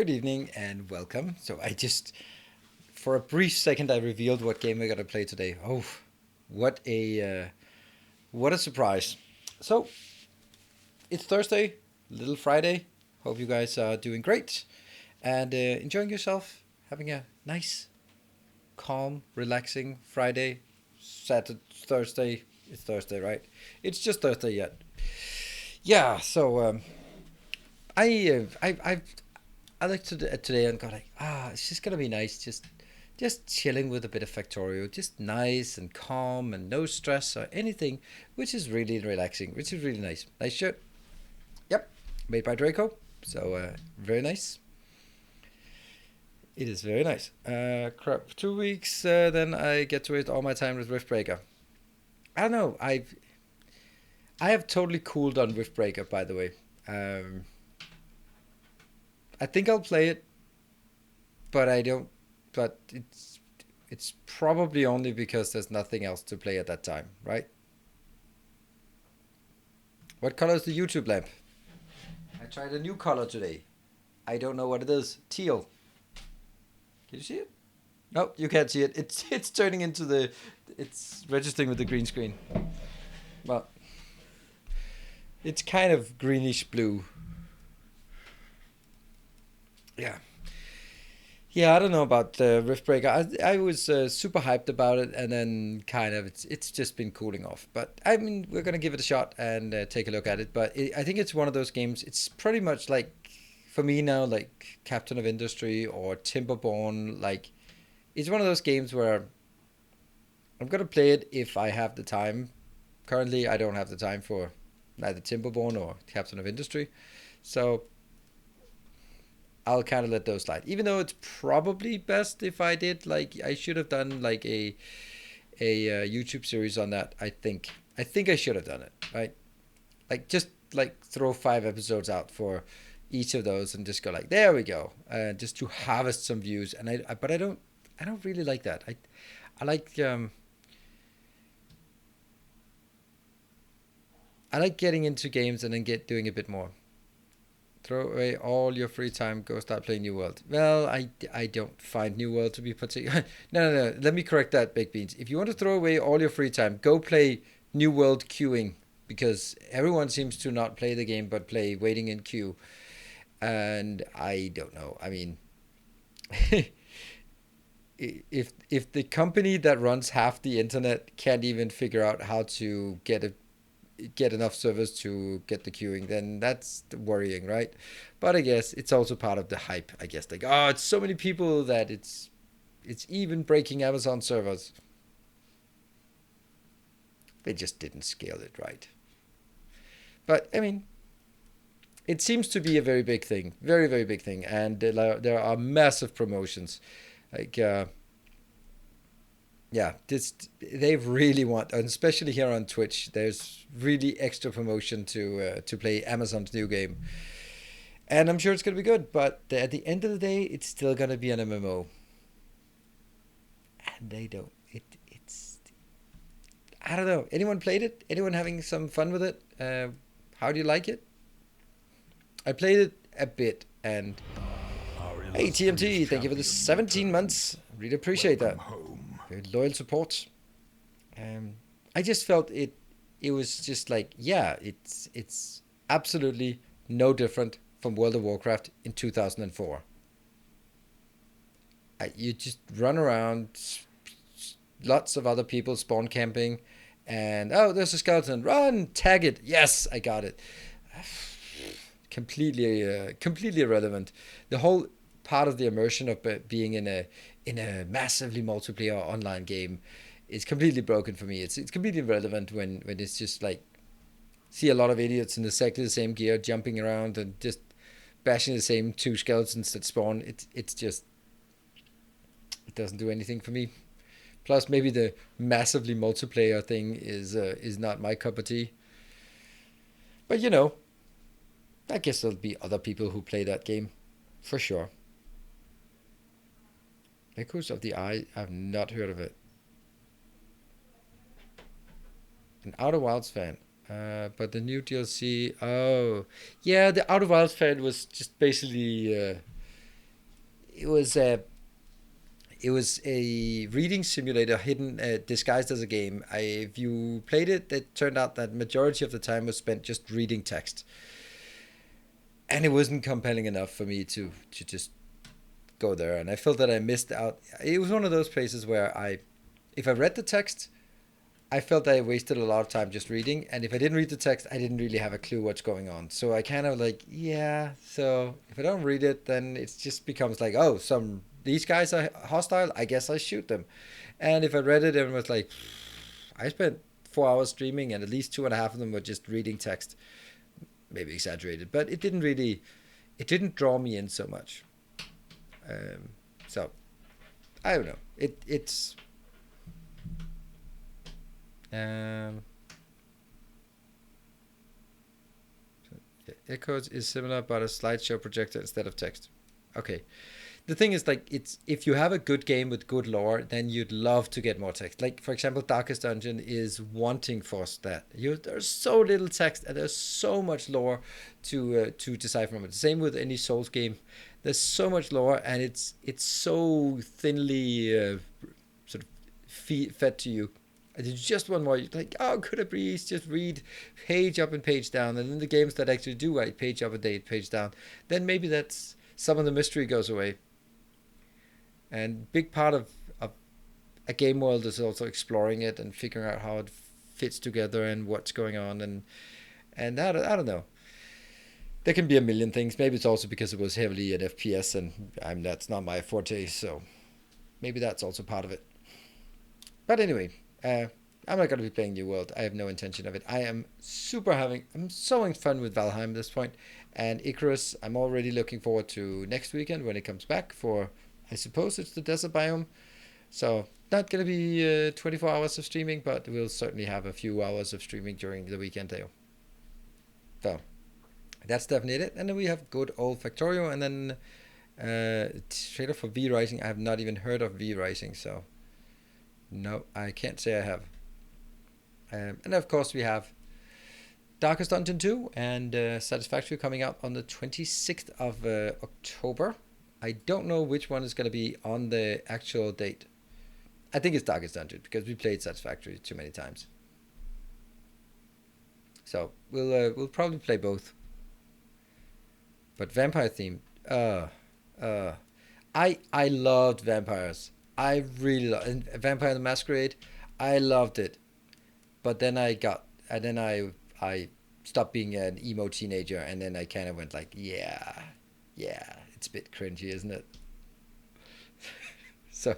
Good evening and welcome. So I just, for a brief second, I revealed what game we're gonna play today. Oh, what a surprise! So it's Thursday, little Friday. Hope you guys are doing great and enjoying yourself, having a nice, calm, relaxing Friday, Saturday, Thursday. It's Thursday, right? It's just Thursday yet. Yeah. So I've I looked at it today and got like, it's just gonna be nice, just chilling with a bit of Factorio, just nice and calm and no stress or anything, which is really relaxing, which is really nice. Nice shirt. Yep, made by Draco. So very nice. It is very nice. Crap. 2 weeks, then I get to waste all my time with Riftbreaker. I don't know. I have totally cooled on Riftbreaker, by the way. Um, I think I'll play it, but I don't. But it's probably only because there's nothing else to play at that time, right? What color is the YouTube lamp? I tried a new color today. I don't know what it is. Teal. Can you see it? No, you can't see it. It's turning into the. It's registering with the green screen. Well, it's kind of greenish blue. Yeah. Yeah, I don't know about the Riftbreaker. I was super hyped about it, and then kind of it's just been cooling off. But I mean, we're gonna give it a shot and take a look at it. But I think it's one of those games. It's pretty much like for me now, like Captain of Industry or Timberborn. Like it's one of those games where I'm gonna play it if I have the time. Currently, I don't have the time for neither Timberborn or Captain of Industry, so I'll kind of let those slide. Even though it's probably best if I did, like I should have done like a YouTube series on that. I think I should have done it, right? Like just like throw 5 episodes out for each of those and just go like, there we go, just to harvest some views. And but I don't really like that. I like getting into games and then get doing a bit more. Throw away all your free time, go start playing New World. Well, I don't find New World to be particular. No, no, no. Let me correct that, Baked Beans. If you want to throw away all your free time, go play New World queuing because everyone seems to not play the game but play waiting in queue. And I don't know. I mean, if the company that runs half the internet can't even figure out how to get enough servers to get the queuing, then that's worrying, right? But I guess it's also part of the hype. I guess like, oh, it's so many people that it's even breaking Amazon servers. They just didn't scale it right. But I mean, it seems to be a very big thing, very very big thing, and there are massive promotions. Like yeah, this they really want, and especially here on Twitch, there's really extra promotion to play Amazon's new game, and I'm sure it's gonna be good. But at the end of the day, it's still gonna be an MMO, and they don't. It's I don't know. Anyone played it? Anyone having some fun with it? How do you like it? I played it a bit, and Our hey illustrious TMT, thank you for the champion 17 months. returns. Really appreciate Welcome that. home. Very loyal support. I just felt it. It was just like, yeah, it's absolutely no different from World of Warcraft in 2004. You just run around, lots of other people spawn camping, and oh, there's a skeleton. Run, tag it. Yes, I got it. Completely irrelevant. The whole part of the immersion of being in a massively multiplayer online game is completely broken for me. It's completely irrelevant when it's just like see a lot of idiots in exactly the same gear jumping around and just bashing the same two skeletons that spawn. It's just it doesn't do anything for me. Plus, maybe the massively multiplayer thing is not my cup of tea. But I guess there'll be other people who play that game, for sure. Echoes of the Eye, I've not heard of it. An Outer Wilds fan. But the new DLC, oh, yeah, the Outer Wilds fan was just basically it was a reading simulator hidden disguised as a game. If you played it, it turned out that majority of the time was spent just reading text, and it wasn't compelling enough for me to just go there. And I felt that I missed out. It was one of those places where if I read the text, I felt that I wasted a lot of time just reading, and if I didn't read the text, I didn't really have a clue what's going on. So I kind of like, yeah. So if I don't read it, then it just becomes like, oh, these guys are hostile. I guess I shoot them. And if I read it, it was like, I spent 4 hours streaming, and at least 2.5 of them were just reading text. Maybe exaggerated, but it didn't draw me in so much. So I don't know. It's Echoes is similar, but a slideshow projector instead of text. Okay. The thing is, like, if you have a good game with good lore, then you'd love to get more text. Like, for example, Darkest Dungeon is wanting for that. There's so little text and there's so much lore to decipher from it. Same with any Souls game. There's so much lore, and it's so thinly sort of fed to you. And it's just one more. You're like, oh, could I please just read page up and page down? And in the games that actually do write page up and page down, then maybe that's some of the mystery goes away. And big part of a game world is also exploring it and figuring out how it fits together and what's going on. And I don't know. There can be a million things. Maybe it's also because it was heavily at FPS, and that's not my forte. So maybe that's also part of it. But anyway, I'm not going to be playing New World. I have no intention of it. I'm so having fun with Valheim at this point. And Icarus, I'm already looking forward to next weekend when it comes back for, I suppose it's the desert biome. So not going to be 24 hours of streaming, but we'll certainly have a few hours of streaming during the weekend there. So that's definitely it. And then we have good old Factorio, and then trailer for V Rising. I have not even heard of V Rising, so no, I can't say I have. And of course we have Darkest Dungeon 2 and Satisfactory coming out on the 26th of October. I don't know which one is going to be on the actual date. I think it's Darkest Dungeon because we played Satisfactory too many times. So we'll probably play both. But vampire theme, I loved vampires. I really loved Vampire the Masquerade. I loved it, but then I stopped being an emo teenager, and then I kind of went like, yeah, it's a bit cringy, isn't it? So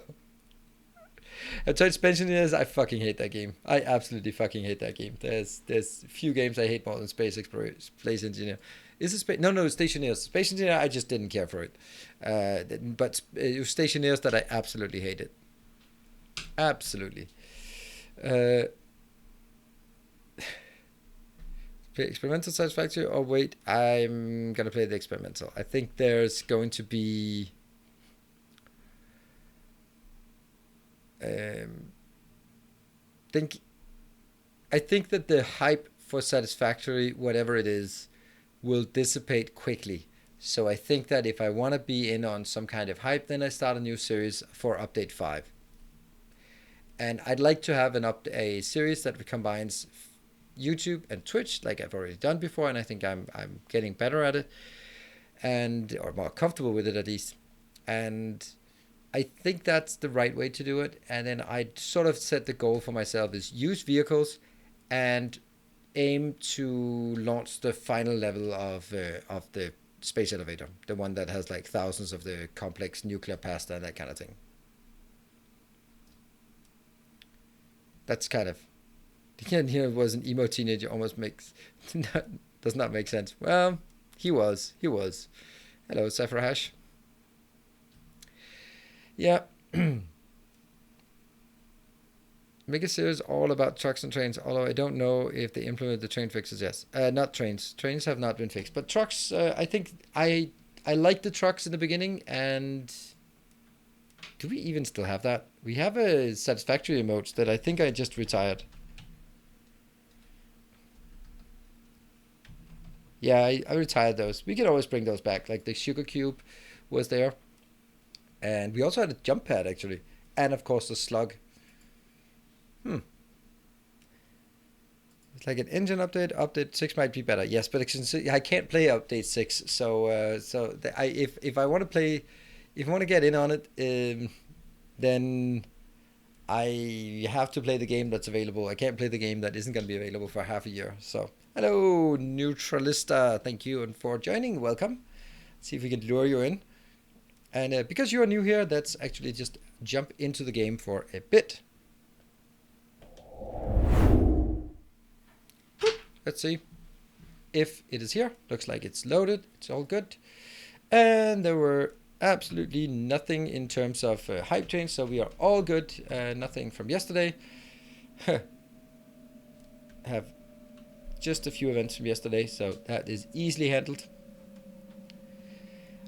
I tried Space Engineers. I fucking hate that game. I absolutely fucking hate that game. There's few games I hate more than Space Engineer. Is it Space? No, Stationeers. Space Engineer, I just didn't care for it. But it was Stationeers that I absolutely hated. Absolutely. Play experimental Satisfactory, or wait, I'm gonna play the experimental. I think there's going to be I think that the hype for Satisfactory, whatever it is, will dissipate quickly. So I think that if I want to be in on some kind of hype, then I start a new series for update 5. And I'd like to have a series that combines YouTube and Twitch, like I've already done before, and I think I'm getting better at it, or more comfortable with it at least. And I think that's the right way to do it. And then I sort of set the goal for myself is use vehicles and aim to launch the final level of the space elevator, the one that has like thousands of the complex nuclear pasta and that kind of thing. That's kind of, the here was an emo teenager almost does not make sense. Well, he was. Hello, Cypher Hash. Yeah. Make a series all about trucks and trains, although I don't know if they implement the train fixes. Yes. Not trains. Trains have not been fixed. But trucks, I think I liked the trucks in the beginning, and do we even still have that? We have a Satisfactory emote that I think I just retired. Yeah, I retired those. We could always bring those back. Like the sugar cube was there. And we also had a jump pad actually, and of course the slug. It's like an engine update. Update 6 might be better. Yes, but I can't play update 6. If I want to play, if I want to get in on it, then I have to play the game that's available. I can't play the game that isn't going to be available for half a year. So, hello, Neutralista. Thank you and for joining. Welcome. Let's see if we can lure you in. And because you are new here, let's actually just jump into the game for a bit. Let's see if it is here. Looks like it's loaded. It's all good. And there were absolutely nothing in terms of hype change, so we are all good. Nothing from yesterday. Have just a few events from yesterday, so that is easily handled.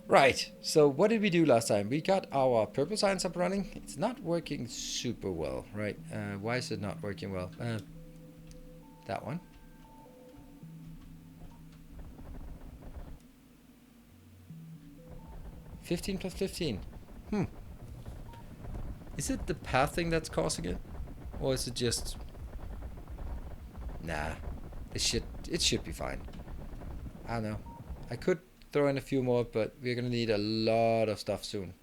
Right, so what did we do last time? We got our purple science up running. It's not working super well, right? Why is it not working well? That one. 15 plus 15. Is it the path thing that's causing it? Or is it just... Nah. It should be fine. I don't know. I could throw in a few more, but we're gonna need a lot of stuff soon.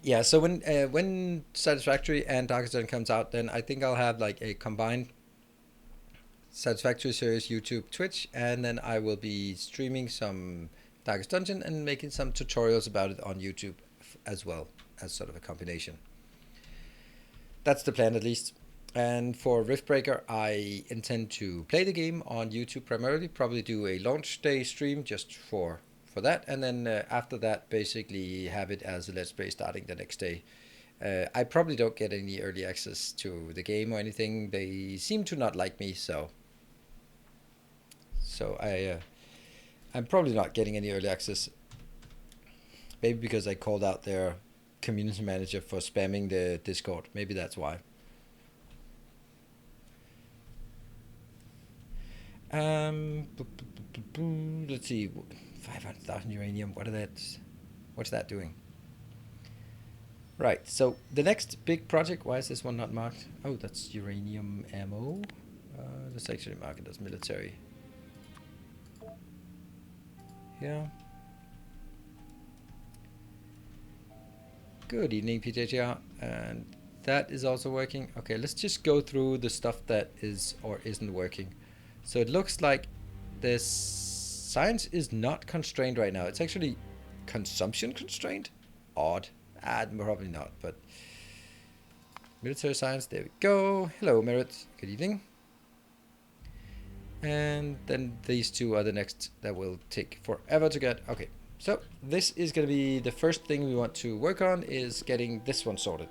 Yeah, so when Satisfactory and Darkest Dungeon comes out, then I think I'll have like a combined Satisfactory series, YouTube, Twitch, and then I will be streaming some Darkest Dungeon and making some tutorials about it on YouTube as well, as sort of a combination. That's the plan at least. And for Riftbreaker, I intend to play the game on YouTube primarily, probably do a launch day stream just for that, and then after that basically have it as a Let's Play starting the next day. I probably don't get any early access to the game or anything. They seem to not like me, so I'm probably not getting any early access. Maybe because I called out their community manager for spamming the Discord. Maybe that's why. Let's see, 500,000 uranium. What's that doing? Right. So the next big project. Why is this one not marked? Oh, that's uranium ammo. Let's actually mark it as military. Yeah. Good evening, PJTR. And that is also working. Okay, let's just go through the stuff that is or isn't working. So it looks like this science is not constrained right now. It's actually consumption constrained. Odd. Probably not, but military science, there we go. Hello, Merit. Good evening. And then these two are the next that will take forever to get. Okay, so this is going to be the first thing we want to work on, is getting this one sorted.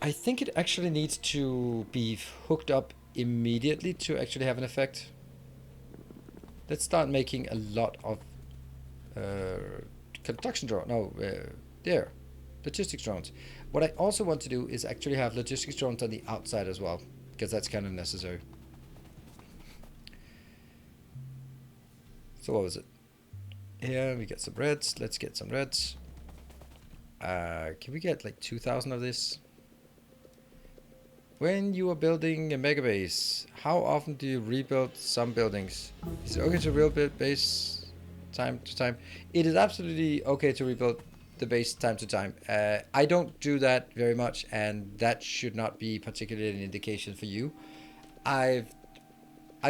I think it actually needs to be hooked up immediately to actually have an effect. Let's start making a lot of construction drones. No, there. Logistics drones. What I also want to do is actually have logistics drones on the outside as well, because that's kind of necessary. So what was it? Here we get some reds. Let's get some reds. Can we get like 2,000 of this? When you are building a mega base, how often do you rebuild some buildings? Is it okay to rebuild base time to time? It is absolutely okay to rebuild the base time to time. I don't do that very much, and that should not be particularly an indication for you. I've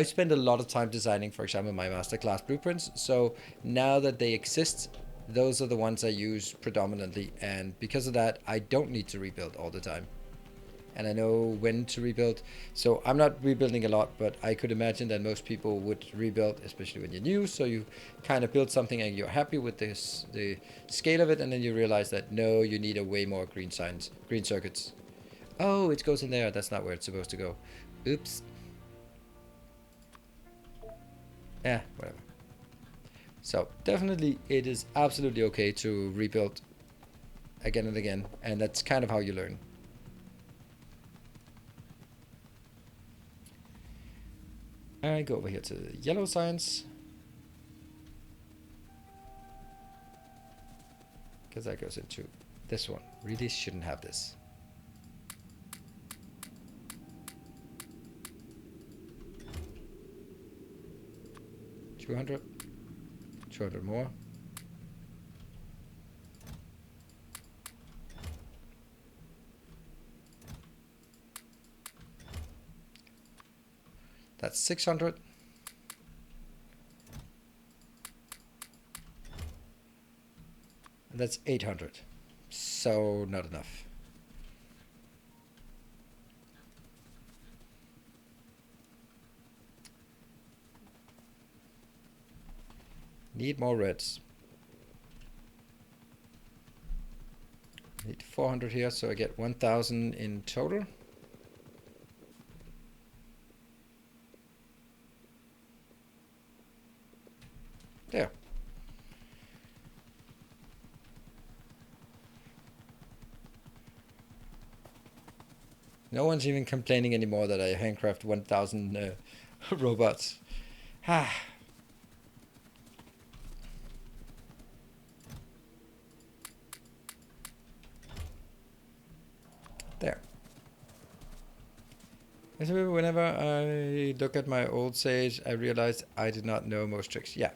spent a lot of time designing, for example, my masterclass blueprints. So now that they exist, those are the ones I use predominantly, and because of that, I don't need to rebuild all the time. And I know when to rebuild. So I'm not rebuilding a lot, but I could imagine that most people would rebuild, especially when you're new. So you kind of build something and you're happy with this, the scale of it, and then you realize that no, you need a way more green circuits. Oh, it goes in there. That's not where it's supposed to go. Oops. Yeah, whatever. So definitely it is absolutely okay to rebuild again and again, and that's kind of how you learn. I go over here to the yellow science. Because that goes into this one. Really shouldn't have this. $200. 200 more. That's 600. And that's 800. So not enough. Need more reds. Need 400 here, so I get 1,000 in total. There. No one's even complaining anymore that I handcraft 1,000 robots. Ah. There. Whenever I look at my old sage, I realize I did not know most tricks. Yeah.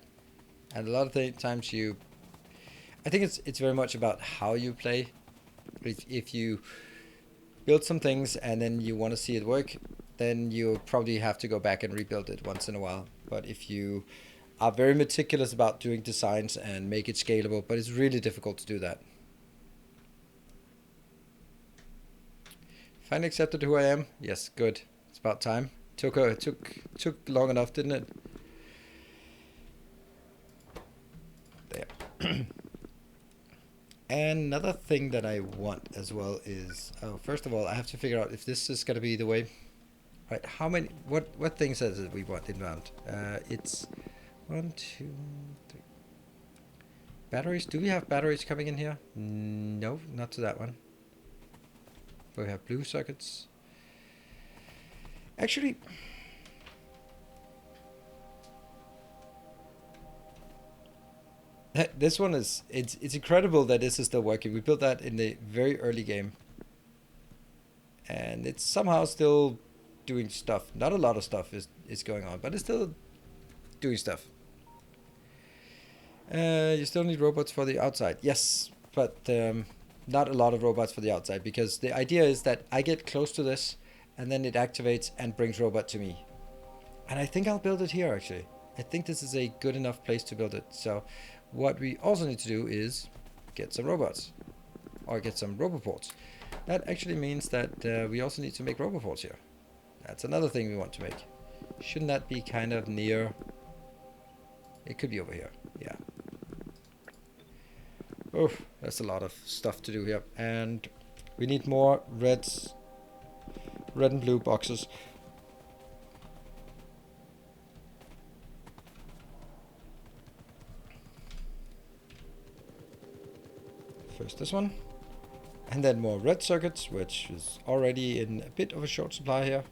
And a lot of times I think it's very much about how you play. If you build some things and then you want to see it work, then you probably have to go back and rebuild it once in a while. But if you are very meticulous about doing designs and make it scalable, but it's really difficult to do that. Finally accepted who I am. Yes, good. It's about time. Took long enough, didn't it? There. Another thing that I want as well is, first of all, I have to figure out if this is going to be the way. Right, how many, what things is it we want inbound? It's 1, 2, 3. Batteries, do we have batteries coming in here? No, not to that one. But we have blue circuits. Actually, this one is, it's incredible that this is still working. We built that in the very early game. And it's somehow still doing stuff. Not a lot of stuff is going on, but it's still doing stuff. You still need robots for the outside. Yes, but not a lot of robots for the outside, because the idea is that I get close to this and then it activates and brings robot to me. And I think I'll build it here, actually. I think this is a good enough place to build it. So what we also need to do is get some robots, or get some roboports. That actually means that we also need to make roboports here. That's another thing we want to make. Shouldn't that be kind of near? It could be over here. Yeah. Oh, that's a lot of stuff to do here. And we need more red and blue boxes. First this one. And then more red circuits, which is already in a bit of a short supply here.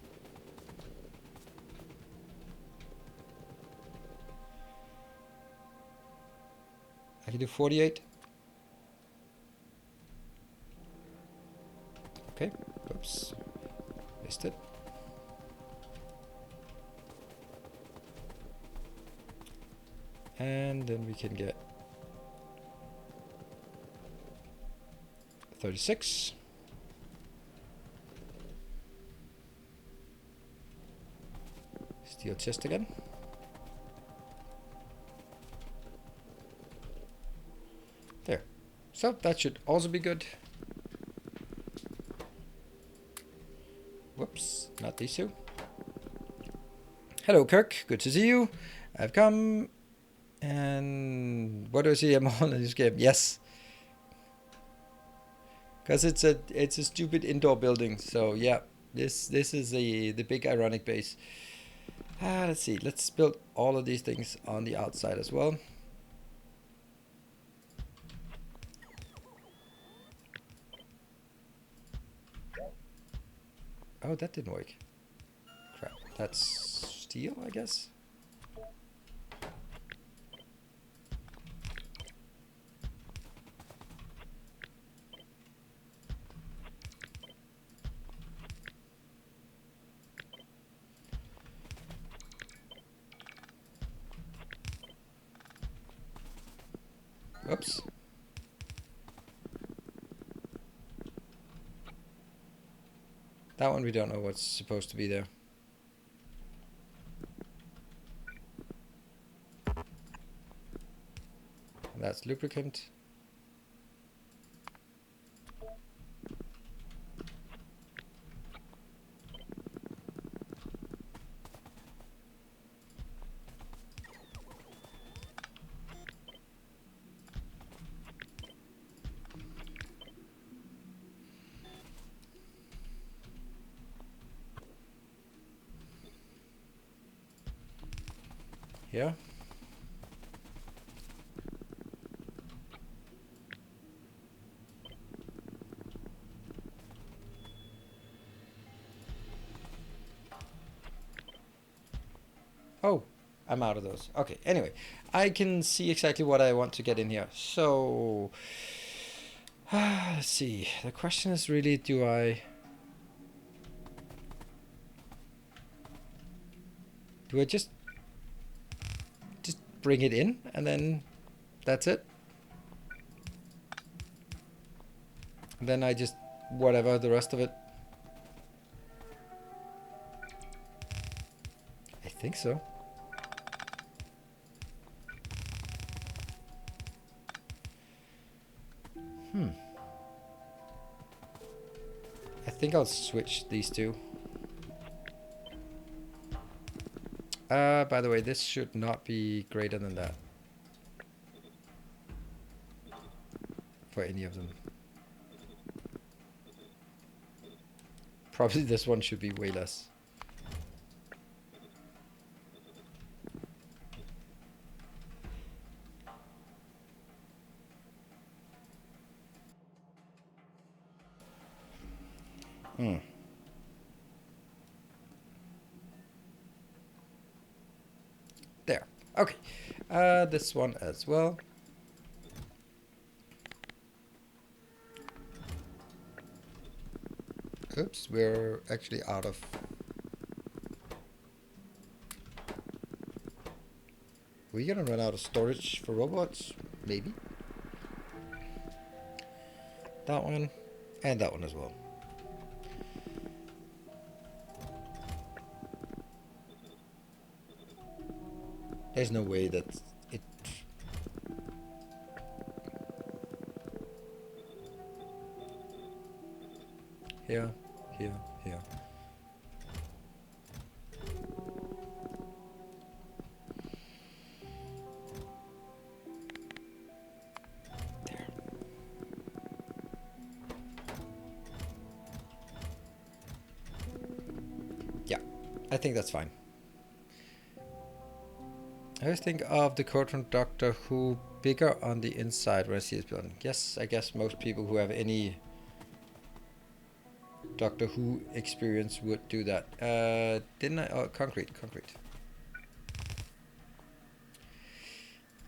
I can do 48. Okay, oops, missed it. And then we can get 36. Steel chest again. There. So that should also be good. Whoops, not these two. Hello, Kirk. Good to see you. I've come. And what do I see? I'm on in this game. Yes. Because it's a stupid indoor building. So yeah, this is the big ironic base. Let's see. Let's build all of these things on the outside as well. Oh, that didn't work. Crap. That's steel, I guess. Oops. That one we don't know what's supposed to be there. That's lubricant. Yeah. Oh, I'm out of those. Okay, anyway, I can see exactly what I want to get in here. So, let's see. The question is really, do I just bring it in and then that's it? And then I just whatever the rest of it. I think so. I think I'll switch these two. By the way, this should not be greater than that. For any of them. Probably this one should be way less. There. Okay. This one as well. Oops, we're actually out of... We're gonna run out of storage for robots? Maybe. That one, and that one as well. There's no way that it... Here, here, here. There. Yeah, I think that's fine. I always think of the quote from Doctor Who, bigger on the inside when I see this building. Yes, I guess most people who have any Doctor Who experience would do that. Didn't I? Oh, concrete.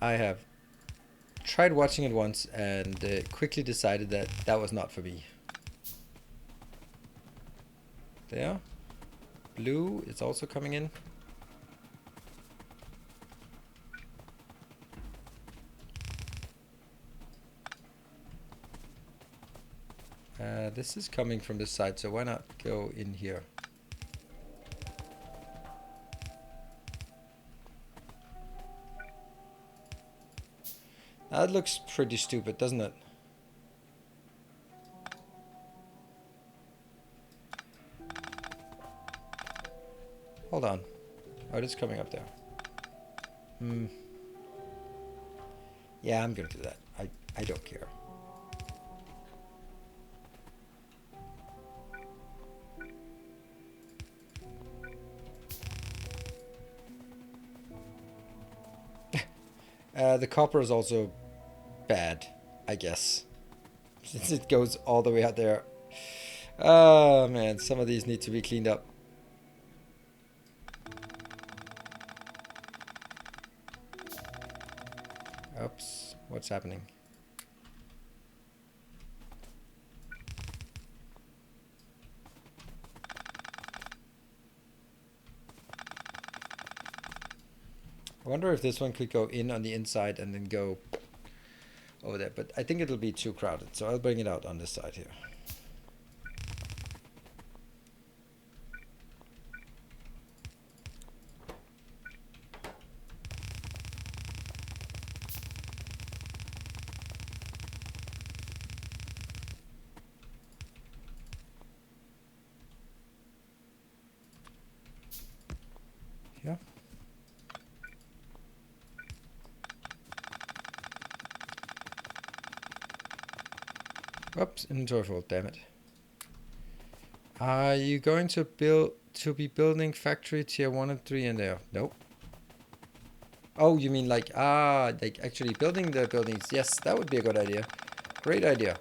I have tried watching it once and quickly decided that that was not for me. There. Blue is also coming in. This is coming from this side, so why not go in here? That looks pretty stupid, doesn't it? Hold on. Oh, it is coming up there. Yeah, I'm gonna do that. I don't care. The copper is also bad, I guess, since it goes all the way out there. Oh man, some of these need to be cleaned up. Oops, what's happening? I wonder if this one could go in on the inside and then go over there, but I think it'll be too crowded, so I'll bring it out on this side here. Yeah. Oops, inventory full, damn it. Are you going to be building factory tier 1 and 3 in there? Nope. Oh, you mean like actually building the buildings? Yes, that would be a good idea. Great idea.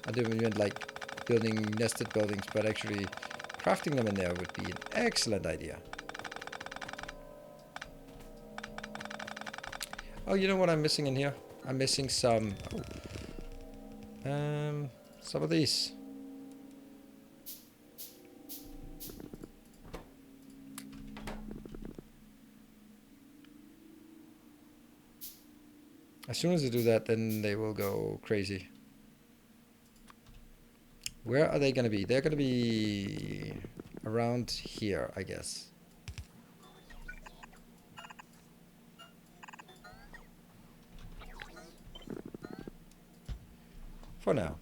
I didn't mean like building nested buildings, but actually crafting them in there would be an excellent idea. Oh, you know what I'm missing in here? I'm missing some of these. As soon as I do that, then they will go crazy. Where are they going to be? They're going to be around here, I guess. For now.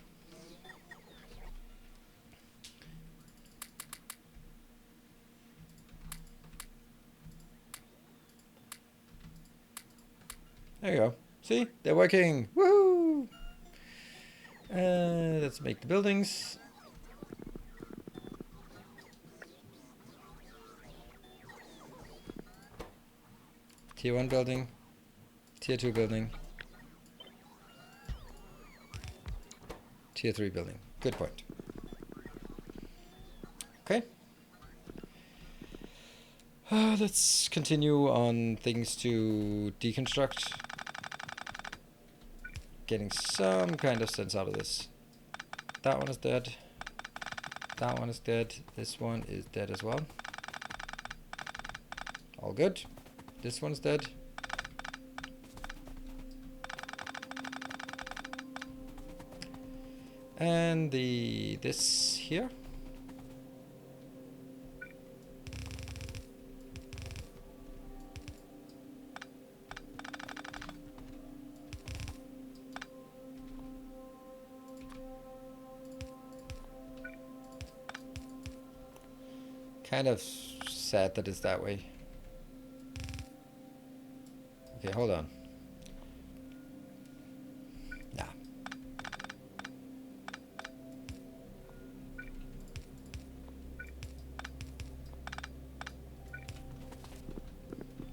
There you go. See? They're working. Woohoo! Let's make the buildings. Tier 1 building. Tier 2 building. Tier 3 building. Good point. Okay. Let's continue on things to deconstruct. Getting some kind of sense out of this. That one is dead. That one is dead. This one is dead as well. All good. This one's dead. And this here. Kind of sad that it's that way. Okay, hold on. Nah.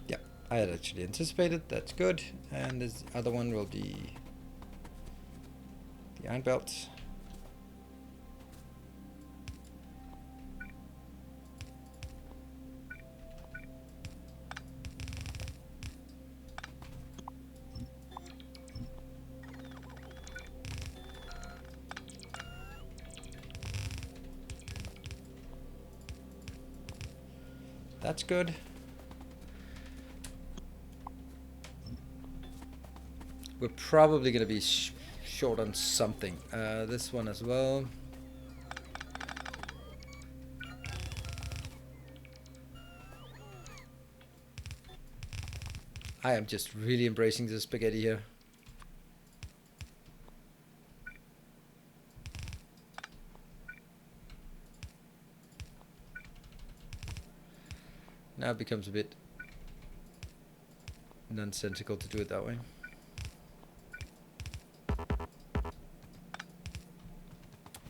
Yeah, I had actually anticipated. That's good. And this other one will be the iron belt. That's good. We're probably going to be short on something. This one as well. I am just really embracing the spaghetti here. Now it becomes a bit nonsensical to do it that way.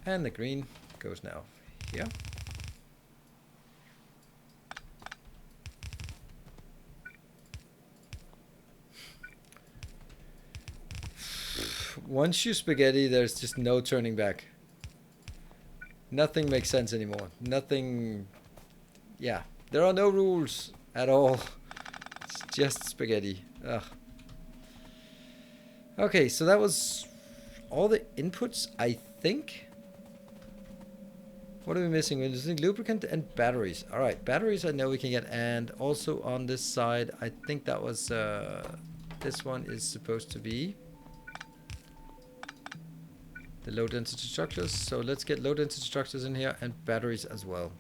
And the green goes now here. Once you spaghetti, there's just no turning back. Nothing makes sense anymore. Nothing. Yeah, there are no rules at all. It's just spaghetti. Ugh. Okay, so that was all the inputs, I think. What are we missing? We're missing lubricant and batteries. All right, batteries I know we can get, and also on this side, I think that was this one is supposed to be the low density structures. So let's get low density structures in here and batteries as well.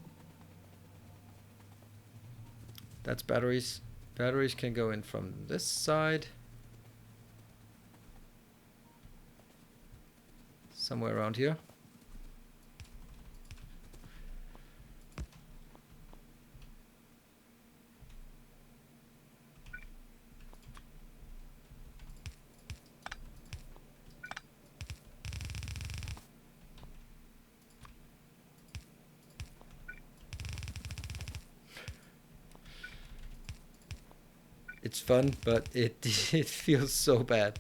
That's batteries. Batteries can go in from this side. Somewhere around here. It's fun, but it it feels so bad.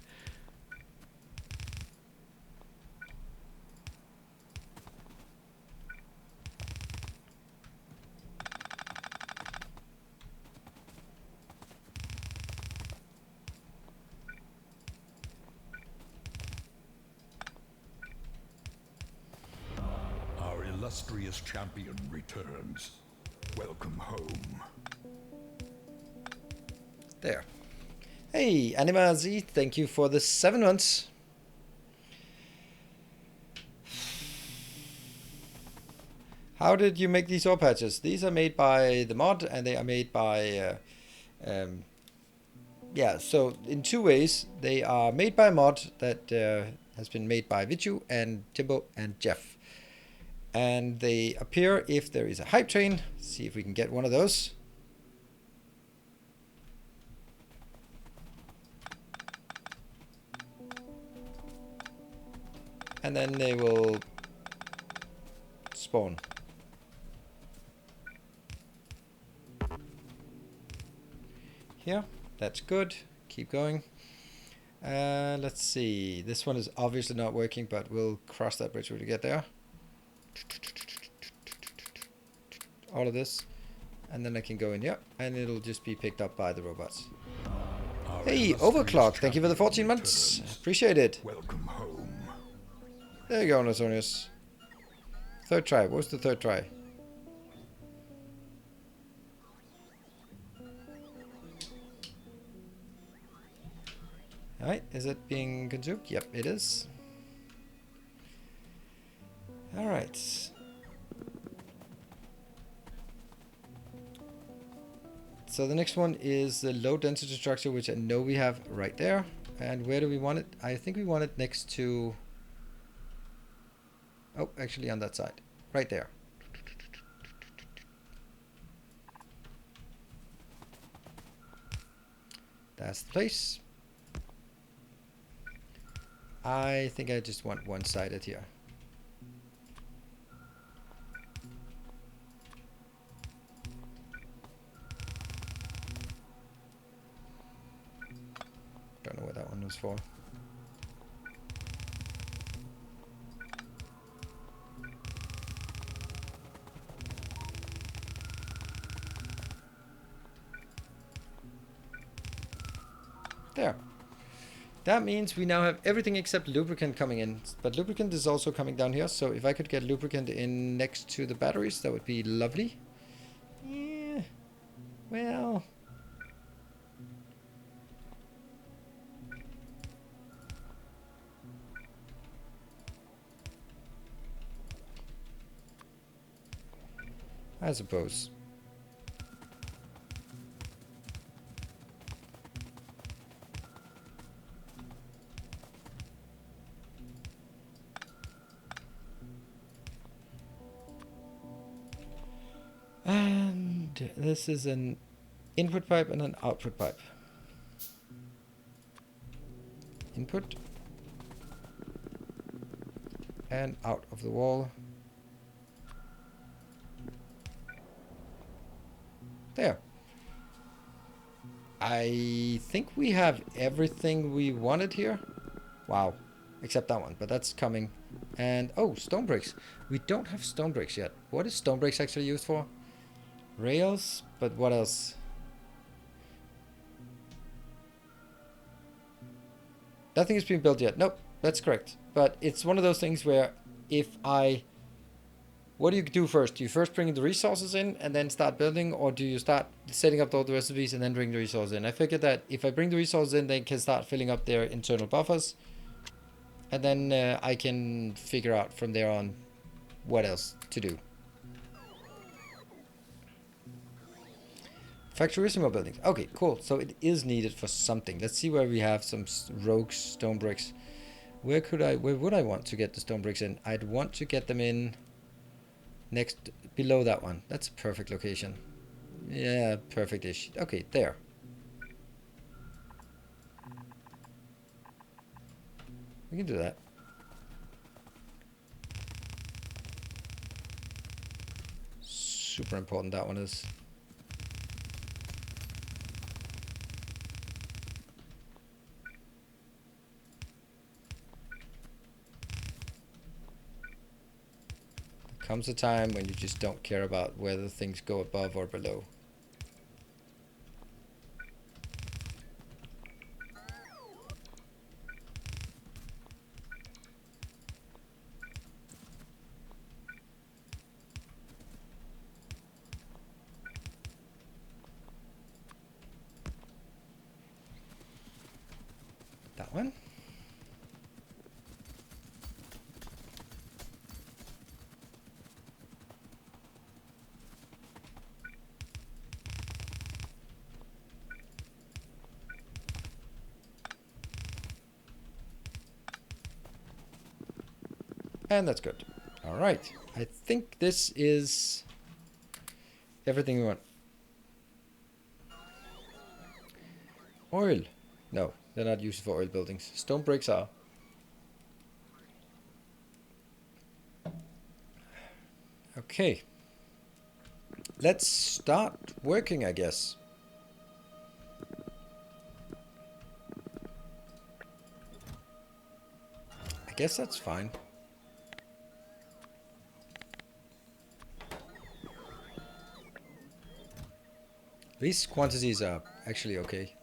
Our illustrious champion returns. Welcome home. There. Hey, Anima Z, thank you for the 7 months. How did you make these ore patches? These are made by the mod, and they are made by yeah, so in 2 ways. They are made by a mod that has been made by Vichu and Timbo and Jeff. And they appear if there is a hype train. See if we can get one of those. And then they will spawn. Here, that's good. Keep going. Let's see. This one is obviously not working, but we'll cross that bridge when we get there. All of this. And then I can go in here, and it'll just be picked up by the robots. Hey, Overclock, thank you for the 14 months. Appreciate it. Welcome home. There you go, Nasonius. 3rd try. What was the 3rd try? Alright, is it being consumed? Yep, it is. Alright. So the next one is the low density structure, which I know we have right there. And where do we want it? I think we want it next to... Oh, actually on that side. Right there. That's the place. I think I just want one-sided here. Don't know what that one was for. There. That means we now have everything except lubricant coming in. But lubricant is also coming down here. So if I could get lubricant in next to the batteries, that would be lovely. Yeah. Well... I suppose. And this is an input pipe and an output pipe. Input. And out of the wall. There. I think we have everything we wanted here. Wow. Except that one, but that's coming. And, oh, stone bricks. We don't have stone bricks yet. What is stone bricks actually used for? Rails, but what else? Nothing is being built yet. Nope, that's correct. But it's one of those things where if I... What do you do first? Do you first bring the resources in and then start building? Or do you start setting up all the recipes and then bring the resources in? I figured that if I bring the resources in, they can start filling up their internal buffers. And then I can figure out from there on what else to do. Factorissimo buildings. Okay, cool. So it is needed for something. Let's see where we have some rogue stone bricks. Where would I want to get the stone bricks in? I'd want to get them in next, below that one. That's a perfect location. Yeah, perfect-ish. Okay, there. We can do that. Super important that one is. Comes a time when you just don't care about whether things go above or below. That one. And that's good. All right. I think this is everything we want. Oil. No, they're not used for oil buildings. Stone bricks are. Okay. Let's start working, I guess. I guess that's fine. These quantities are actually okay.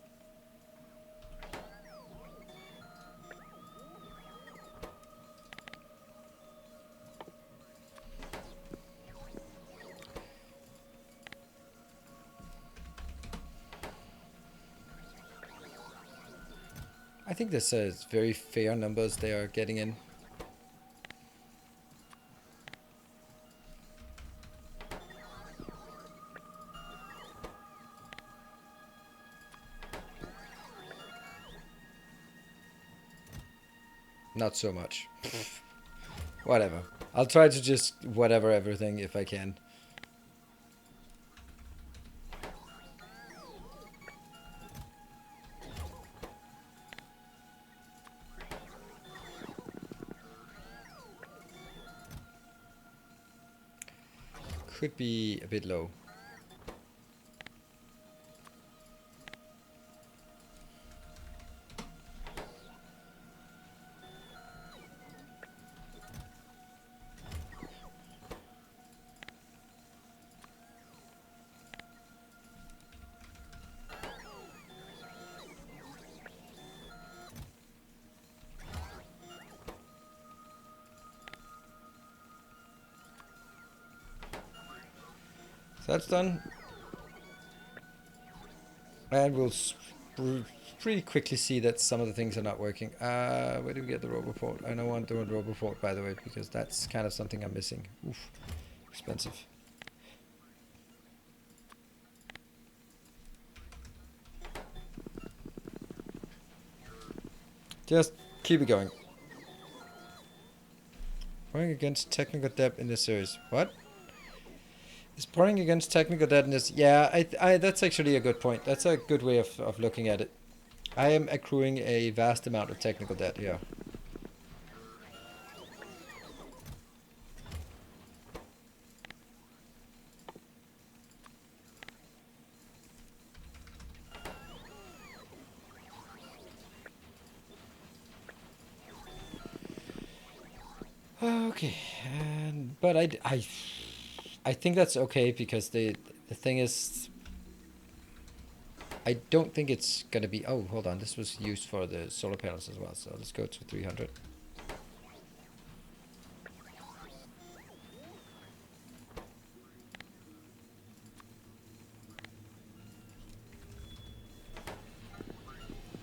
I think this is very fair numbers they are getting in. Not so much. Whatever. I'll try to just whatever everything if I can. Could be a bit low. So that's done. And we'll pretty quickly see that some of the things are not working. Where do we get the road report? I don't want the road report, by the way, because that's kind of something I'm missing. Oof, expensive. Just keep it going. Pouring against technical debt in this series. What? Is pouring against technical debt in this? Yeah, that's actually a good point. That's a good way of looking at it. I am accruing a vast amount of technical debt here. Okay, but I think that's okay because the thing is, I don't think it's gonna be. Oh, hold on. This was used for the solar panels as well. So let's go to 300.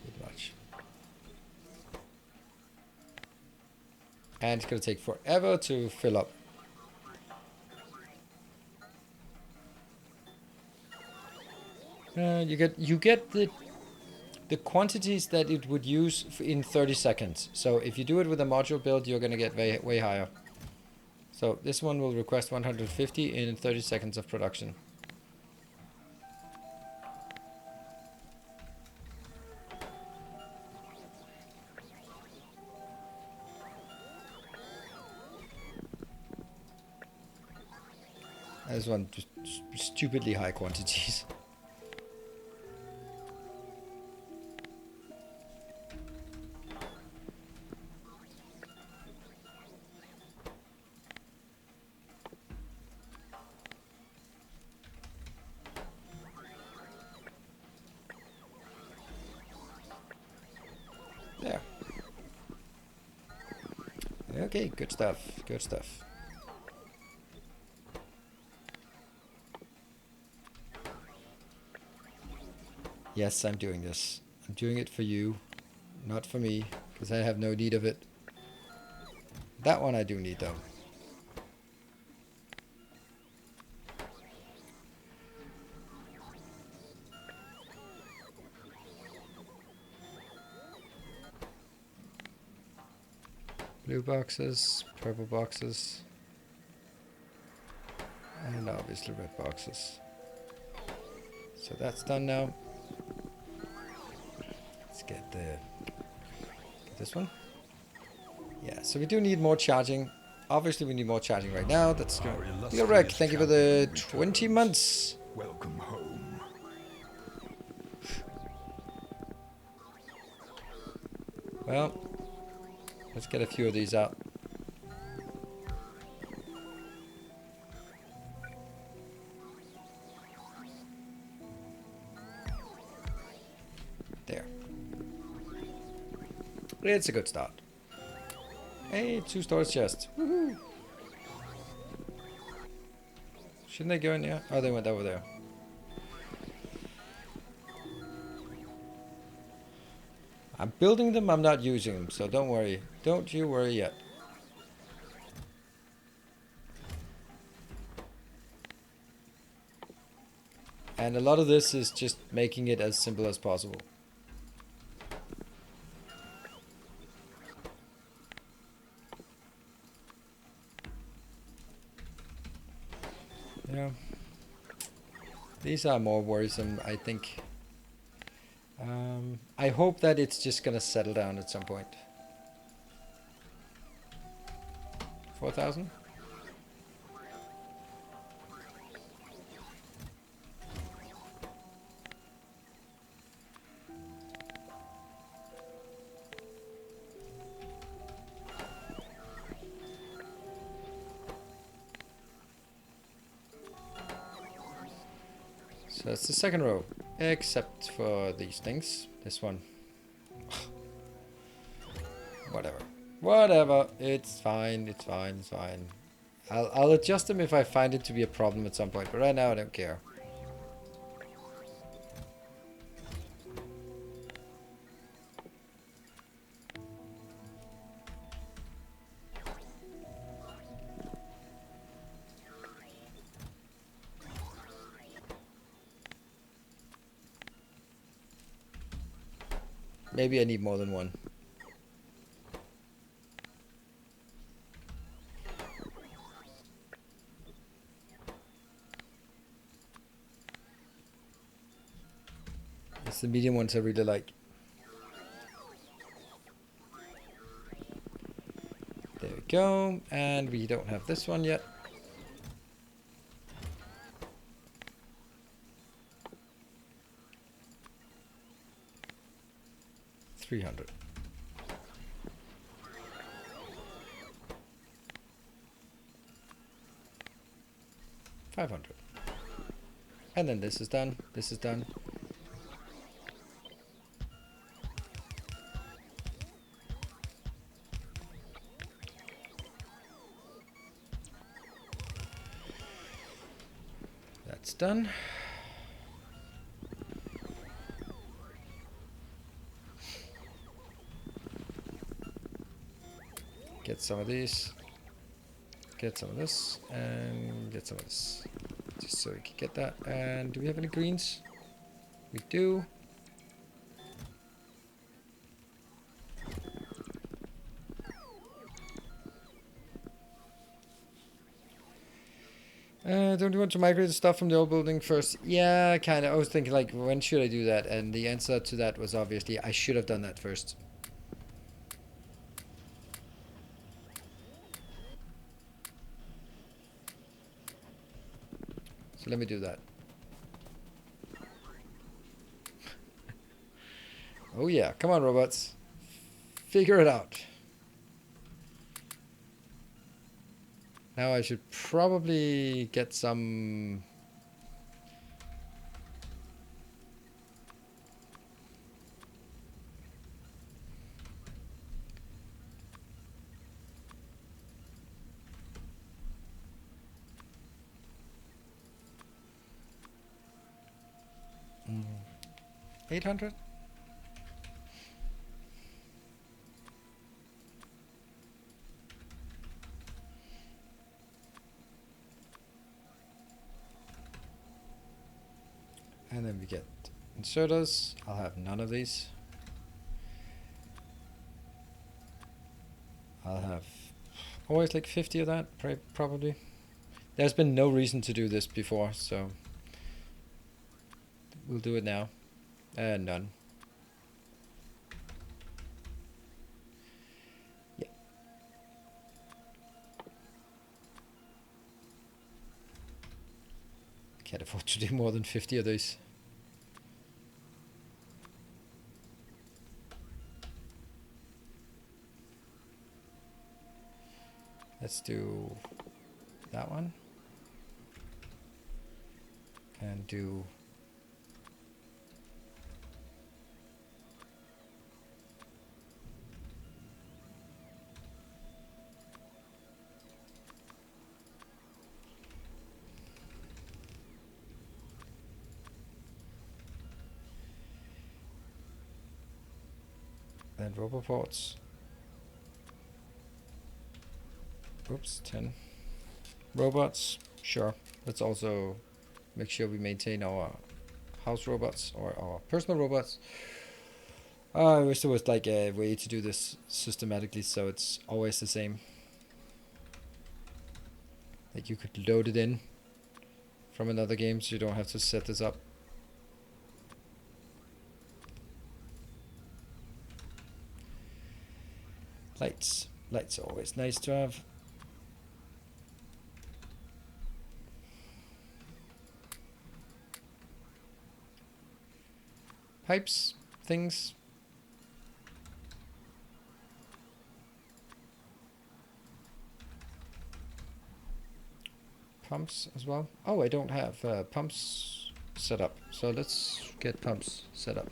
Pretty much. And it's gonna take forever to fill up. You get the quantities that it would use in 30 seconds. So if you do it with a module build, you're gonna get way higher. So this one will request 150 in 30 seconds of production. This one just stupidly high quantities. There. Okay, good stuff. Good stuff. Yes, I'm doing this. I'm doing it for you, not for me, because I have no need of it. That one I do need though. Blue boxes, purple boxes, and obviously red boxes. So that's done now. Let's get this one. Yeah, so we do need more charging. Obviously we need more charging right now. That's good. Rec, thank you for the 20 months. Welcome home. Well, let's get a few of these out. There. It's a good start. Hey, 2 storage chests. Woohoo! Shouldn't they go in here? Oh, they went over there. I'm building them, I'm not using them, so don't worry. Don't you worry yet. And a lot of this is just making it as simple as possible. Yeah. These are more worrisome, I think. I hope that it's just gonna settle down at some point. 4,000? So that's the second row, except for these things. This one. Whatever. It's fine. It's fine. It's fine. I'll adjust them if I find it to be a problem at some point. But right now I don't care. Maybe I need more than one. It's the medium ones I really like. There we go. And we don't have this one yet. $300. $500. And then this is done. This is done. That's done. Get some of these. Get some of this. And get some of this. Just so we can get that. And do we have any greens? We do. Don't you want to migrate the stuff from the old building first? Yeah, kind of. I was thinking, like, when should I do that? And the answer to that was obviously I should have done that first. So let me do that. Oh yeah, come on robots. Figure it out. Now I should probably get some... Mm. 800? And then we get inserters. I'll have none of these. I'll have always like 50 of that, probably. There's been no reason to do this before, so we'll do it now. None. Yeah. Can't afford to do more than 50 of these. Let's do that one. And do then roboports. Oops, 10 robots. Sure. Let's also make sure we maintain our house robots or our personal robots. I wish there was like a way to do this systematically so it's always the same. Like you could load it in from another game so you don't have to set this up. Lights. Lights are always nice to have. Pipes, things. Pumps as well. Oh, I don't have pumps set up. So let's get pumps set up.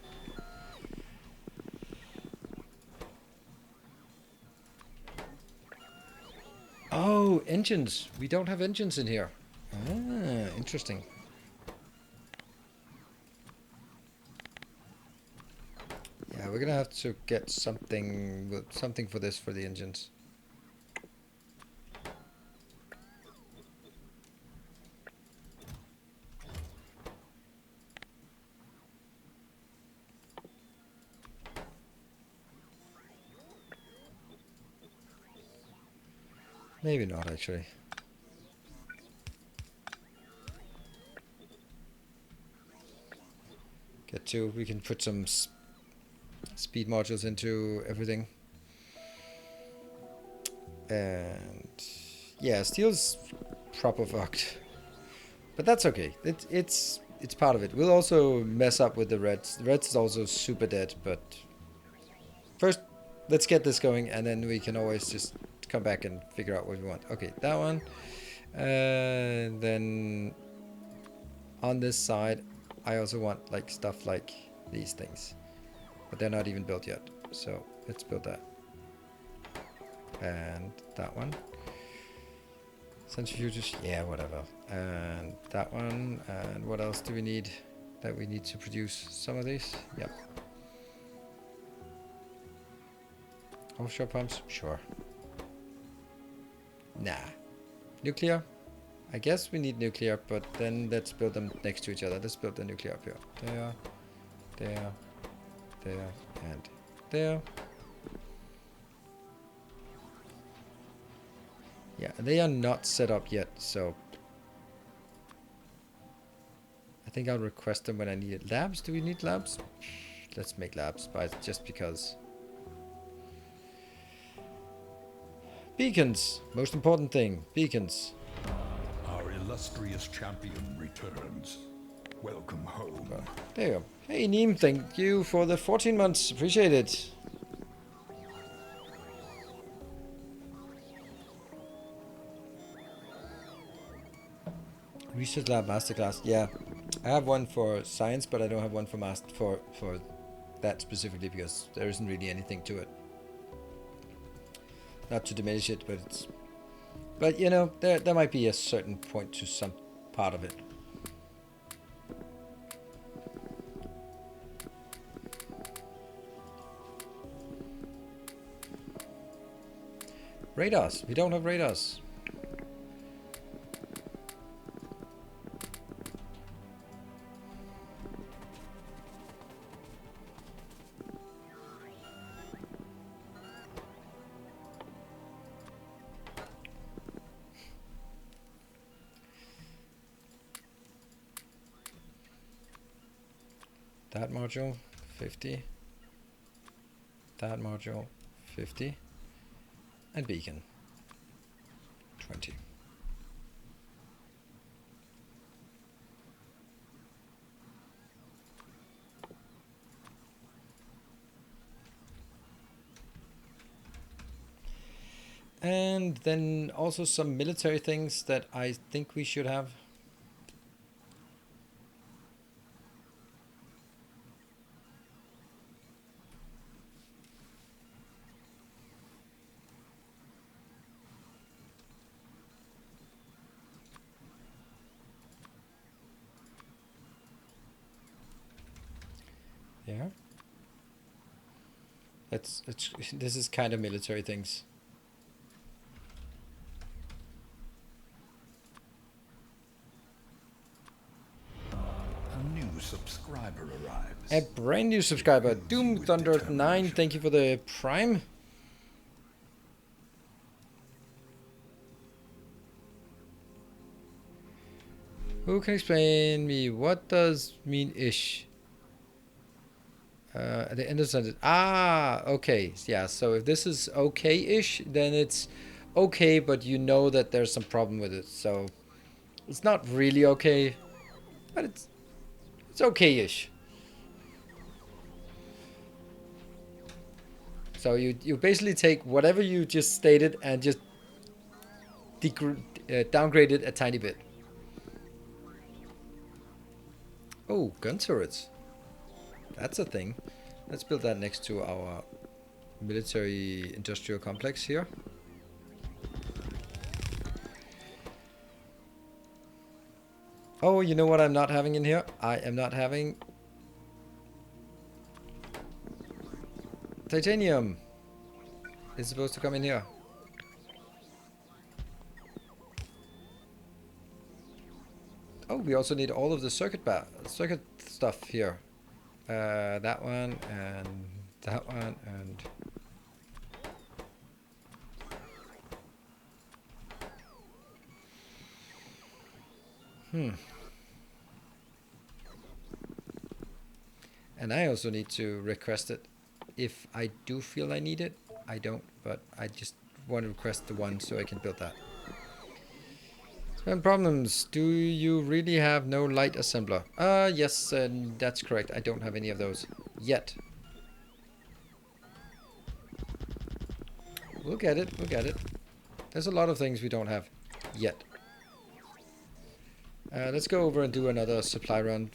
Oh, engines. We don't have engines in here. Ah, interesting. Yeah, we're gonna have to get something for this for the engines. Maybe not actually. Get two. We can put some speed modules into everything. And yeah, steel's proper fucked, but that's okay. It's part of it. We'll also mess up with the reds. The reds is also super dead, but first let's get this going, and then we can always just come back and figure out what we want. Okay, that one. Then on this side, I also want like stuff like these things, but they're not even built yet. So let's build that. And that one. Centrifuges, yeah, whatever. and that one. And what else do we need? That we need to produce some of these. Yep. Offshore pumps? Sure. Nah. Nuclear? I guess we need nuclear, but then let's build them next to each other. Let's build the nuclear up here. There, there, there, and there. Yeah, they are not set up yet, so I think I'll request them when I need it. Labs? Do we need labs? Let's make labs, but just because. Beacons! Most important thing. Beacons. Our illustrious champion returns. Welcome home. There you go. Hey Neem, thank you for the 14 months. Appreciate it. Research lab masterclass. Yeah, I have one for science, but I don't have one for for that specifically because there isn't really anything to it. Not to diminish it, but it's. But you know, there might be a certain point to some part of it. Radars. We don't have radars. That module, 50. That module, 50. And beacon, 20. And then also some military things that I think we should have. Yeah. This is kind of military things. A new subscriber arrives. A brand new subscriber, Doom Thunder 9. Thank you for the Prime. Who can explain me what does mean ish? At the end of the sentence. Ah, okay. Yeah, so if this is okay-ish, then it's okay, but you know that there's some problem with it. So it's not really okay, but it's okay-ish. So you basically take whatever you just stated and just downgrade it a tiny bit. Oh, gun turrets. That's a thing. Let's build that next to our military industrial complex here. Oh, you know what I'm not having in here? I am not having titanium. It's supposed to come in here. Oh, we also need all of the circuit stuff here. That one and that one and and I also need to request it if I do feel I need it. I don't, but I just want to request the one so I can build that. Spam problems. Do you really have no light assembler? Yes, that's correct. I don't have any of those yet. We'll get it. We'll get it. There's a lot of things we don't have yet. Let's go over and do another supply run.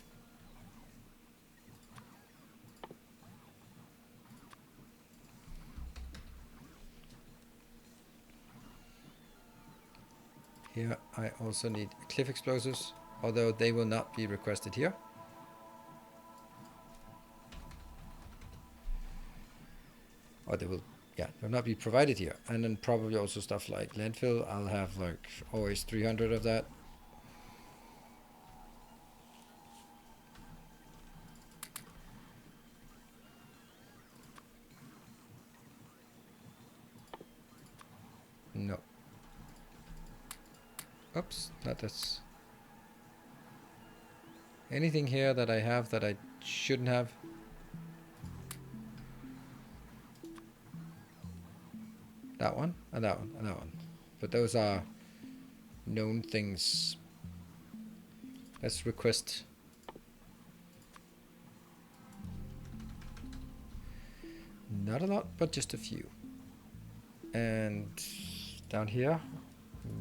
Here I also need cliff explosives, although they will not be requested here. Or they will, yeah, they'll not be provided here. And then probably also stuff like landfill. I'll have like always 300 of that. No. Oops, not this. Anything here that I have that I shouldn't have? That one, and that one, and that one. But those are known things. Let's request. Not a lot, but just a few. And down here,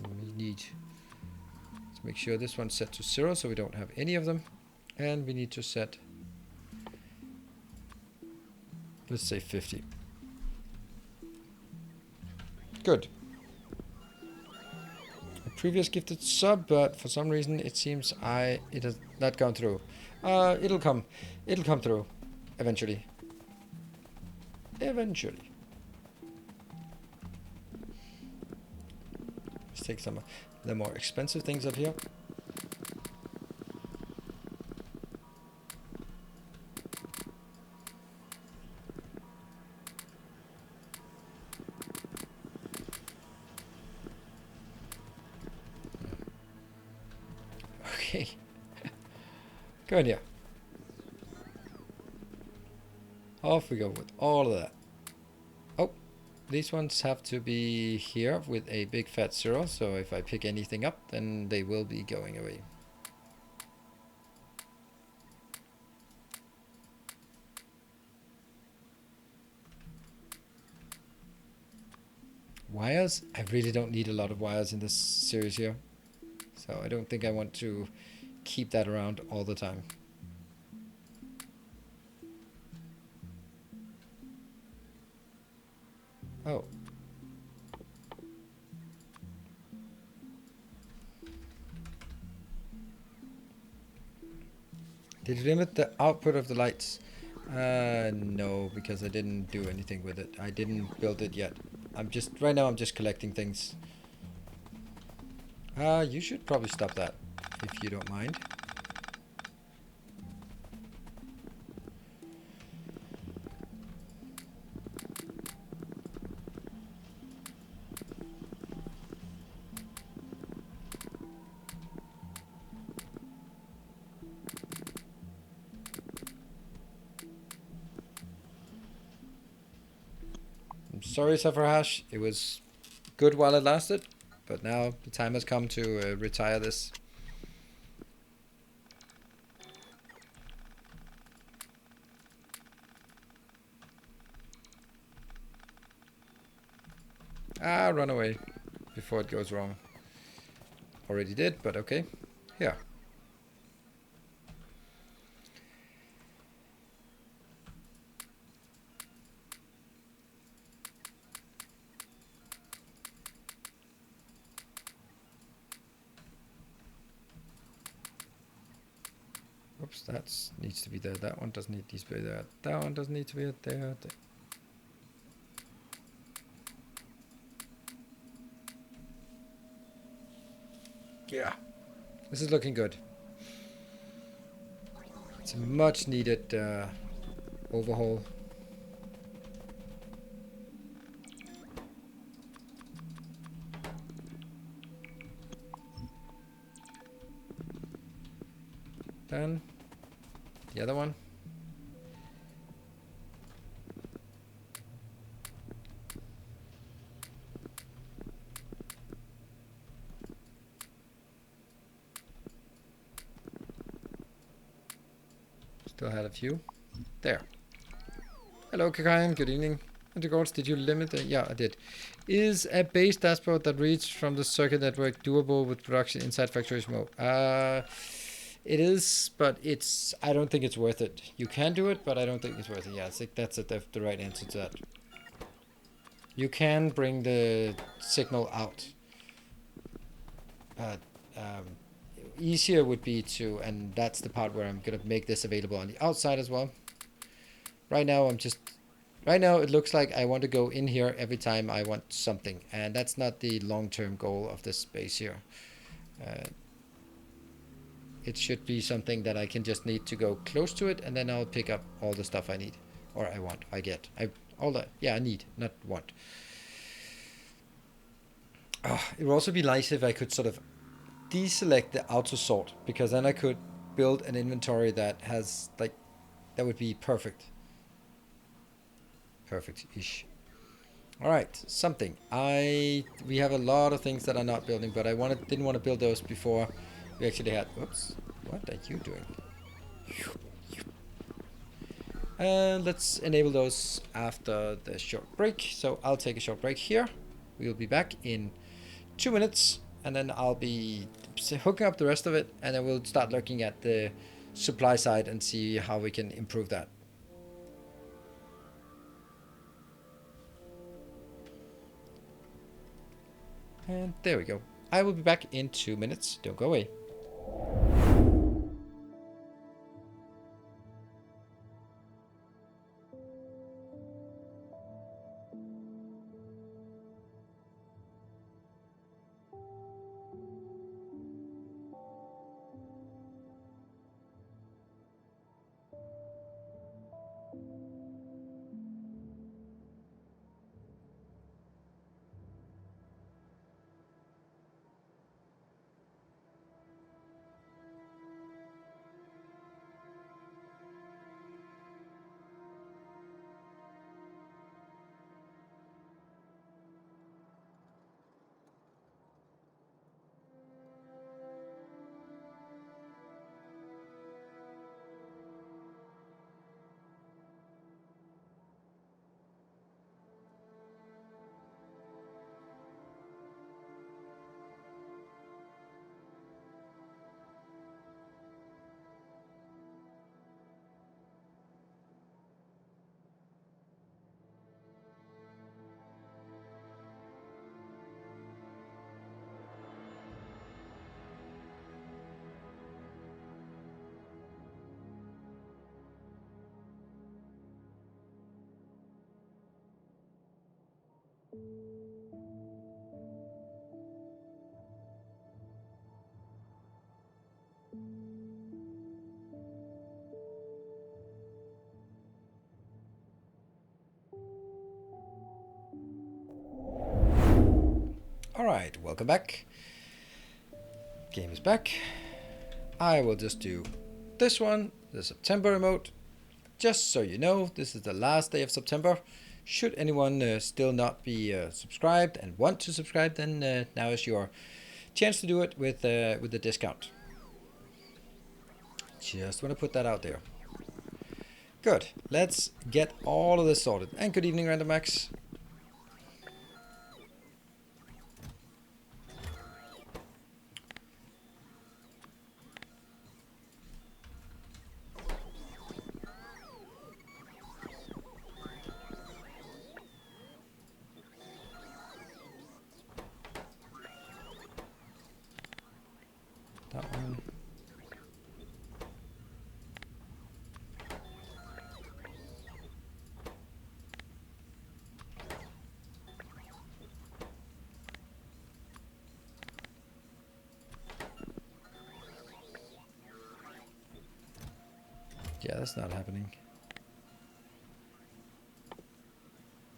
we need to make sure this one's set to 0 so we don't have any of them. And we need to set, let's say 50. Good. A previous gifted sub, but for some reason it seems it has not gone through. It'll come through eventually. Eventually. Let's take some of the more expensive things up here. Okay. Go in here. Off we go with all of that. Oh, these ones have to be here with a big fat 0, so if I pick anything up, then they will be going away. Wires? I really don't need a lot of wires in this series here, so I don't think I want to keep that around all the time. Oh. Did you limit the output of the lights? No, because I didn't do anything with it. I didn't build it yet. Right now I'm just collecting things. You should probably stop that, if you don't mind. I'm sorry, Sufferhash. It was good while it lasted, but now the time has come to retire this. Run away before it goes wrong. Already did, but okay. Here. Oops, that needs to be there. That one doesn't need to be there. That one doesn't need to be there. Yeah, this is looking good. It's a much needed overhaul. Then the other one. Still had a few. There. Hello, Kakayan. Good evening. Intercourse, did you limit the... Yeah, I did. Is a base dashboard that reads from the circuit network doable with production inside Factorio mode? It is, but I don't think it's worth it. You can do it, but I don't think it's worth it. Yeah, I think that's the right answer to that. You can bring the signal out. But easier would be to, and that's the part where I'm gonna make this available on the outside as well. Right now right now it looks like I want to go in here every time I want something, and that's not the long-term goal of this space here. It should be something that I can just need to go close to it, and then I'll pick up all the stuff I need, or I need, not want. It would also be nice if I could sort of deselect the auto sort, because then I could build an inventory that has like, that would be perfect-ish. All right, something. We have a lot of things that are not building, but didn't want to build those before we actually had. Oops, what are you doing? Let's enable those after the short break. So I'll take a short break here. We'll be back in 2 minutes, and then I'll be hooking up the rest of it, and then we'll start looking at the supply side and see how we can improve that. And there we go. I will be back in 2 minutes. Don't go away. Alright, welcome back. Game is back. I will just do this one, the September remote. Just so you know, this is the last day of September. Should anyone still not be subscribed and want to subscribe, then now is your chance to do it with the discount. Just want to put that out there. Good. Let's get all of this sorted. And good evening, Random Max. That one. Yeah, that's not happening.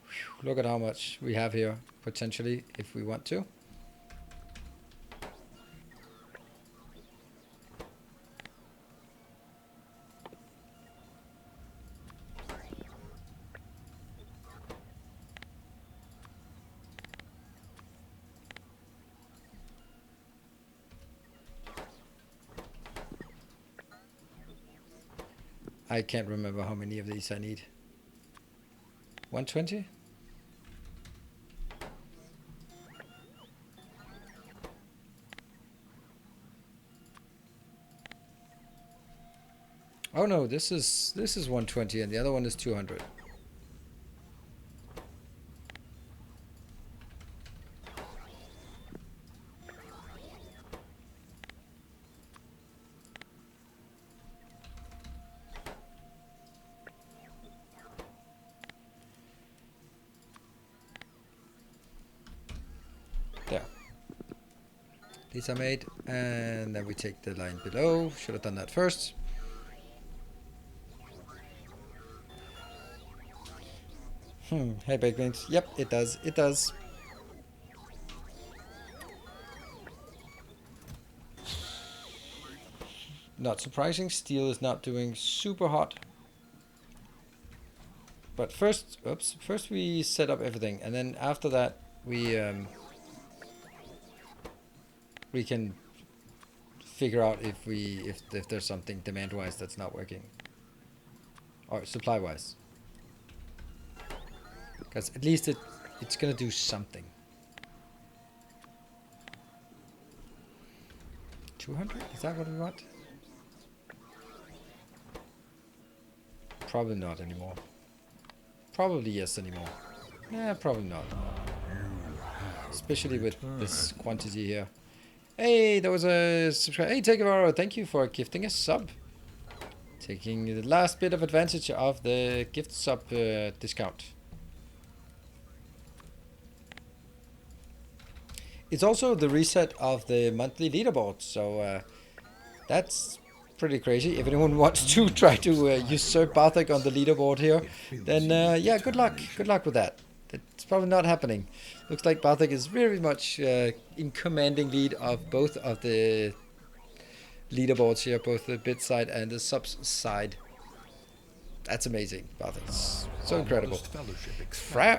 Whew, look at how much we have here, potentially, if we want to. I can't remember how many of these I need. 120? Oh no, this is 120 and the other one is 200. These are made, and then we take the line below. Should have done that first. Hey, baked beans. Yep, it does. It does. Not surprising. Steel is not doing super hot. But first, first we set up everything, and then after that we can figure out if there's something demand-wise that's not working, or supply-wise. Because at least it's gonna do something. 200? Is that what we want? Probably not anymore. Probably yes anymore. Yeah, probably not. Especially with this quantity here. Hey, there was a subscribe. Hey, Takevaro, thank you for gifting a sub. Taking the last bit of advantage of the gift sub discount. It's also the reset of the monthly leaderboard, so that's pretty crazy. If anyone wants to try to usurp Bartek on the leaderboard here, then yeah, good luck. Good luck with that. It's probably not happening. Looks like Bartek is very much in commanding lead of both of the leaderboards here, both the bid side and the subs side. That's amazing, Bartek. So incredible.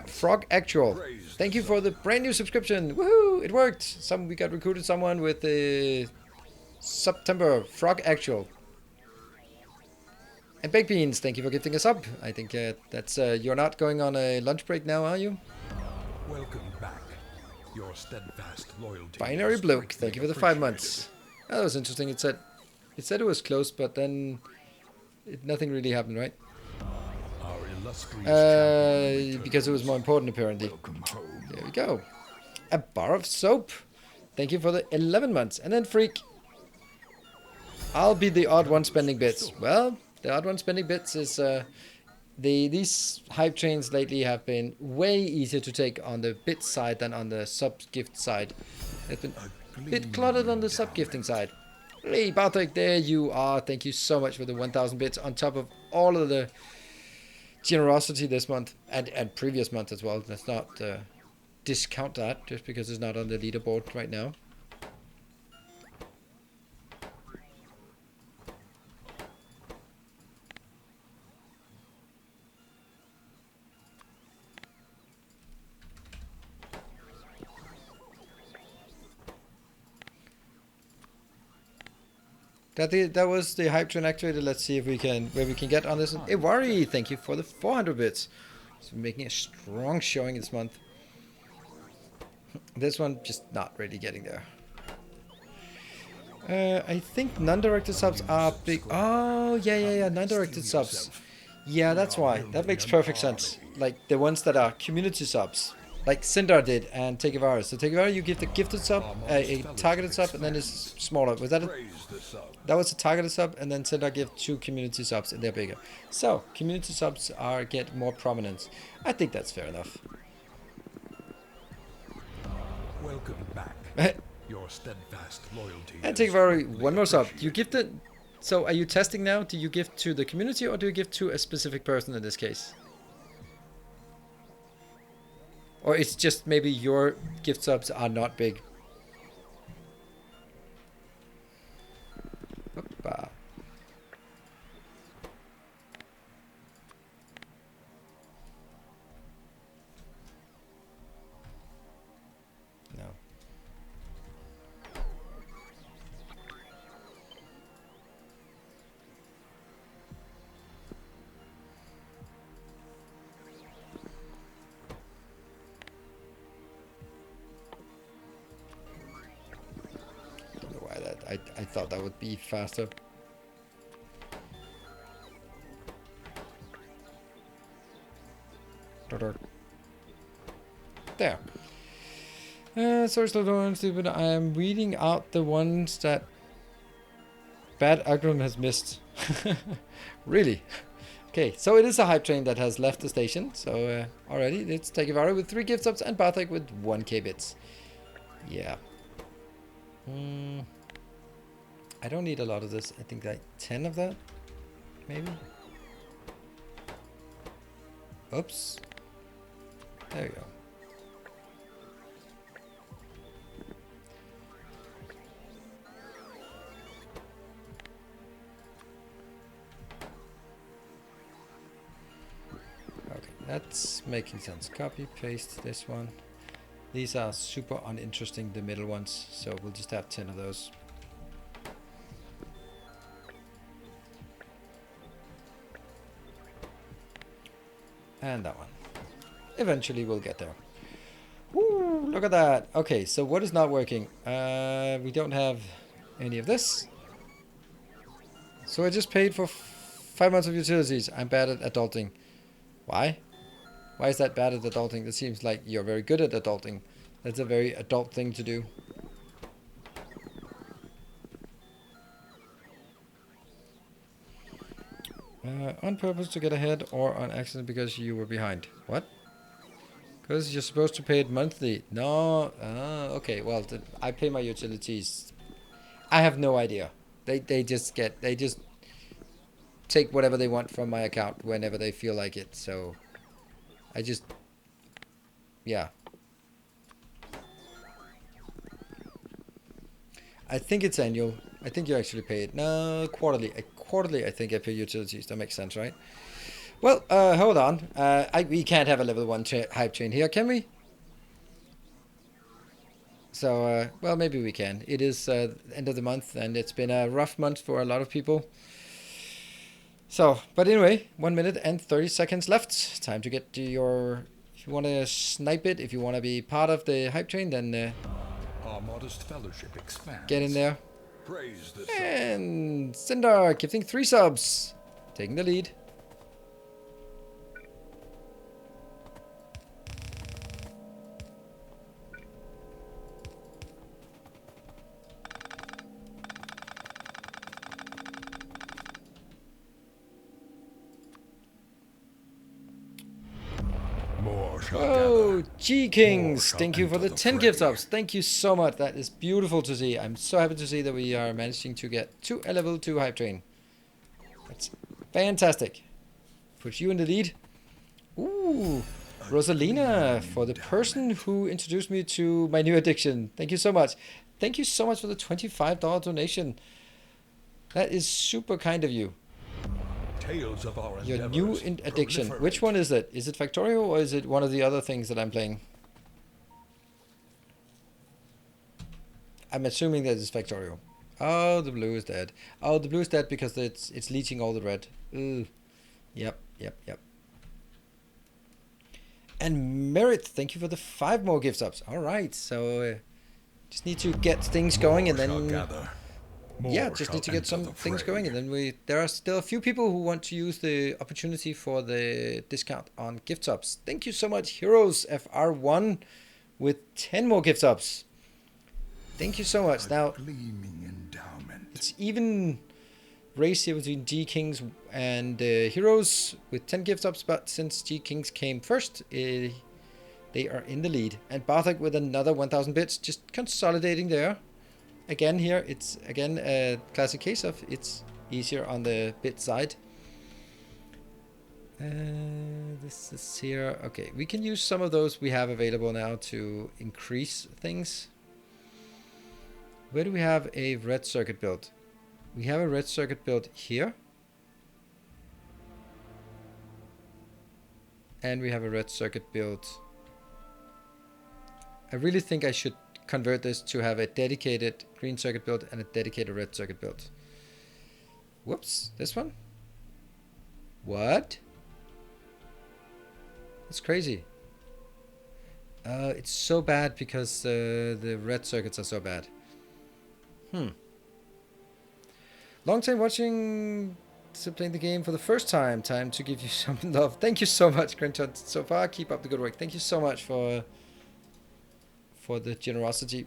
Frog Actual, thank you for the brand new subscription. Woohoo! It worked. We got recruited someone with the September Frog Actual. And Baked Beans, thank you for gifting us up. I think that's you're not going on a lunch break now, are you? Welcome back. Your steadfast loyalty. Binary Bloke, thank you for the 5 months. Oh, that was interesting. It said it was close, but then nothing really happened, right? Because it was more important apparently. There we go. A bar of soap. Thank you for the 11 months. And then Freak. I'll be the odd one spending bits. Well, the odd one spending bits is these hype trains lately have been way easier to take on the bit side than on the sub gift side. It's been a bit cluttered on the sub gifting side. Hey Bartek, there you are. Thank you so much for the 1,000 bits on top of all of the generosity this month and previous month as well. Let's not discount that just because it's not on the leaderboard right now. That was the hype train activated. Let's see if we can get on this. Hey Worry, thank you for the 400 bits. So making a strong showing this month. This one just not really getting there. I think non-directed subs are big. Oh yeah, non-directed subs. Yeah, that's why. That makes perfect sense. Like the ones that are community subs. Like Sindar did and Takevara. So Takevara, you give the gifted sub, a targeted sub, and then it's smaller. Was that that was a targeted sub, and then Sindar give 2 community subs, and they're bigger. So community subs get more prominence. I think that's fair enough. Welcome back. Your steadfast loyalty. And Takevara, one more sub. You give the. So are you testing now? Do you give to the community or do you give to a specific person in this case? Or it's just maybe your gift subs are not big. Hoppa. No. I thought that would be faster. There. Sorry, still don't stupid. I am reading out the ones that Bad Agron has missed. Really? Okay, so it is a hype train that has left the station. So already, let's take Takevara with 3 gift subs and Bartek with 1k bits. Yeah. Hmm. I don't need a lot of this. I think like 10 of that, maybe. Oops. There we go. Okay, that's making sense. Copy, paste this one. These are super uninteresting, the middle ones, so we'll just have 10 of those. And that one. Eventually we'll get there. Woo, look at that. Okay, so what is not working? We don't have any of this. So I just paid for 5 months of utilities. I'm bad at adulting. Why? Why is that bad at adulting? That seems like you're very good at adulting. That's a very adult thing to do. On purpose to get ahead or on accident because you were behind. What? Because you're supposed to pay it monthly. No. Okay. Well, I pay my utilities. I have no idea. They just take whatever they want from my account whenever they feel like it. So I just, yeah. I think it's annual. I think you actually pay it. No, quarterly. Quarterly, I think I pay utilities. That makes sense, right? Well, hold on. We can't have a level 1 hype train here, can we? So, well, maybe we can. It is end of the month, and it's been a rough month for a lot of people. So, but anyway, 1 minute and 30 seconds left. Time to get to your... If you want to snipe it, if you want to be part of the hype train, then Our modest fellowship expands. get in there. Praise the And Sindar giving 3 subs. Taking the lead. Oh, G Kings, thank you for the 10 gift subs. Thank you so much. That is beautiful to see. I'm so happy to see that we are managing to get to a level 2 hype train. That's fantastic. Put you in the lead. Ooh, Rosalina, for the person who introduced me to my new addiction. Thank you so much. Thank you so much for the $25 donation. That is super kind of you. Tales of our Your new addiction. Which one is it? Is it Factorio or is it one of the other things that I'm playing? I'm assuming that it's Factorio. Oh, the blue is dead. Oh, the blue is dead because it's leaching all the red. Ooh. Yep. And Merit, thank you for the 5 more gift subs. All right, so just need to get things going and then... Yeah, just need to get some things going, and then there are still a few people who want to use the opportunity for the discount on gift subs. Thank you so much, Heroes FR1 with 10 more gift subs. Thank you so much. Now, it's even race here between G Kings and Heroes with 10 gift subs, but since G Kings came first, they are in the lead. And Bartek with another 1000 bits, just consolidating there. Again here, it's again a classic case of it's easier on the bit side. This is here. Okay, we can use some of those we have available now to increase things. Where do we have a red circuit built? We have a red circuit built here. And we have a red circuit built. I really think I should convert this to have a dedicated green circuit build and a dedicated red circuit build. Whoops, this one? What? That's crazy. It's so bad because the red circuits are so bad. Long time watching, so playing the game for the first time. Time to give you some love. Thank you so much, Grinton. So far, keep up the good work. Thank you so much for the generosity.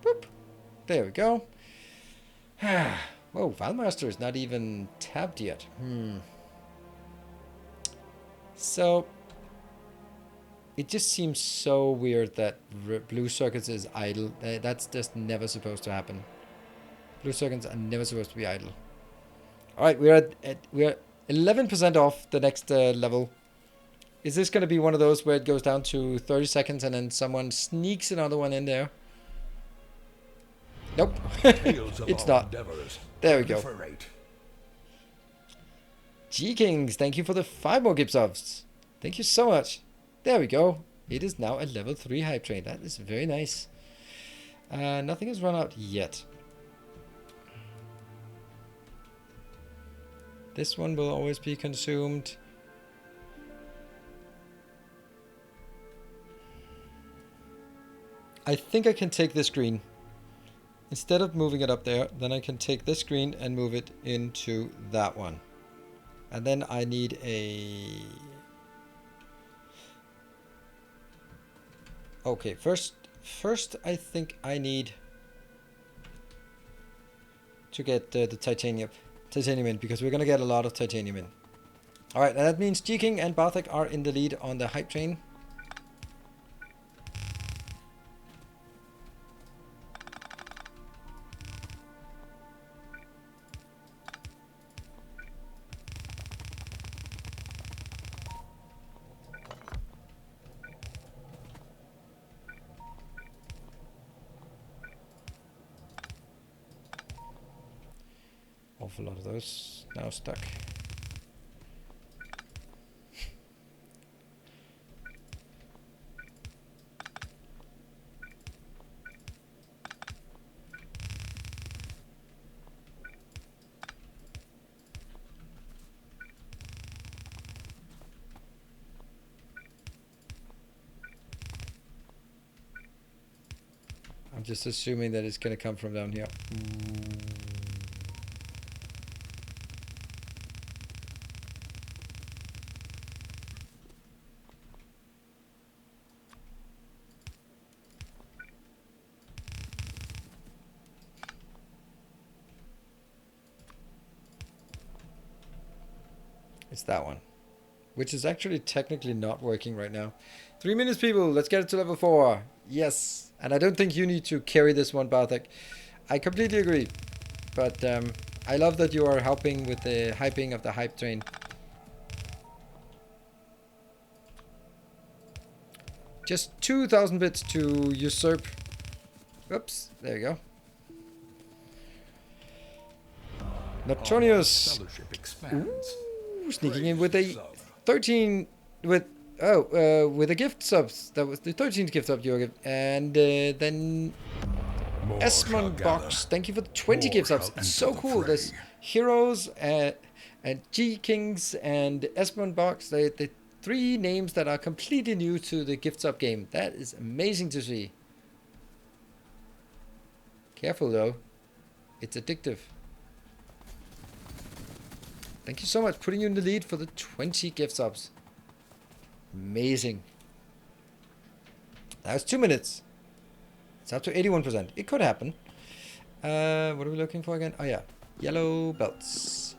Boop. There we go. Whoa, Valmaster is not even tabbed yet. So, It just seems so weird that blue circuits is idle. That's just never supposed to happen. Blue circuits are never supposed to be idle. All right, we're 11% off the next level. Is this going to be one of those where it goes down to 30 seconds and then someone sneaks another one in there? Nope. It's not. There we go. G-Kings, thank you for the 5 more gift subs. Thank you so much. There we go. It is now a level 3 hype train. That is very nice. Nothing has run out yet. This one will always be consumed. I think I can take this green. Instead of moving it up there, then I can take this green and move it into that one. And then I need a... Okay, first I think I need to get the titanium in, because we're going to get a lot of titanium in. Alright, and that means G-King and Bartek are in the lead on the hype train. Awful lot of those now stuck. I'm just assuming that it's going to come from down here. It's that one, which is actually technically not working right now. 3 minutes, people. Let's get it to level 4. Yes. And I don't think you need to carry this one, Bartek. I completely agree. But I love that you are helping with the hyping of the hype train. Just 2,000 bits to usurp. Oops. There you go. Notronius. Sneaking in with a 13 with with a gift subs. That was the 13th gift sub you gave, and then Esmond Box. Thank you for the 20 gift subs. It's so cool. There's Heroes and G-Kings and Esmond Box. The 3 names that are completely new to the gift sub game. That is amazing to see. Careful though, it's addictive. Thank you so much, putting you in the lead for the 20 gift subs. Amazing. That was 2 minutes. It's up to 81%. It could happen. What are we looking for again? Oh yeah, yellow belts.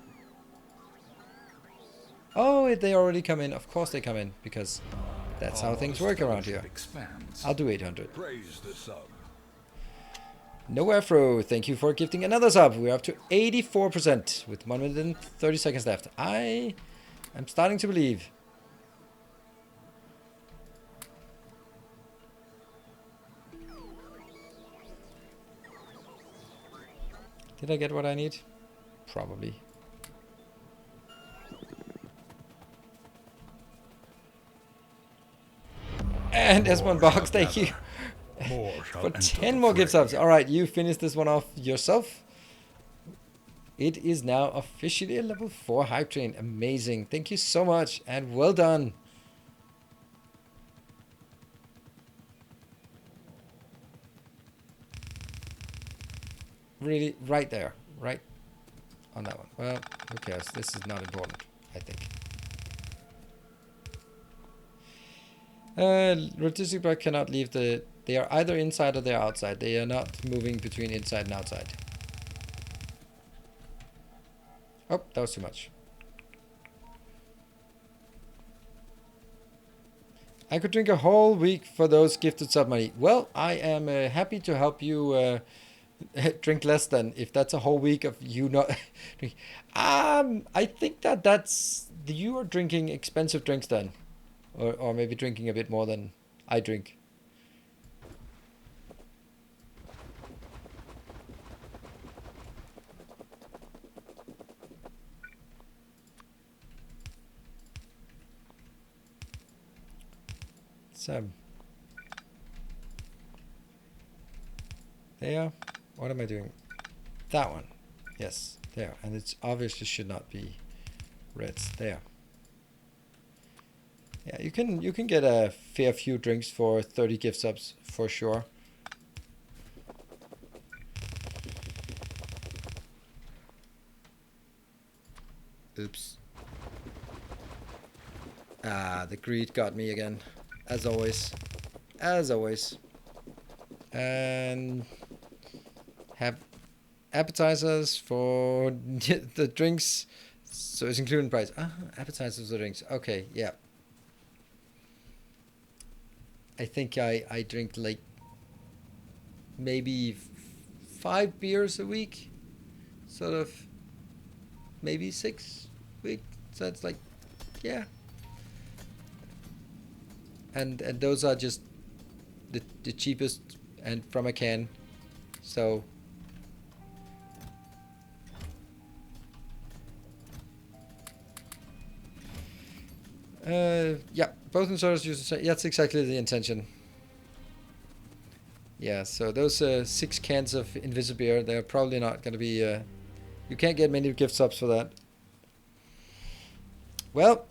Oh, they already come in. Of course they come in, because that's how things work around here. I'll do 800. Praise the sub. No Afro, thank you for gifting another sub. We're up to 84% with 1 minute and 30 seconds left. I am starting to believe. Did I get what I need? Probably. And S1 Box, thank you. For 10 more gift subs. Alright, you finish this one off yourself. It is now officially a level 4 hype train. Amazing. Thank you so much and well done. Really, right there. Right on that one. Well, who cares? This is not important, I think. Logistic block cannot leave the... They are either inside or they are outside. They are not moving between inside and outside. Oh, that was too much. I could drink a whole week for those gifted sub money. Well, I am happy to help you drink less than if that's a whole week of you not drink. I think that's you are drinking expensive drinks then, or maybe drinking a bit more than I drink. So there. What am I doing? That one. Yes, there. And it's obviously should not be reds. There. Yeah, you can get a fair few drinks for 30 gift subs for sure. Oops. The greed got me again. As always. As always. And have appetizers for the drinks. So it's including price. Appetizers for drinks. Okay, yeah. I think I drink like maybe 5 beers a week. Sort of maybe 6 a week. So it's like, yeah. And those are just the cheapest and from a can. So yeah, both in sodas use the same. That's exactly the intention. Yeah, so those 6 cans of Invisibeer, they're probably not going to be. You can't get many gift subs for that. Well,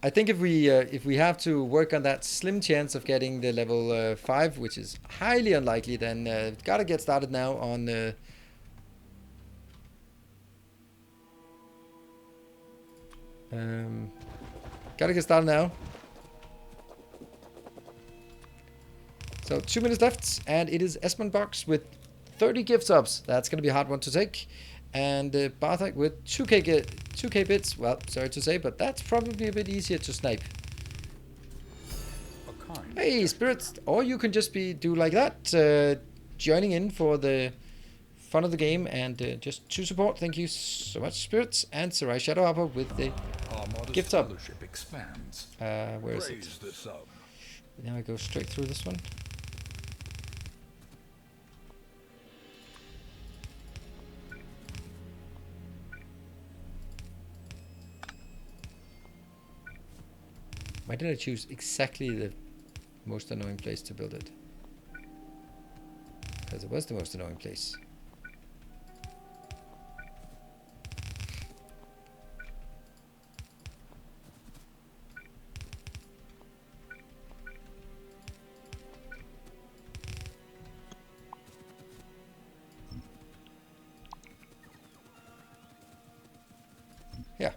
I think if we have to work on that slim chance of getting the level 5, which is highly unlikely, then gotta get started now on. Gotta get started now. So 2 minutes left, and it is Esmond Box with 30 gift subs. That's gonna be a hard one to take. And Bartek with 2k bits. Well, sorry to say, but that's probably a bit easier to snipe. Hey, spirits! Or you can just do like that, joining in for the fun of the game and just to support. Thank you so much, spirits, and Sarai Shadowhopper with the gift sub. Where is it? Now I go straight through this one. Why did I choose exactly the most annoying place to build it? Because it was the most annoying place. Yeah.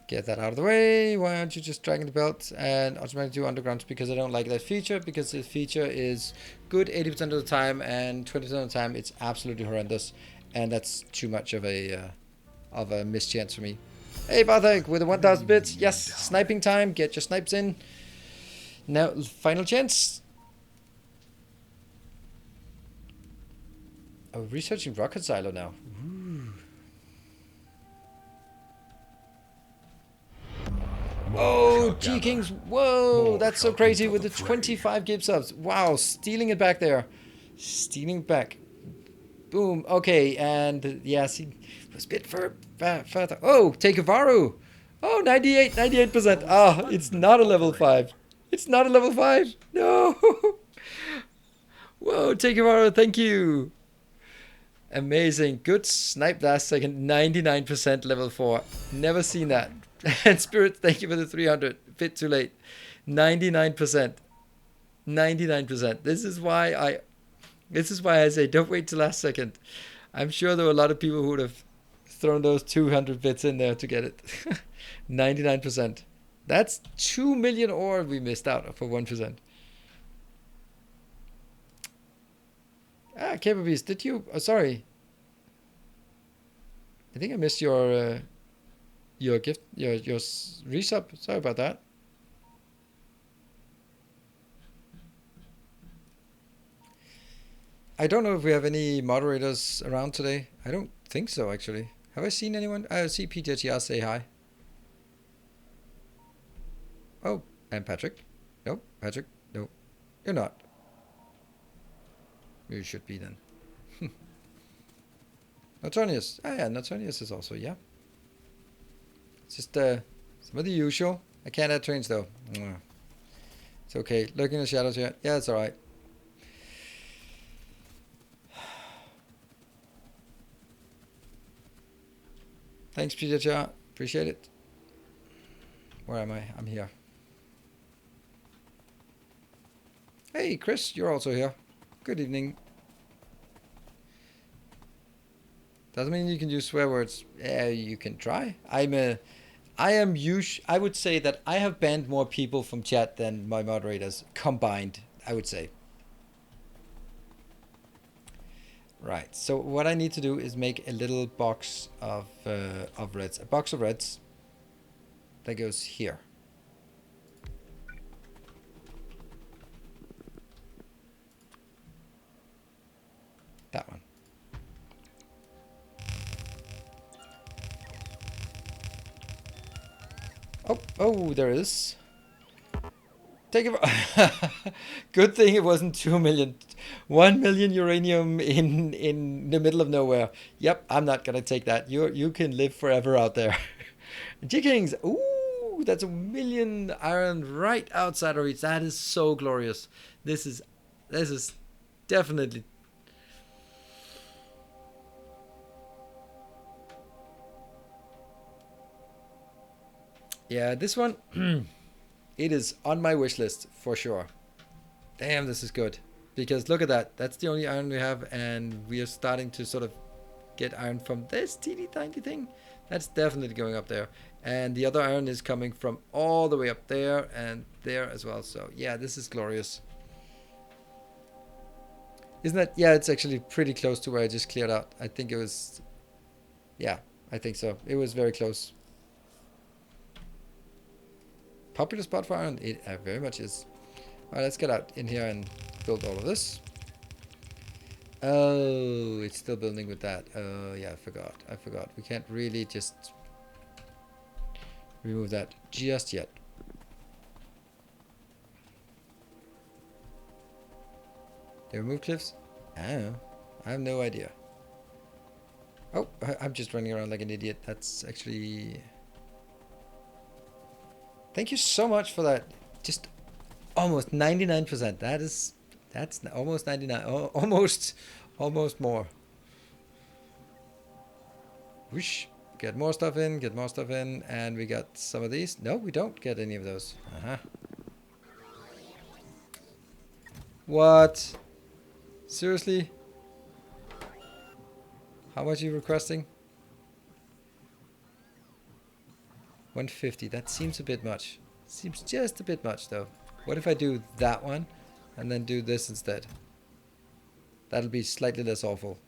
Get that out of the way. Why aren't you just dragging the belt and automatically do undergrounds? Because I don't like that feature, because the feature is good 80% of the time and 20% of the time it's absolutely horrendous, and that's too much of a mischance for me. Hey Bartek with the 1000 bits. Yes, sniping time. Get your snipes in. Now, final chance. Oh, researching rocket silo now. Oh, G-Kings, whoa, that's so crazy with the 25 gift subs. Wow, stealing it back there. Stealing it back. Boom, okay, and yes, he was a bit further. Oh, Takevaru. Oh, 98%. Ah, it's not a level 5. It's not a level 5. No. Whoa, Takevaru, thank you. Amazing. Good snipe last second. 99% level 4. Never seen that. And Spirit, thank you for the 300. Bit too late. 99%. 99%. This is why I say don't wait till last second. I'm sure there were a lot of people who would have thrown those 200 bits in there to get it. 99%. That's 2 million ore we missed out for 1%. Cable Beast, did you? Oh, sorry. I think I missed your gift, your resub. Sorry about that. I don't know if we have any moderators around today. I don't think so, actually. Have I seen anyone? I see PJTR say hi. Oh, and Patrick. No, Patrick. No, you're not. You should be then. Notonius. Ah, yeah, Notonius is also, yeah. It's just some of the usual. I can't add trains though. It's okay. Lurking in the shadows here. Yeah, it's alright. Thanks, PJTR. Appreciate it. Where am I? I'm here. Hey, Chris, you're also here. Good evening. Doesn't mean you can use swear words. Yeah, you can try. I would say that I have banned more people from chat than my moderators combined, I would say. Right, so what I need to do is make a little box of reds. A box of reds that goes here. That one. Oh, there is. Take it. Good thing it wasn't 2 million. 1 million uranium in the middle of nowhere. Yep, I'm not gonna take that. You can live forever out there. G-Kings. Ooh, that's 1 million iron right outside of reach. That is so glorious. This is definitely. Yeah, this one. It is on my wish list for sure. Damn, this is good. Because look at that. That's the only iron we have, and we are starting to sort of get iron from this teeny tiny thing. That's definitely going up there. And the other iron is coming from all the way up there and there as well. So yeah, this is glorious. Isn't that? Yeah, it's actually pretty close to where I just cleared out. I think it was. Yeah, I think so. It was very close. Popular spot for iron. It very much is. All right, let's get out in here and build all of this. Oh, it's still building with that. Oh, yeah, I forgot. We can't really just remove that just yet. They remove cliffs? I don't know. I have no idea. Oh, I'm just running around like an idiot. That's actually... Thank you so much for that. Just almost 99%. That's almost 99. Almost more. Whoosh. Get more stuff in, and we got some of these. No, we don't get any of those. What? Seriously? How much are you requesting? 150. That seems a bit much. Seems just a bit much though. What if I do that one and then do this instead? That'll be slightly less awful.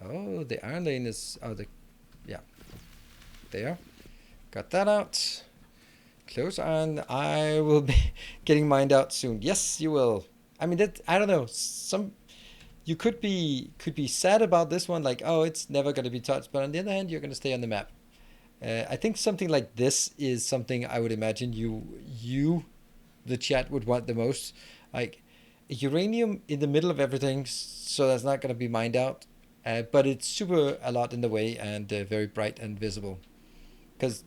Oh, the iron lane is... Oh, yeah. There. Got that out. Close iron. I will be getting mined out soon. Yes, you will. I mean, I don't know. You could be sad about this one, like, oh, it's never going to be touched. But on the other hand, you're going to stay on the map. I think something like this is something I would imagine the chat, would want the most. Like, uranium in the middle of everything, so that's not going to be mined out. But it's super a lot in the way and very bright and visible. Because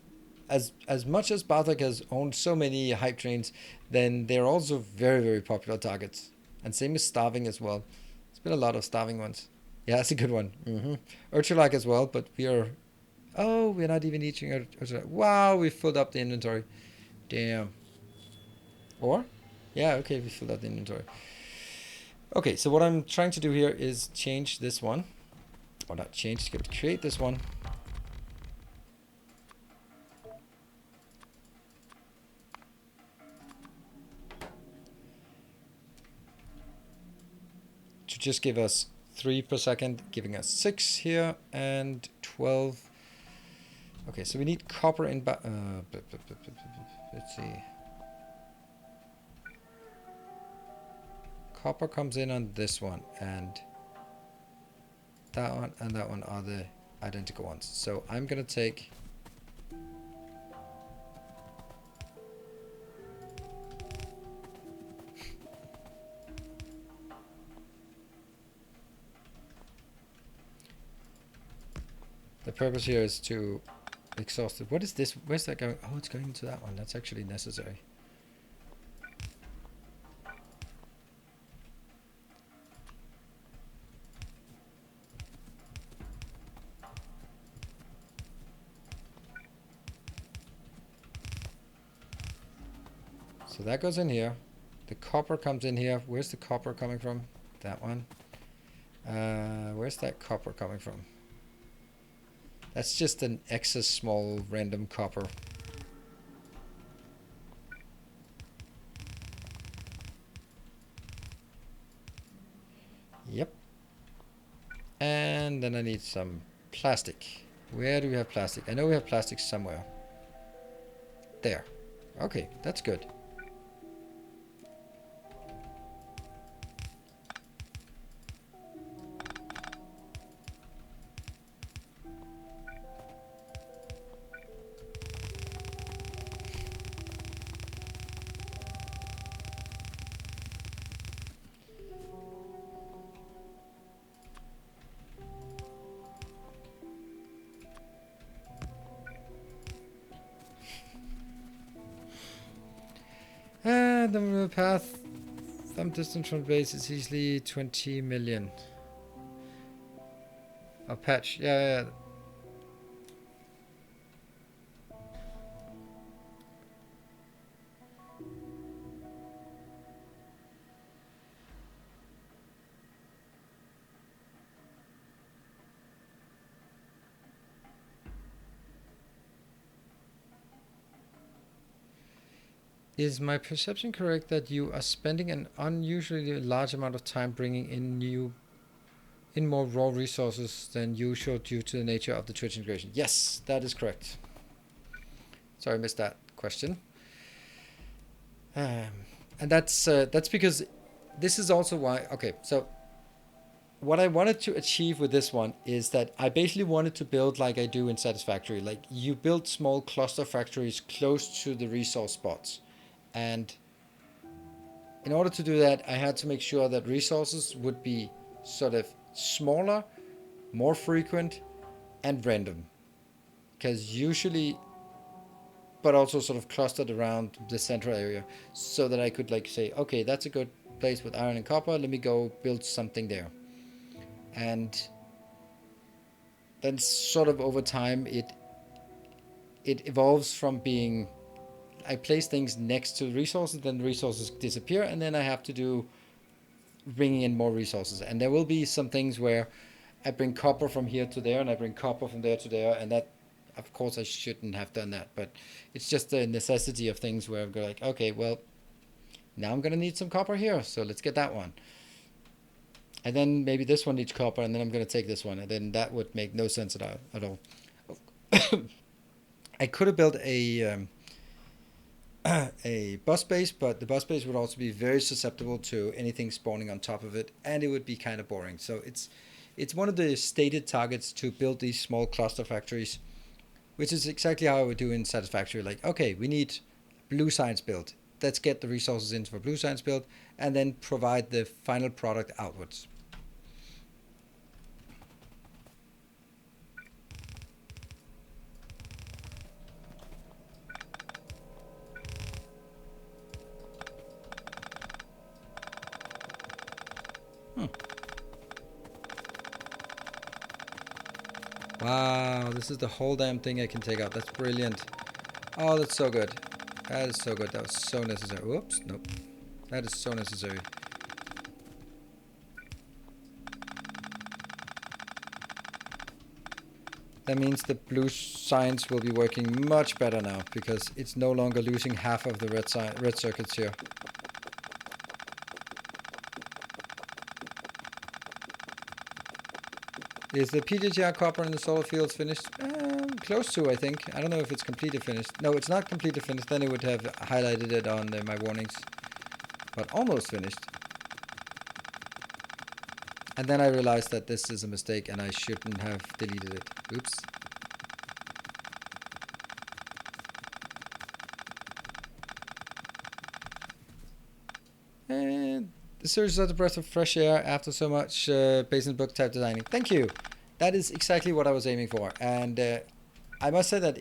as much as Bartek has owned so many hype trains, then they're also very, very popular targets. And same as starving as well. There's been a lot of starving ones. Yeah, that's a good one. Urchalak as well, but we are... Oh, we're not even eating Urchalak. Wow, we filled up the inventory. Damn. Or? Yeah, okay, we filled up the inventory. Okay, so what I'm trying to do here is change this one. Or not change, create this one. should just give us 3 per second, giving us 6 here and 12. Okay, so we need copper in let's see. Copper comes in on this one, and that one and that one are the identical ones. So I'm gonna take the purpose here is to exhaust it. What is this? Where's that going? Oh, it's going into that one. That's actually necessary. So that goes in here. The copper comes in here. Where's the copper coming from? That one. Where's that copper coming from? That's just an excess small random copper. Yep. And then I need some plastic. Where do we have plastic? I know we have plastic somewhere. There. Okay, that's good. The path some distance from base is easily 20 million. A patch, yeah. Is my perception correct that you are spending an unusually large amount of time bringing in more raw resources than usual due to the nature of the Twitch integration? Yes, that is correct. Sorry, I missed that question. And that's because this is also why. Okay, so what I wanted to achieve with this one is that I basically wanted to build like I do in Satisfactory. Like you build small cluster factories close to the resource spots. And in order to do that, I had to make sure that resources would be sort of smaller, more frequent, and random. Because usually, but also sort of clustered around the central area, so that I could like say, okay, that's a good place with iron and copper, let me go build something there. And then sort of over time, it evolves from being, I place things next to the resources, then the resources disappear, and then I have to do bringing in more resources. And there will be some things where I bring copper from here to there, and I bring copper from there to there, and that, of course, I shouldn't have done that, but it's just the necessity of things where I go like, okay, well, now I'm going to need some copper here, so let's get that one. And then maybe this one needs copper, and then I'm going to take this one, and then that would make no sense at all. I could have built a bus base, but the bus base would also be very susceptible to anything spawning on top of it, and it would be kind of boring. So it's one of the stated targets to build these small cluster factories, which is exactly how I would do in Satisfactory. Like, okay, we need blue science build. Let's get the resources in for blue science build, and then provide the final product outwards. Wow, this is the whole damn thing I can take out. That's brilliant. Oh, that's so good. That is so good. That was so necessary. Whoops, nope. That is so necessary. That means the blue science will be working much better now, because it's no longer losing half of the red circuits here. Is the PGTR copper in the solar fields finished? Close to, I think. I don't know if it's completely finished. No, it's not completely finished. Then it would have highlighted it on my warnings. But almost finished. And then I realized that this is a mistake and I shouldn't have deleted it. Oops. And the series is a breath of fresh air after so much basement book type designing. Thank you. That is exactly what I was aiming for. And I must say that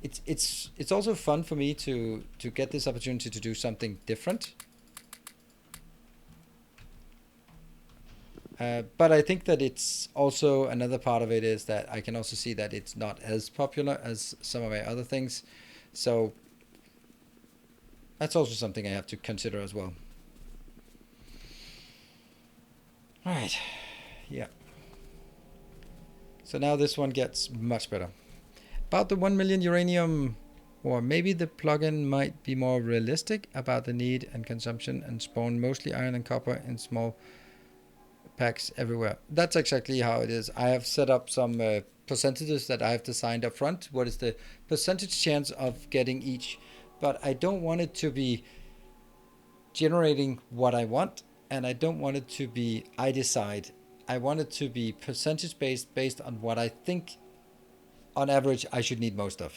it's also fun for me to get this opportunity to do something different. But I think that it's also another part of it is that I can also see that it's not as popular as some of my other things. So that's also something I have to consider as well. Right. Yeah. So now this one gets much better. About the 1 million uranium, or maybe the plugin might be more realistic about the need and consumption and spawn mostly iron and copper in small packs everywhere. That's exactly how it is. I have set up some percentages that I have designed up front. What is the percentage chance of getting each? But I don't want it to be generating what I want, and I don't want it to be I decide. I want it to be percentage based on what I think on average I should need most of.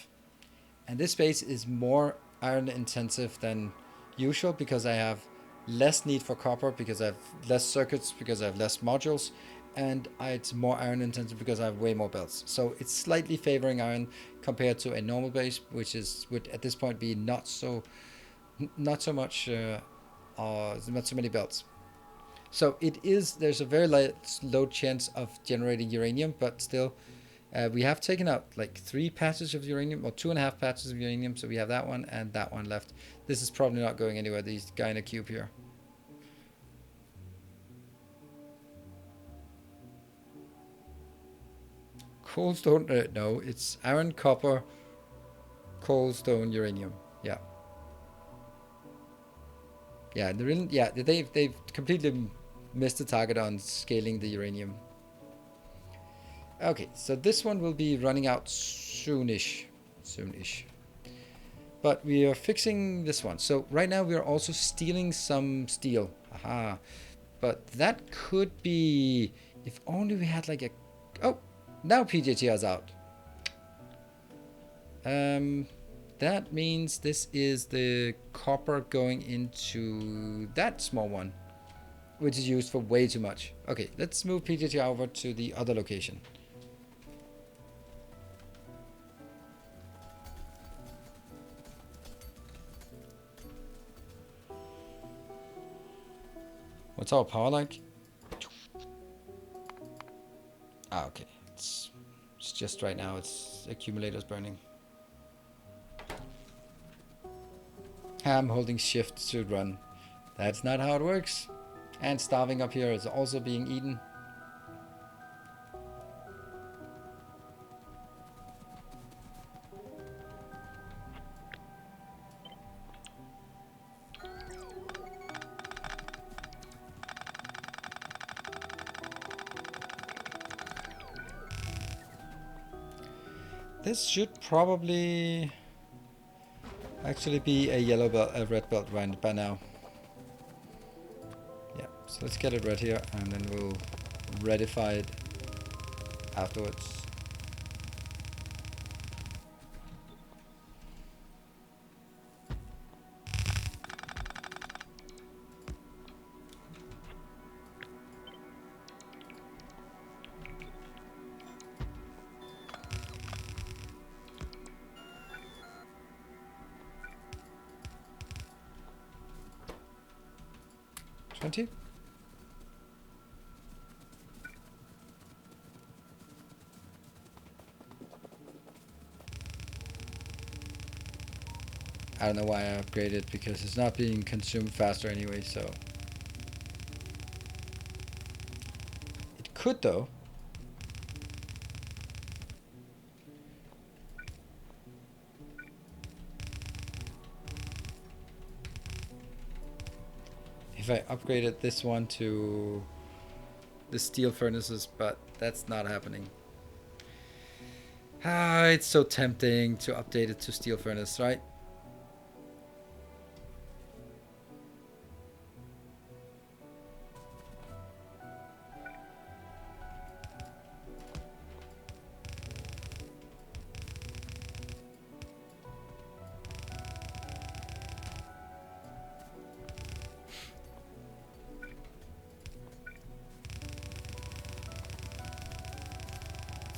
And this space is more iron intensive than usual because I have less need for copper, because I have less circuits, because I have less modules, and it's more iron intensive because I have way more belts. So it's slightly favoring iron compared to a normal base, which would at this point be not so much not so many belts. So there's a very low chance of generating uranium, but still we have taken out like 3 patches of uranium, or 2.5 patches of uranium, so we have that one and that one left. This is probably not going anywhere, these guy in a cube here. Coal stone, no, it's iron, copper, coal, stone, uranium. Yeah. Yeah, they've completely missed the target on scaling the uranium. Okay, so this one will be running out soonish. But we are fixing this one. So right now we are also stealing some steel. Aha. But that could be, if only we had like a, oh, now PJTR is out. That means this is the copper going into that small one, which is used for way too much. Okay, let's move PJTR over to the other location. What's our power like? Ah, okay. It's just right now, it's accumulators burning. I'm holding shift to run. That's not how it works. And starving up here is also being eaten. This should probably actually be a yellow belt, a red belt right by now. Yeah, so let's get it red here and then we'll redify it afterwards. I don't know why I upgraded, because it's not being consumed faster anyway, so. It could though. If I upgraded this one to the steel furnaces, but That's not happening. Ah, it's so tempting to update it to steel furnace, right?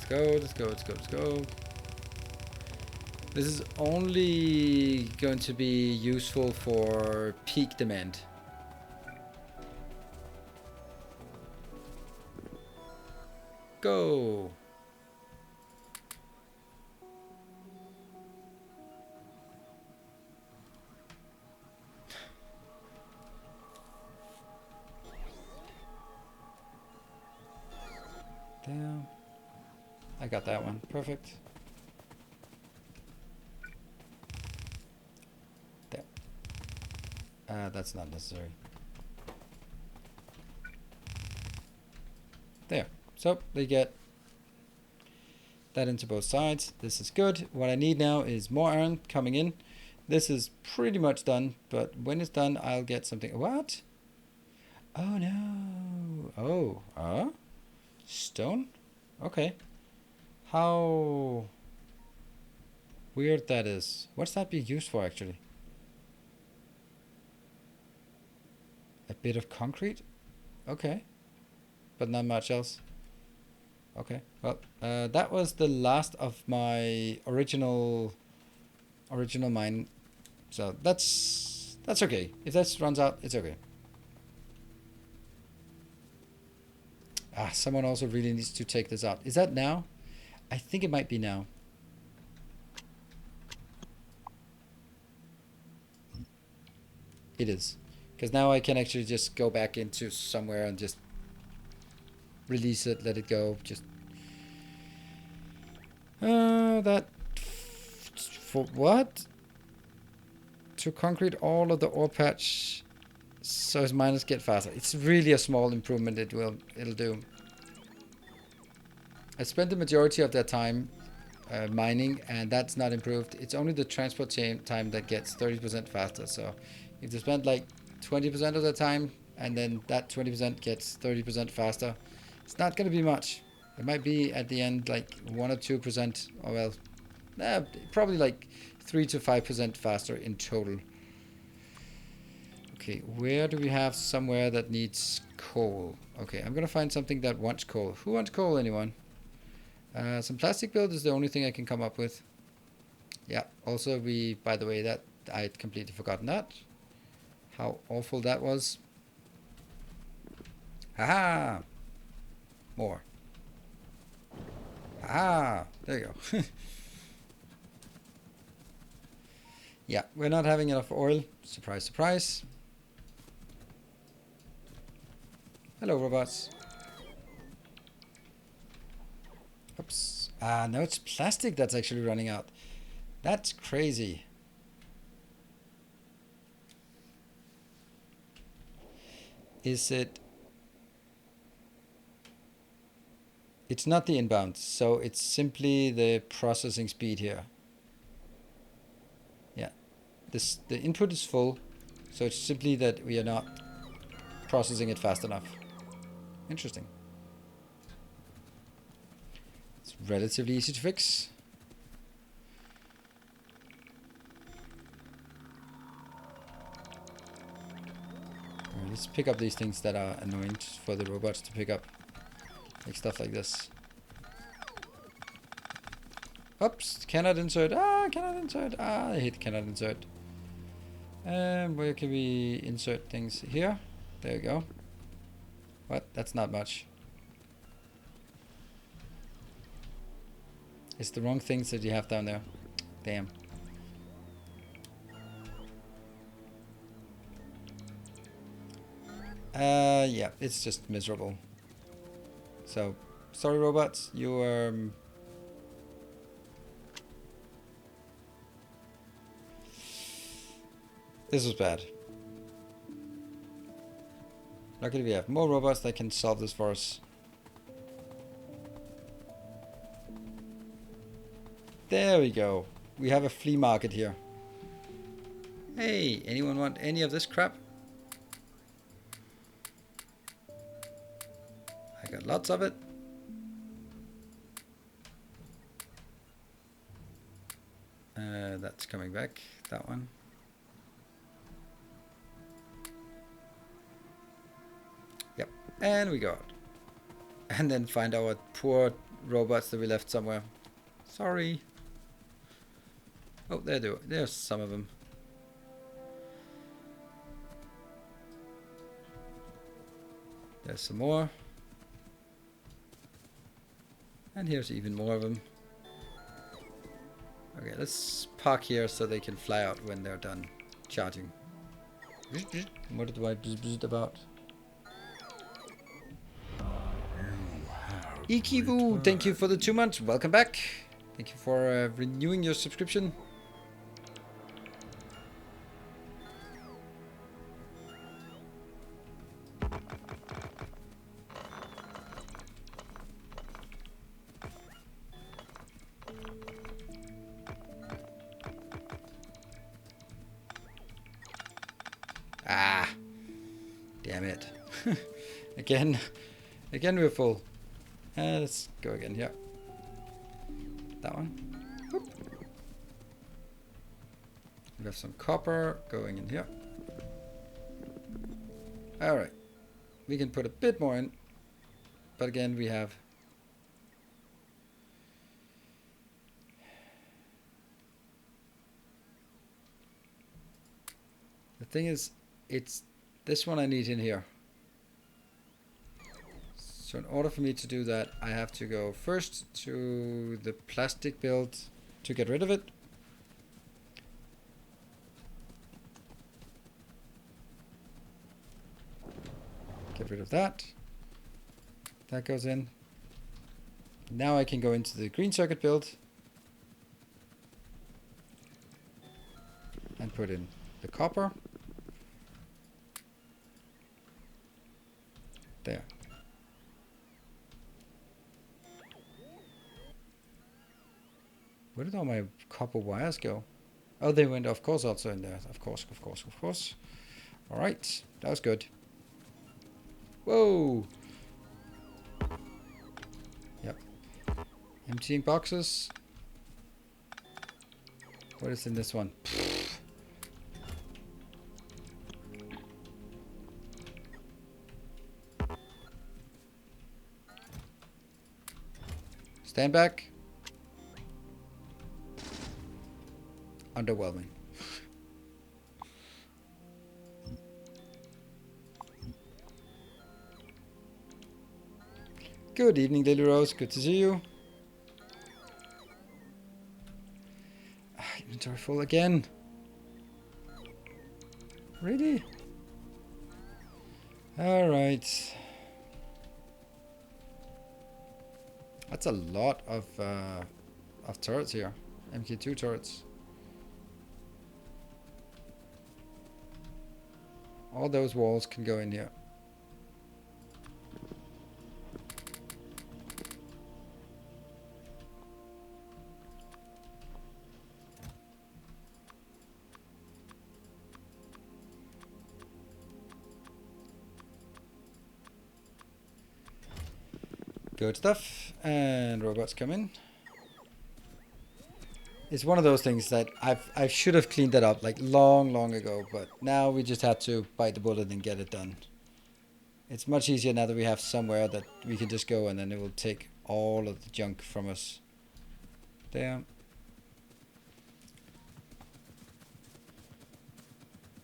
Let's go, let's go, let's go, let's go. This is only going to be useful for peak demand. Go! Damn. I got that one. Perfect. There. That's not necessary. There. So they get that into both sides. This is good. What I need now is more iron coming in. This is pretty much done, but when it's done, I'll get something. What? Oh no. Oh. Stone? Okay. How weird that is. What's that being used for, actually? A bit of concrete? Okay. But not much else. Okay. Well, that was the last of my original mine. So that's okay. If this runs out, it's okay. Ah, someone also really needs to take this out. Is that now? I think it might be now. It is. Because now I can actually just go back into somewhere and just release it, let it go. Just that for what? To concrete all of the ore patch so his miners get faster. It's really a small improvement it'll do. I spent the majority of that time mining, and that's not improved. It's only the transport time that gets 30% faster. So if they spend like 20% of the time, and then that 20% gets 30% faster, it's not going to be much. It might be at the end like 1 or 2%, or well, probably like 3 to 5% faster in total. Okay, where do we have somewhere that needs coal? Okay, I'm gonna find something that wants coal. Who wants coal, anyone? Some plastic build is the only thing I can come up with. Yeah, also by the way, that I'd completely forgotten that. How awful that was. Haha! More. Haha! There you go. Yeah, we're not having enough oil. Surprise, surprise. Hello, robots. Oops. No, it's plastic that's actually running out. That's crazy. Is it? It's not the inbound, so it's simply the processing speed here. Yeah. The input is full, so it's simply that we are not processing it fast enough. Interesting. It's relatively easy to fix. Alright, let's pick up these things that are annoying for the robots to pick up. Like stuff like this. Oops, cannot insert. Cannot insert. I hate cannot insert. Where can we insert things? Here. There you go. What? That's not much. It's the wrong things that you have down there. Damn. Yeah, it's just miserable. So, sorry robots, you this was bad. Luckily we have more robots that can solve this for us. There we go. We have a flea market here. Hey, anyone want any of this crap? I got lots of it. That's coming back, that one. Yep, and we go out. And then find our poor robots that we left somewhere. Sorry. Oh, there's some of them. There's some more. And here's even more of them. Okay, let's park here so they can fly out when they're done charging. What do I bzz about? Ikivu, thank you for the 2 months. Welcome back. Thank you for renewing your subscription. Ah, damn it. Again we're full. Let's go again here. That one. Whoop. We have some copper going in here. Alright. We can put a bit more in. But again, we have... The thing is, it's this one I need in here. So in order for me to do that, I have to go first to the plastic build to get rid of it. Get rid of that. That goes in. Now I can go into the green circuit build and put in the copper. There. Where did all my copper wires go? Oh, they went, of course, also in there. Of course. All right, that was good. Whoa. Yep. Emptying boxes. What is in this one? Stand back. Underwhelming. Good evening, Lily Rose. Good to see you. Inventory full again. Really? All right. That's a lot of turrets here. MK2 turrets. All those walls can go in here. Good stuff. And robots come in. It's one of those things that I should have cleaned that up like long ago, but now we just had to bite the bullet and get it done. It's much easier now that we have somewhere that we can just go and then it will take all of the junk from us. There.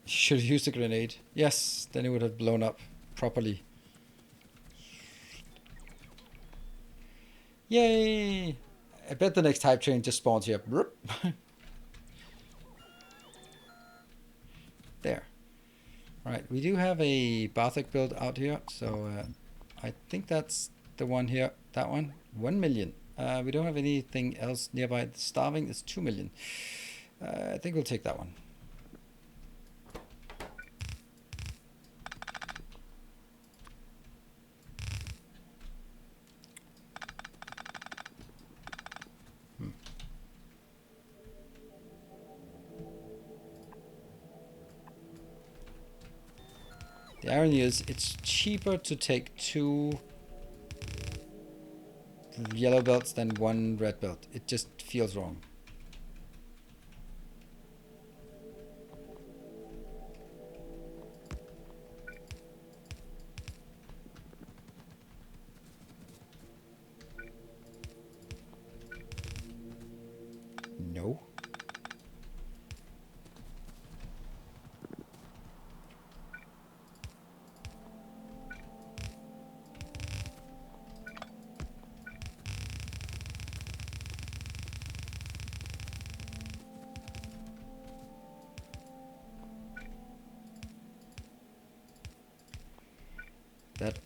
Should have used a grenade. Yes, then it would have blown up properly. Yay! I bet the next hype train just spawns here. There. Alright, we do have a Barthok build out here, so I think that's the one here. That one, 1 million. We don't have anything else nearby. The starving is 2 million. I think we'll take that one. The irony is, it's cheaper to take 2 yellow belts than 1 red belt. It just feels wrong. No. That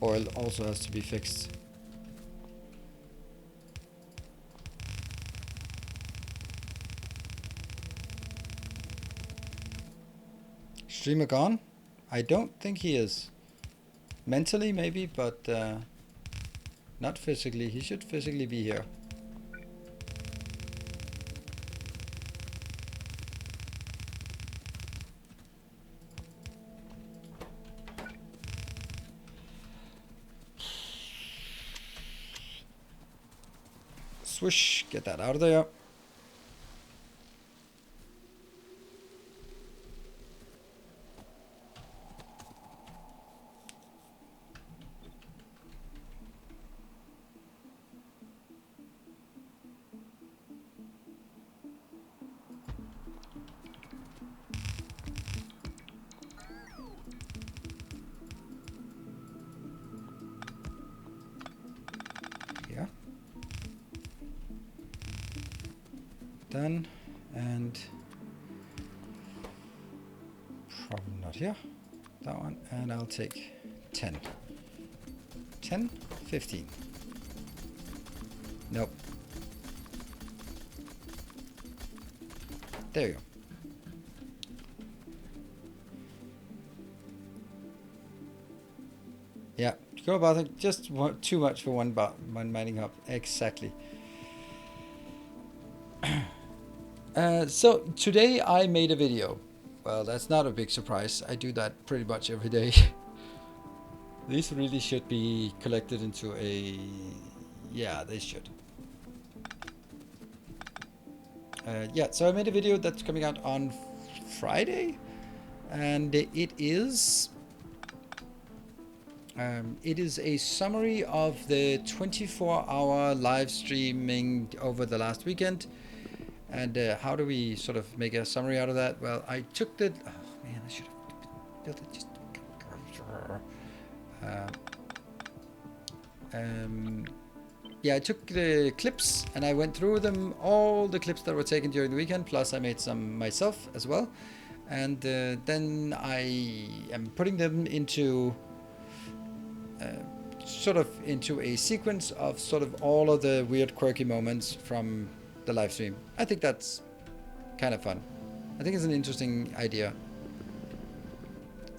oil also has to be fixed. Streamer gone? I don't think he is. Mentally maybe, but not physically. He should physically be here. Swoosh, get that out of there. Here. Done. And probably not here. That one. And I'll take 10. 10? 15. Nope. There you go. Yeah, go about it. Just too much for one mining hub. Exactly. So today I made a video. Well, that's not a big surprise. I do that pretty much every day. These really should be collected into a... Yeah, they should. Yeah, so I made a video that's coming out on Friday. And it is a summary of the 24-hour live streaming over the last weekend. And how do we sort of make a summary out of that? Well, I took the... Oh man, I should have built it just... yeah, I took the clips and I went through them, all the clips that were taken during the weekend, plus I made some myself as well. And then I am putting them into... sort of into a sequence of sort of all of the weird quirky moments from the live stream. I think that's kind of fun. I think it's an interesting idea.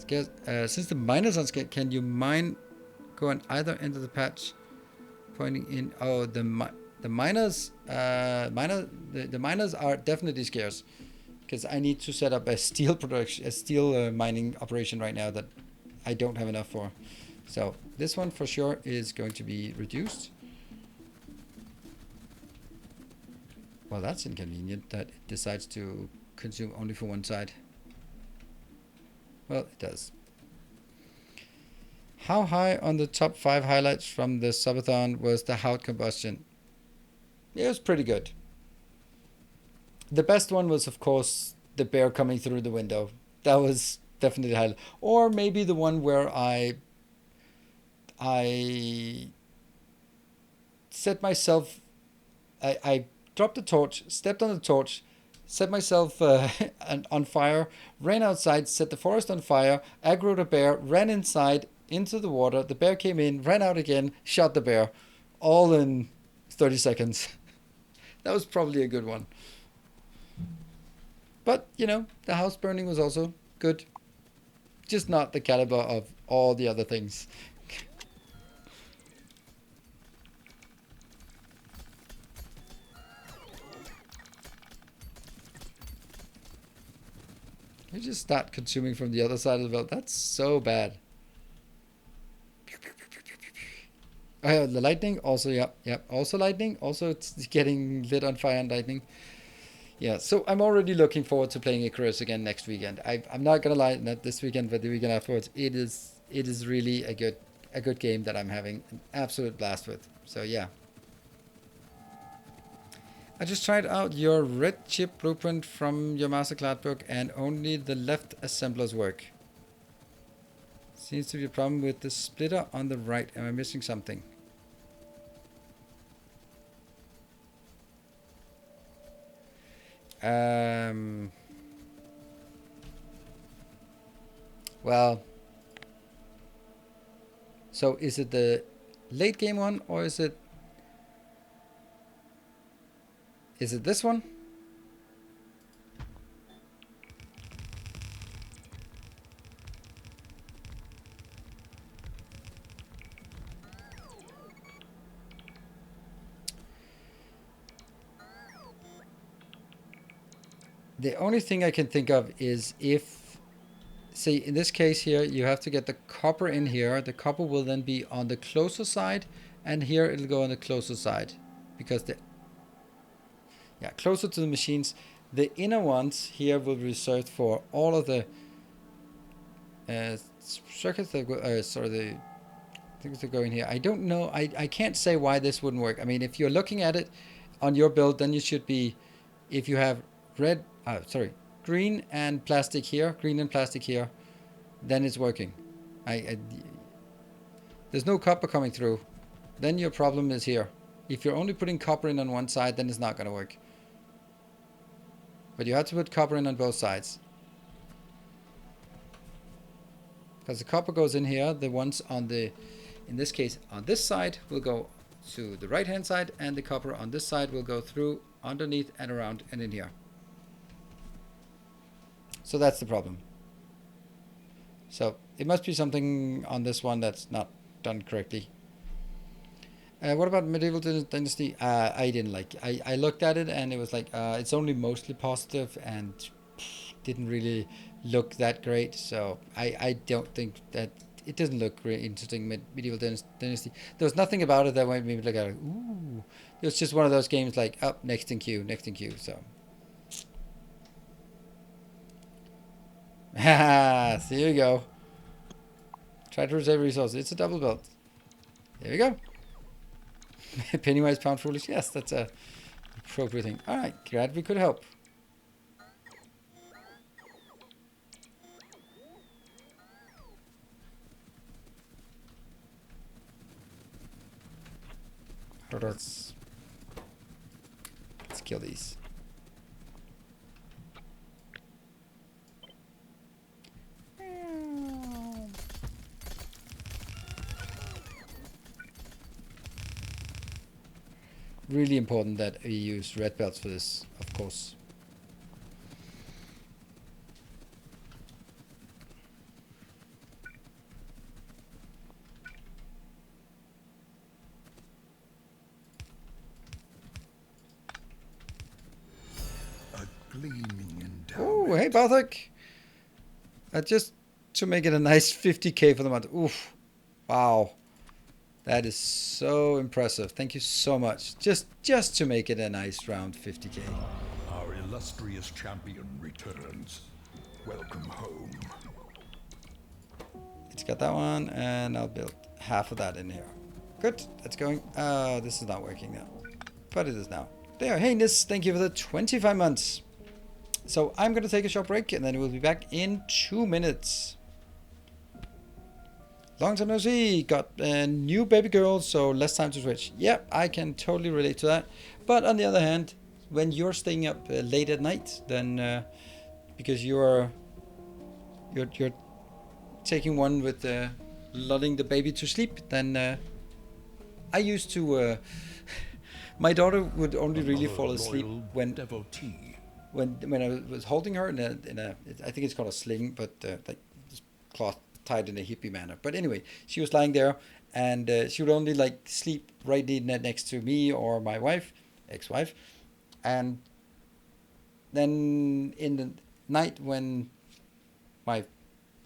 Since the miners on scale, can you mine go on either end of the patch pointing in? Oh, the miners the miners are definitely scarce because I need to set up a steel production, a steel mining operation right now that I don't have enough for. So this one for sure is going to be reduced. Well, that's inconvenient that it decides to consume only for one side. Well, it does. How high on the top 5 highlights from the subathon was the Hout combustion? It was pretty good. The best one was, of course, the bear coming through the window. That was definitely the highlight. Or maybe the one where I set myself... I dropped the torch, stepped on the torch, set myself on fire, ran outside, set the forest on fire, aggroed a bear, ran inside, into the water. The bear came in, ran out again, shot the bear. All in 30 seconds. That was probably a good one. But, you know, the house burning was also good. Just not the caliber of all the other things. You just start consuming from the other side of the belt. That's so bad. Oh, the lightning also, yep. Also lightning. Also, it's getting lit on fire and lightning. Yeah, so I'm already looking forward to playing Icarus again next weekend. I'm not gonna lie, not this weekend, but the weekend afterwards. It is really a good game that I'm having an absolute blast with. So yeah. I just tried out your red chip blueprint from your masterclass book, and only the left assemblers work. Seems to be a problem with the splitter on the right. Am I missing something? Well, so is it the late game one, or is it this one? The only thing I can think of is if, say, in this case here, you have to get the copper in here. The copper will then be on the closer side, and here it'll go on the closer side, because closer to the machines. The inner ones here will be reserved for all of the circuits that go, the things that go in here. I don't know. I can't say why this wouldn't work. I mean, if you're looking at it on your build, then you should be, if you have green and plastic here, then it's working. There's no copper coming through. Then your problem is here. If you're only putting copper in on one side, then it's not going to work. But you have to put copper in on both sides. Because the copper goes in here, the ones on the, in this case, on this side will go to the right hand side, and the copper on this side will go through underneath and around and in here. So that's the problem. So it must be something on this one that's not done correctly. What about Medieval Dynasty? I didn't like it. I looked at it and it was like, it's only mostly positive and didn't really look that great. So I don't think that, it doesn't look really interesting, Medieval Dynasty. There was nothing about it that made me look at it. Ooh. It was just one of those games like, up, next in queue. So. Haha, so here we go. Try to reserve resources. It's a double belt. There we go. Pennywise pound foolish. Yes, that's a appropriate thing. Alright, glad we could help. Let's kill these. Really important that we use red belts for this, of course. A gleaming endowment. Oh, hey, Barthok. Just to make it a nice 50k for the month. Oof. Wow. That is so impressive. Thank you so much. Just to make it a nice round 50k. Our illustrious champion returns. Welcome home. It's got that one, and I'll build half of that in here. Good, that's going. This is not working now, but it is now. There, hey Nis, thank you for the 25 months. So I'm going to take a short break, and then we'll be back in 2 minutes. Long time no see. Got a new baby girl, so less time to switch. Yep, I can totally relate to that. But on the other hand, when you're staying up late at night, then because you're taking one with lulling the baby to sleep, then I used to. My daughter would only really fall asleep when I was holding her in a I think it's called a sling, but like cloth tied in a hippie manner. But anyway, she was lying there, and she would only like sleep right next to me or my wife, ex-wife, and then in the night when My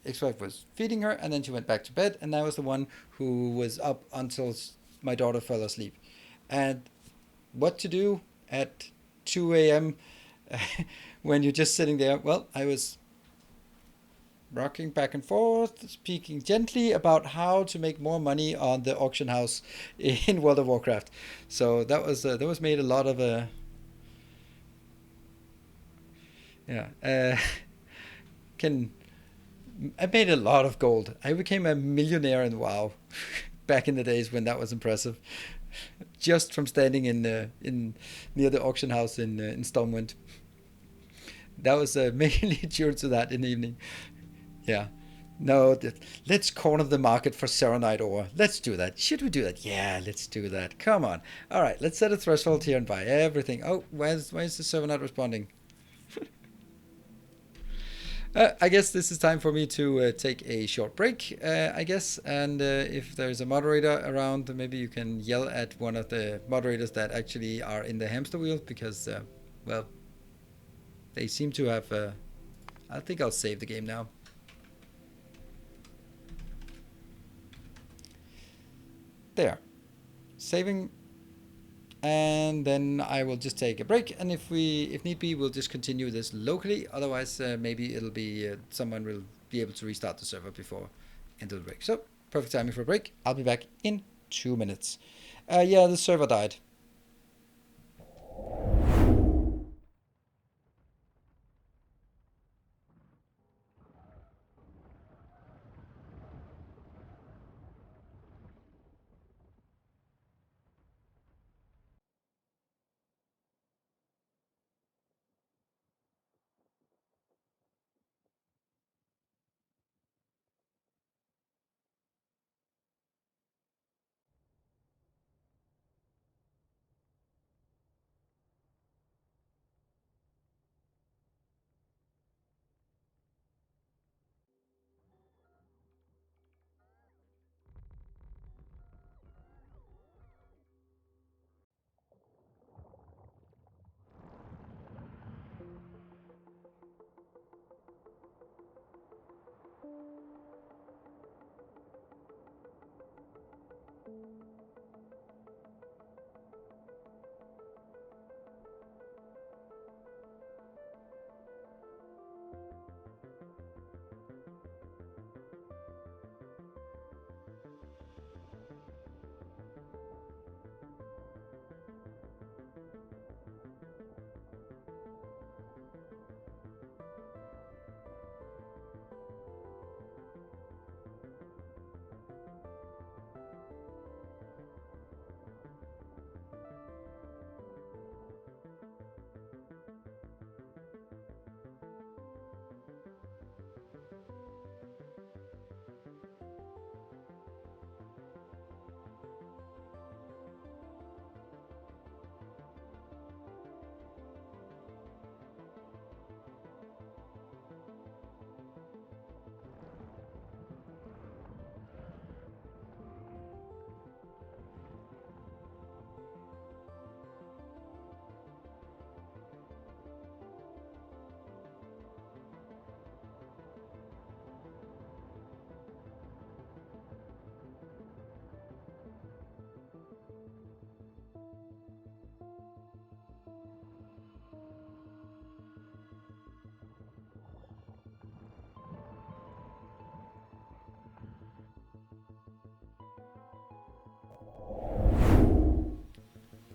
ex-wife was feeding her, and then she went back to bed, and I was the one who was up until my daughter fell asleep. And what to do at 2 a.m. when you're just sitting there? Well, I was rocking back and forth, speaking gently about how to make more money on the auction house in World of Warcraft. So that was made a lot of yeah can I made a lot of gold. I became a millionaire in WoW back in the days when that was impressive. Just from standing in near the auction house in Stormwind. That was mainly due to that in the evening. Yeah. No, let's corner the market for Serenite ore. Let's do that. Should we do that? Yeah, let's do that. Come on. All right, let's set a threshold here and buy everything. Oh, why is the server not responding? I guess this is time for me to take a short break, I guess. And if there's a moderator around, maybe you can yell at one of the moderators that actually are in the hamster wheel because, well, they seem to have. I think I'll save the game now. There. Saving. And then I will just take a break, and if need be, we'll just continue this locally. Otherwise, maybe it'll be someone will be able to restart the server before end of the break. So perfect timing for a break. I'll be back in 2 minutes. Yeah, the server died.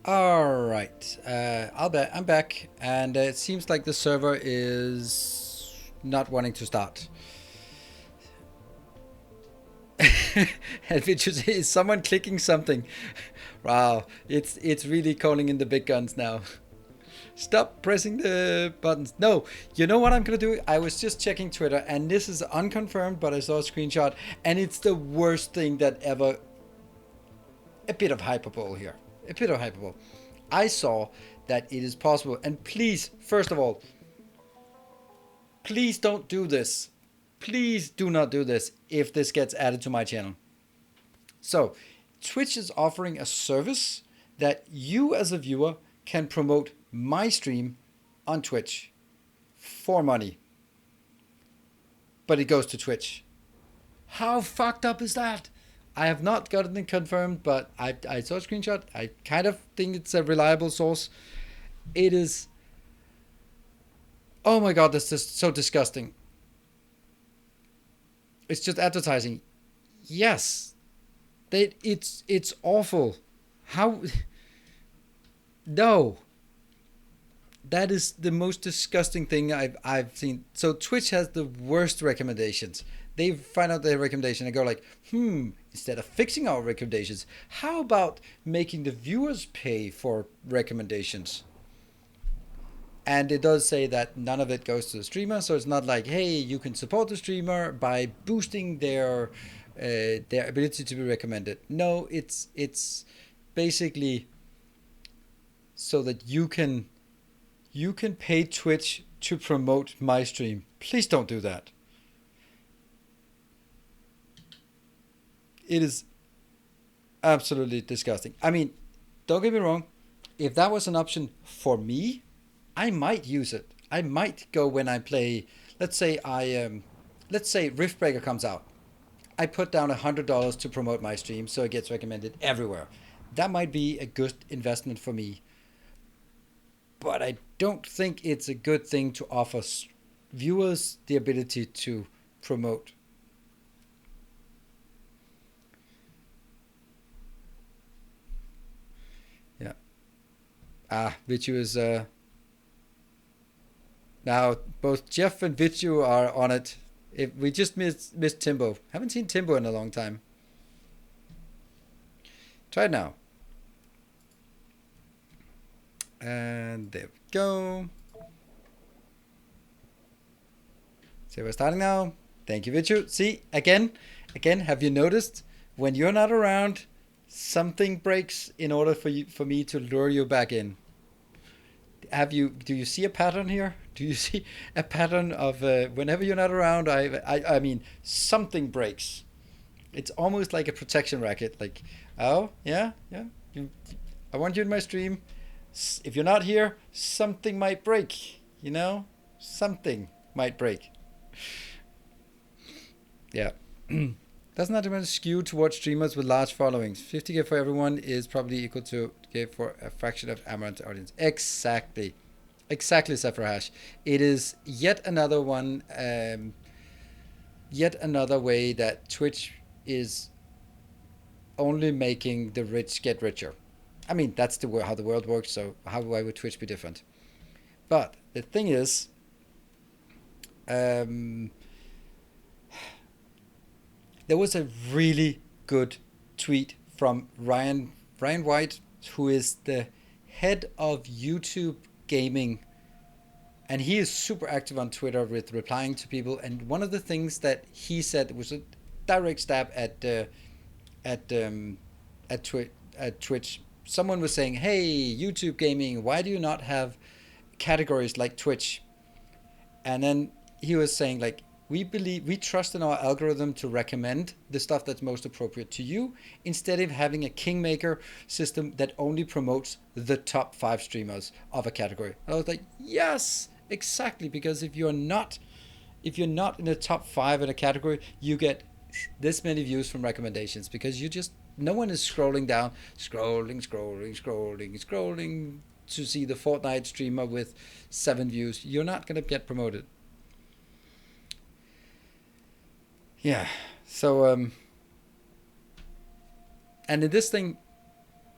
All right, I'm back, and it seems like the server is not wanting to start. And which is someone clicking something. Wow, it's really calling in the big guns now. Stop pressing the buttons. No, you know what I'm gonna do? I was just checking Twitter, and this is unconfirmed, but I saw a screenshot, and it's the worst thing that ever. A bit of hyperbole here. A bit of hyperbole. I saw that it is possible, and please, first of all, please don't do this. Please do not do this if this gets added to my channel. So, Twitch is offering a service that you as a viewer can promote my stream on Twitch for money. but it goes to Twitch. How fucked up is that? I have not gotten it confirmed, but I saw a screenshot. I kind of think it's a reliable source. It is. Oh my god, that's just so disgusting. It's just advertising. Yes, it's awful. How? No, that is the most disgusting thing I've seen. So Twitch has the worst recommendations. They find out their recommendation and go like, instead of fixing our recommendations, how about making the viewers pay for recommendations? And it does say that none of it goes to the streamer, so it's not like, hey, you can support the streamer by boosting their ability to be recommended. No, it's basically so that you can pay Twitch to promote my stream. Please don't do that. It is absolutely disgusting. I mean, don't get me wrong. If that was an option for me, I might use it. I might go when I play. Let's say let's say Riftbreaker comes out. I put down $100 to promote my stream, so it gets recommended everywhere. That might be a good investment for me. But I don't think it's a good thing to offer viewers the ability to promote. Yeah. Vichu is now both Jeff and Vichu are on it. If we just missed Timbo. Haven't seen Timbo in a long time. Try it now. And there we go. So we're starting now. Thank you, Vichu. See, again, have you noticed when you're not around, something breaks in order for me to lure you back in? Do you see a pattern here? Do you see a pattern of whenever you're not around, I mean, something breaks. It's almost like a protection racket. Like, oh yeah, I want you in my stream. If you're not here, something might break. You know, something might break. Yeah. Doesn't that demand skew towards streamers with large followings? 50k for everyone is probably equal to k for a fraction of Amaranth's audience. Exactly, Sephiroth. It is yet another one, yet another way that Twitch is only making the rich get richer. I mean, that's how the world works. So why would Twitch be different? But the thing is, there was a really good tweet from Ryan White, who is the head of YouTube gaming, and he is super active on Twitter with replying to people. And one of the things that he said was a direct stab at Twitch. Someone was saying, "Hey, YouTube gaming, why do you not have categories like Twitch?" And then he was saying, like, we trust in our algorithm to recommend the stuff that's most appropriate to you, instead of having a kingmaker system that only promotes the top 5 streamers of a category. And I was like, yes, exactly, because if you're not in the top 5 in a category, you get this many views from recommendations, because no one is scrolling down, scrolling to see the Fortnite streamer with 7 views. You're not going to get promoted. Yeah. So, and in this thing,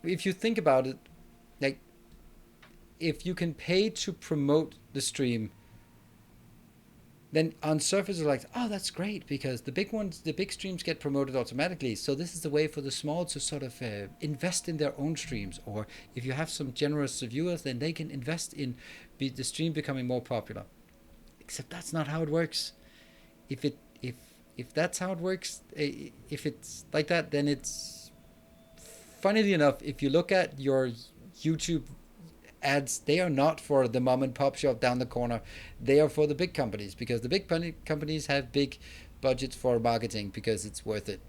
if you think about it, like, if you can pay to promote the stream, then on surface it's like, oh, that's great, because the big streams get promoted automatically. So this is the way for the small to sort of invest in their own streams. Or if you have some generous viewers, then they can invest in the stream becoming more popular. Except that's not how it works. If that's how it works, if it's like that, then it's, funnily enough, if you look at your YouTube ads, they are not for the mom and pop shop down the corner. They are for the big companies, because the big companies have big budgets for marketing because it's worth it.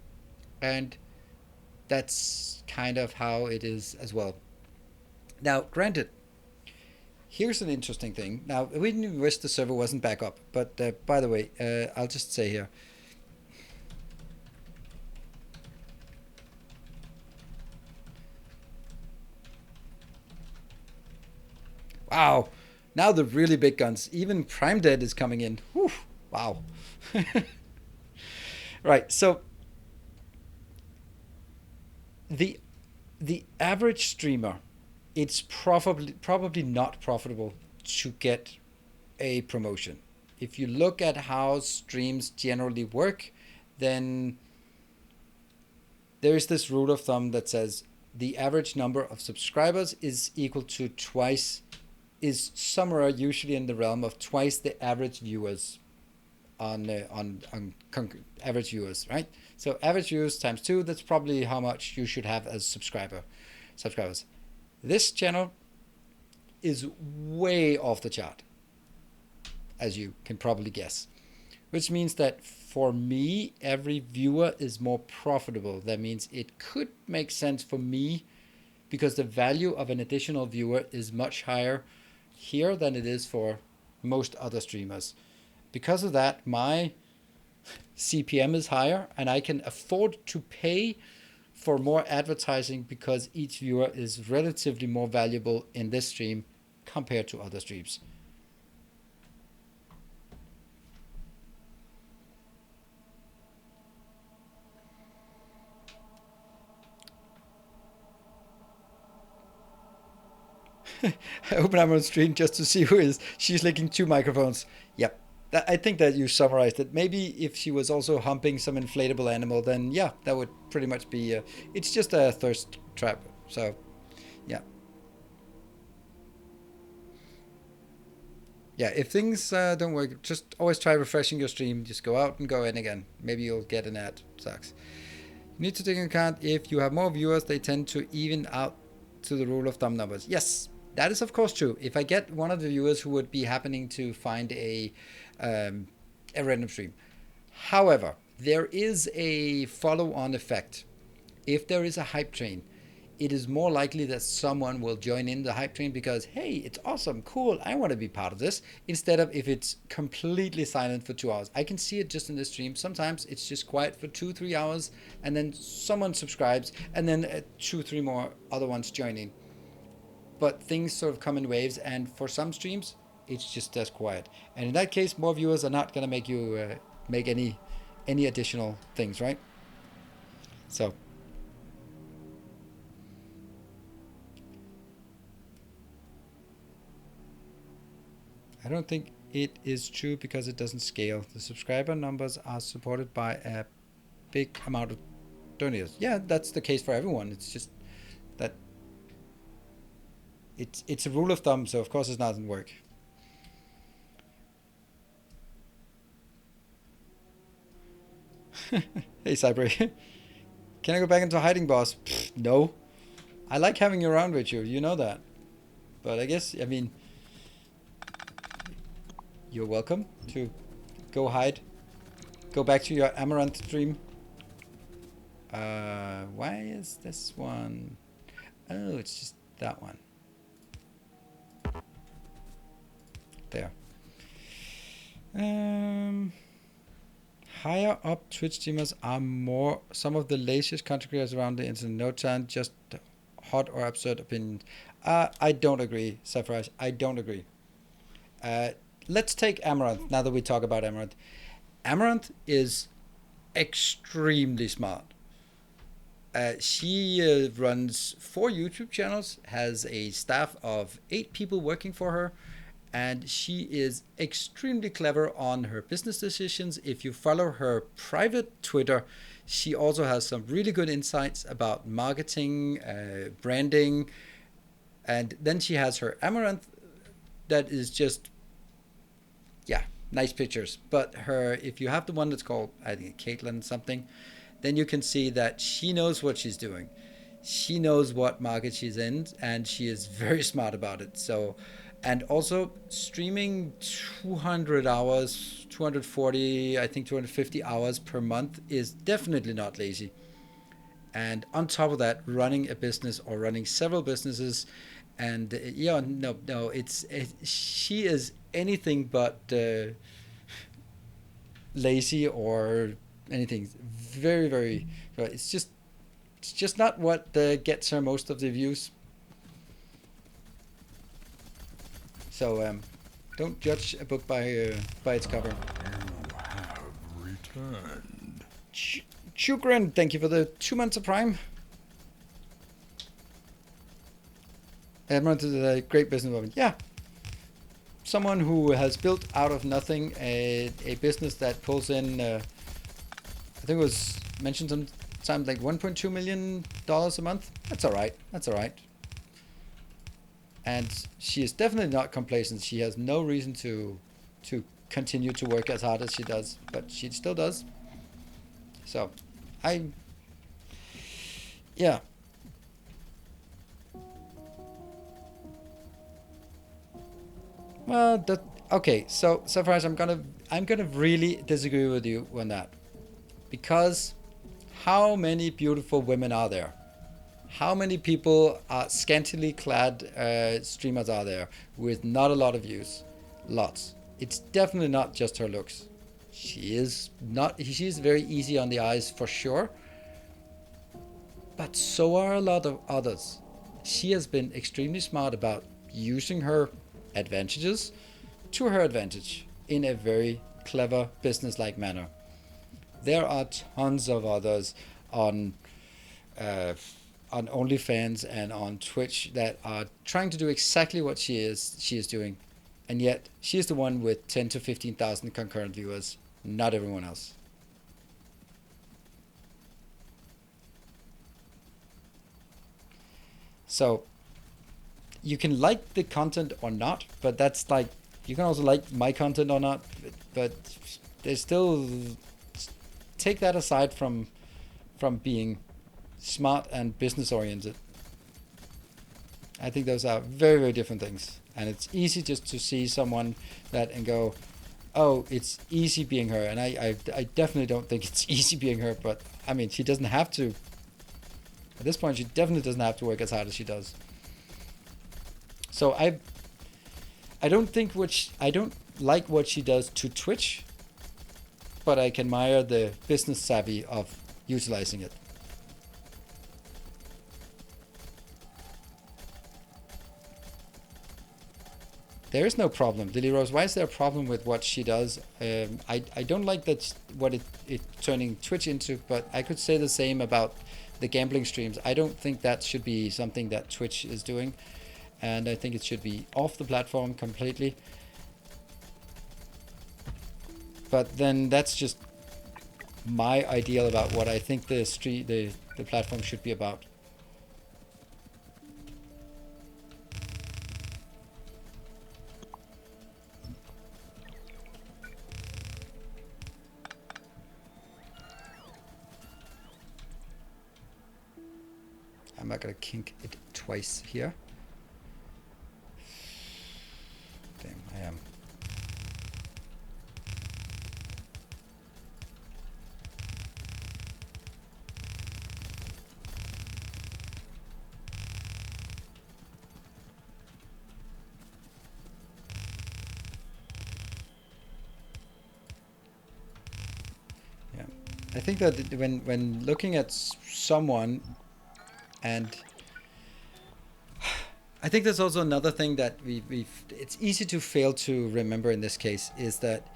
And that's kind of how it is as well. Now, granted, Here's an interesting thing. Now, we didn't wish the server wasn't back up, but by the way, I'll just say here. Wow, now the really big guns. Even Prime Dead is coming in. Whew, wow. Right, so the average streamer, it's probably not profitable to get a promotion. If you look at how streams generally work, then there's this rule of thumb that says the average number of subscribers is equal to twice, is somewhere usually in the realm of twice the average viewers on average viewers, right? So average viewers times 2, that's probably how much you should have as subscribers. This channel is way off the chart, as you can probably guess, which means that for me, every viewer is more profitable. That means it could make sense for me because the value of an additional viewer is much higher here than it is for most other streamers. Because of that, my CPM is higher and I can afford to pay for more advertising because each viewer is relatively more valuable in this stream compared to other streams. I open up on stream just to see who is. She's licking 2 microphones. Yep. I think that you summarized it. Maybe if she was also humping some inflatable animal, then yeah, that would pretty much be. It's just a thirst trap. So, yeah. Yeah, if things don't work, just always try refreshing your stream. Just go out and go in again. Maybe you'll get an ad. Sucks. You need to take into account if you have more viewers, they tend to even out to the rule of thumb numbers. Yes, that is of course true. If I get one of the viewers who would be happening to find a random stream. However, there is a follow-on effect. If there is a hype train, it is more likely that someone will join in the hype train because, hey, it's awesome, cool, I want to be part of this, instead of if it's completely silent for 2 hours. I can see it just in the stream. Sometimes it's just quiet for 2-3 hours and then someone subscribes and then 2-3 more other ones join in. But things sort of come in waves, and for some streams, it's just as quiet. And in that case, more viewers are not going to make you make any additional things, right? So I don't think it is true because it doesn't scale. The subscriber numbers are supported by a big amount of donors. Yeah, that's the case for everyone. It's just that it's a rule of thumb, so of course it doesn't work. Hey Cyber, can I go back into hiding, boss? Pfft, no. I like having you around, Rachel, you know that. But I guess, I mean, you're welcome to go hide. Go back to your Amaranth stream. Why is this one? Oh, it's just that one. There. Higher up Twitch streamers are more some of the laziest content creators around the internet. No time, just hot or absurd opinions. I don't agree, Sephiroth. I don't agree. Let's take Amaranth now that we talk about Amaranth. Amaranth is extremely smart. She runs 4 YouTube channels, has a staff of 8 people working for her, and she is extremely clever on her business decisions. If you follow her private Twitter, she also has some really good insights about marketing, branding, and then she has her Amaranth that is just, yeah, nice pictures. But her, if you have the one that's called, I think, Caitlin something, then you can see that she knows what she's doing. She knows what market she's in, and she is very smart about it. So, and also streaming 200 hours, 240, I think 250 hours per month is definitely not lazy. And on top of that, running a business or running several businesses And yeah, no, she is anything but lazy or anything. Very, very. It's just not what gets her most of the views. So don't judge a book by its cover. You have returned. Chukran, thank you for the 2 months of Prime. Edmund is a great businesswoman. Yeah, someone who has built out of nothing a business that pulls in, I think it was mentioned sometimes like $1.2 million a month. That's all right. That's all right. And she is definitely not complacent. She has no reason to continue to work as hard as she does, but she still does. So, yeah. Well, okay. So far as I'm gonna really disagree with you on that, because how many beautiful women are there? How many people are scantily clad streamers are there with not a lot of views? Lots. It's definitely not just her looks. She is not. She's very easy on the eyes for sure. But so are a lot of others. She has been extremely smart about using her advantages to her advantage in a very clever business-like manner. There are tons of others on uh, on OnlyFans and on Twitch that are trying to do exactly what she is doing, and yet she is the one with 10 to 15,000 concurrent viewers, not everyone else. So you can like the content or not, but that's like, you can also like my content or not, but there's still, take that aside from being smart and business oriented. I think those are very, very different things. And it's easy just to see someone that and go, oh, it's easy being her. And I definitely don't think it's easy being her, but I mean, she doesn't have to. At this point, she definitely doesn't have to work as hard as she does. So I don't think I don't like what she does to Twitch, but I can admire the business savvy of utilizing it. There is no problem, Lily Rose. Why is there a problem with what she does? I don't like that what it turning Twitch into, but I could say the same about the gambling streams. I don't think that should be something that Twitch is doing, and I think it should be off the platform completely. But then that's just my ideal about what I think the platform should be about. I'm not gonna kink it twice here. Damn, I am. Yeah, I think that when looking at someone, and I think there's also another thing that it's easy to fail to remember in this case is that,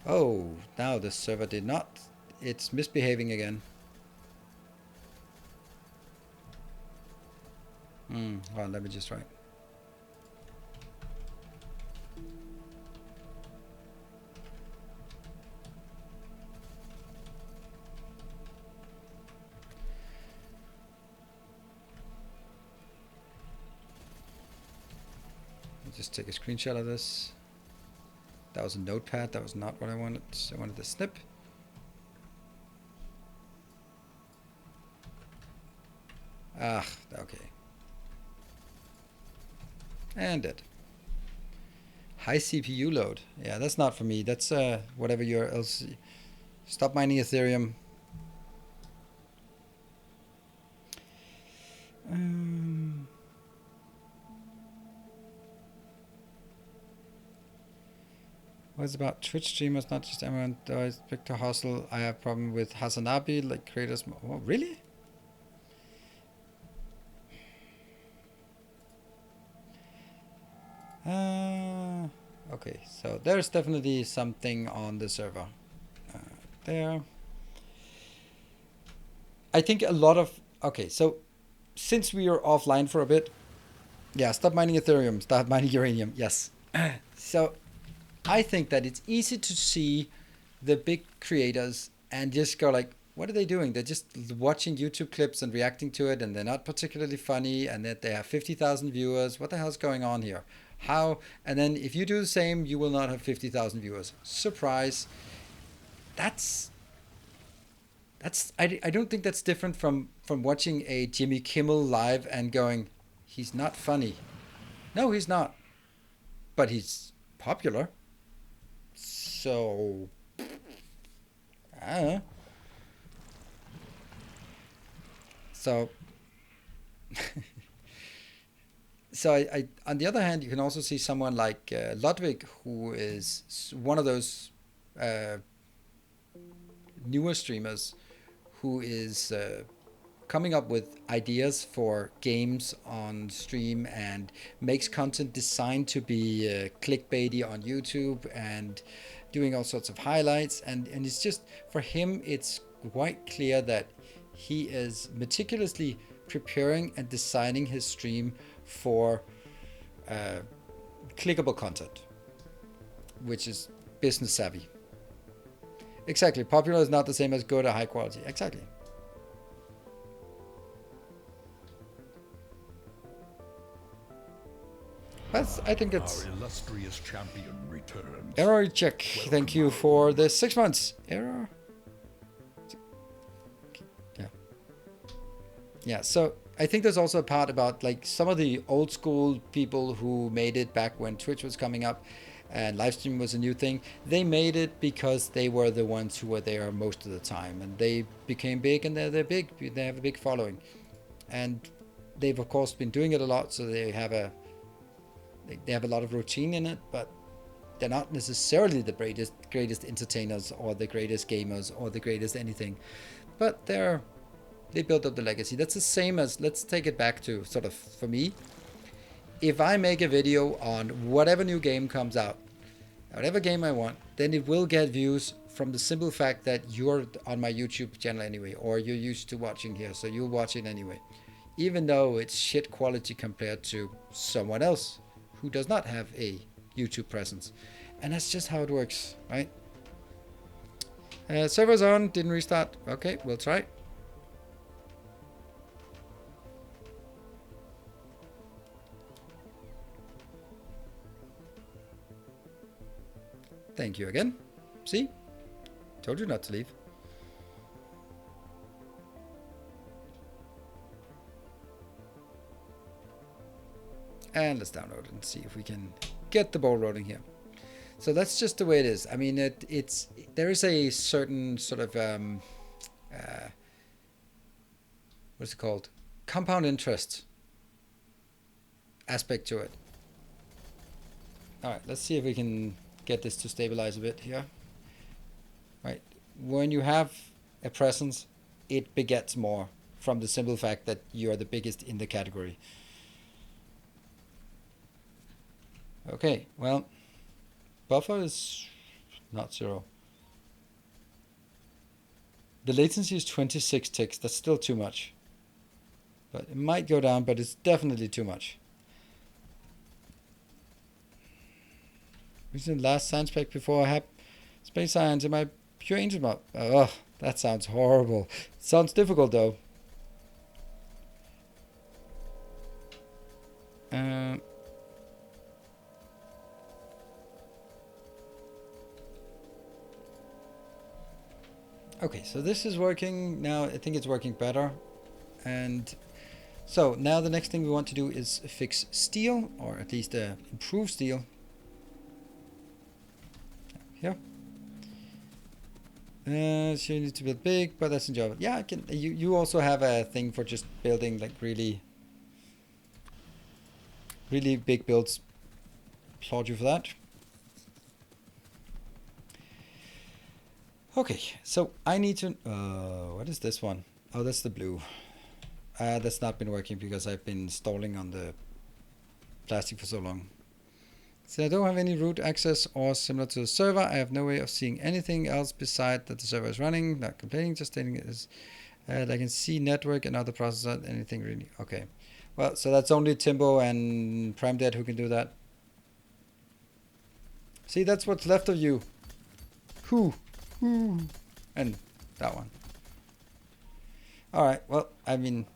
oh, now the server did not, it's misbehaving again. Well, let me just try. Just take a screenshot of this. That was a notepad. That was not what I wanted. I wanted the snip. Ah, okay. And it. High CPU load. Yeah, that's not for me. That's whatever you're else. Stop mining Ethereum. What's about Twitch streamers, not just everyone does Victor Hustle. I have problem with Hasanabi, like creators. Oh, really? Okay, so there's definitely something on the server there. I think a lot of, okay, so since we are offline for a bit, yeah, stop mining Ethereum, start mining uranium, yes. So I think that it's easy to see the big creators and just go like, what are they doing? They're just watching YouTube clips and reacting to it, and they're not particularly funny, and that they have 50,000 viewers. What the hell's going on here? How? And then if you do the same, you will not have 50,000 viewers. Surprise. That's I don't think that's different from watching a Jimmy Kimmel live and going, he's not funny. No, he's not. But he's popular. So, I don't know. So, so I on the other hand, you can also see someone like Ludwig, who is one of those uh, newer streamers who is coming up with ideas for games on stream and makes content designed to be clickbaity on YouTube and doing all sorts of highlights. And it's just, for him, it's quite clear that he is meticulously preparing and designing his stream for clickable content, which is business savvy. Exactly. Popular is not the same as good or high quality. Exactly. I think it's... Our illustrious champion returns. Error check. Thank you for the 6 months. Error. Yeah. Yeah, so I think there's also a part about like some of the old school people who made it back when Twitch was coming up and Livestream was a new thing. They made it because they were the ones who were there most of the time, and they became big, and they're big. They have a big following, and they've of course been doing it a lot, so they have a lot of routine in it, but they're not necessarily the greatest entertainers or the greatest gamers or the greatest anything, but they built up the legacy. That's the same as, let's take it back to sort of, for me, if I make a video on whatever new game comes out, whatever game I want, then it will get views from the simple fact that you're on my YouTube channel anyway, or you're used to watching here, so you'll watch it anyway, even though it's shit quality compared to someone else who does not have a YouTube presence. And that's just how it works, right? Server's on, didn't restart. Okay, we'll try. Thank you again. See? Told you not to leave. And let's download it and see if we can get the ball rolling here. So that's just the way it is. I mean, there is a certain sort of what's it called? Compound interest aspect to it. All right, let's see if we can get this to stabilize a bit here. Right, when you have a presence, it begets more from the simple fact that you are the biggest in the category. Okay, well, buffer is not 0. The latency is 26 ticks. That's still too much. But it might go down, but it's definitely too much. Recent last science pack before I have space science in my pure angel map. Oh, that sounds horrible. It sounds difficult though. Okay, so this is working now. I think it's working better. And so now the next thing we want to do is fix steel, or at least improve steel. Here. So you need to build big, but that's enjoyable. Yeah, I can. You also have a thing for just building like really big builds. Applaud you for that. Okay, so I need to... what is this one? Oh, that's the blue. That's not been working because I've been stalling on the plastic for so long. So I don't have any root access or similar to the server. I have no way of seeing anything else beside that the server is running. Not complaining, just stating it is. I can see network and other processors, anything really. Okay. Well, so that's only Timbo and Prime Dead who can do that. See, that's what's left of you. Who? And that one. Alright, well, I mean,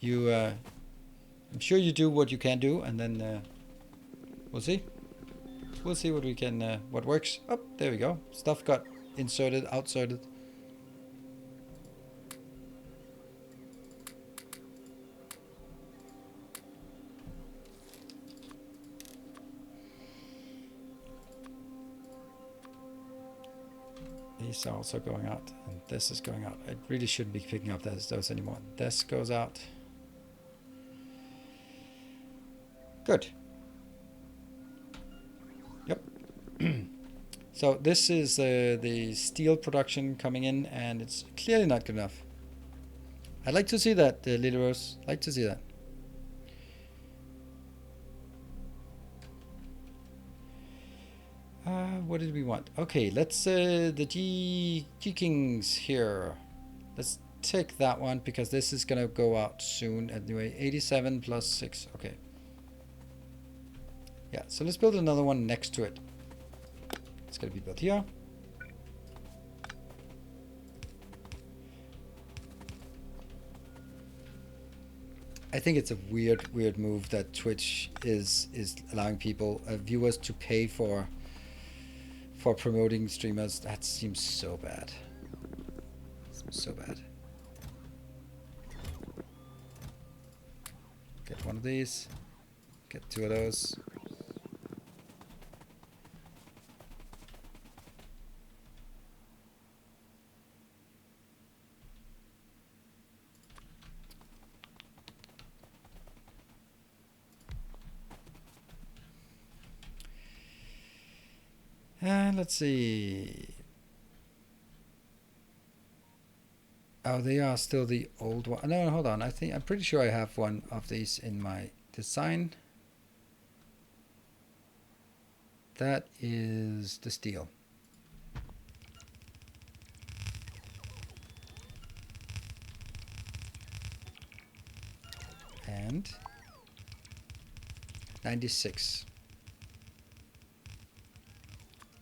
you, I'm sure you do what you can do, and then we'll see. We'll see what we can, what works. Oh, there we go. Stuff got inserted, outserted. These are also going out, and this is going out. I really shouldn't be picking up those anymore. This goes out. Good. Yep. So this is the steel production coming in, and it's clearly not good enough. I'd like to see that, Lily Rose. I'd like to see that. What did we want? Okay, let's the G Kings here. Let's take that one because this is gonna go out soon anyway. 87 plus 6. Okay. Yeah, so let's build another one next to it. It's gonna be built here. I think it's a weird move that Twitch is allowing people, viewers, to pay for promoting streamers. That seems so bad. So bad. Get one of these. Get two of those. And let's see. Oh, they are still the old one. No, hold on. I'm pretty sure I have one of these in my design. That is the steel. And 96.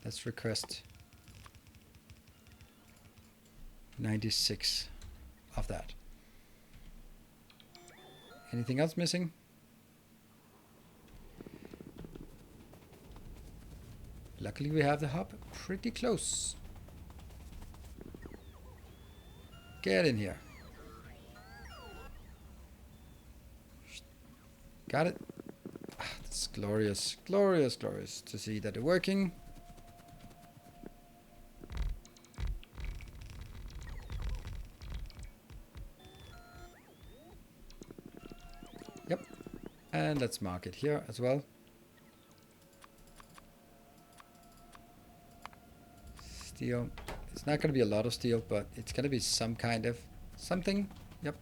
Let's request 96 of that. Anything else missing? Luckily we have the hub pretty close. Get in here. Got it. Ah, that's glorious, glorious, glorious to see that it's working. Yep. And let's mark it here as well. Steel. It's not going to be a lot of steel, but it's going to be some kind of something. Yep.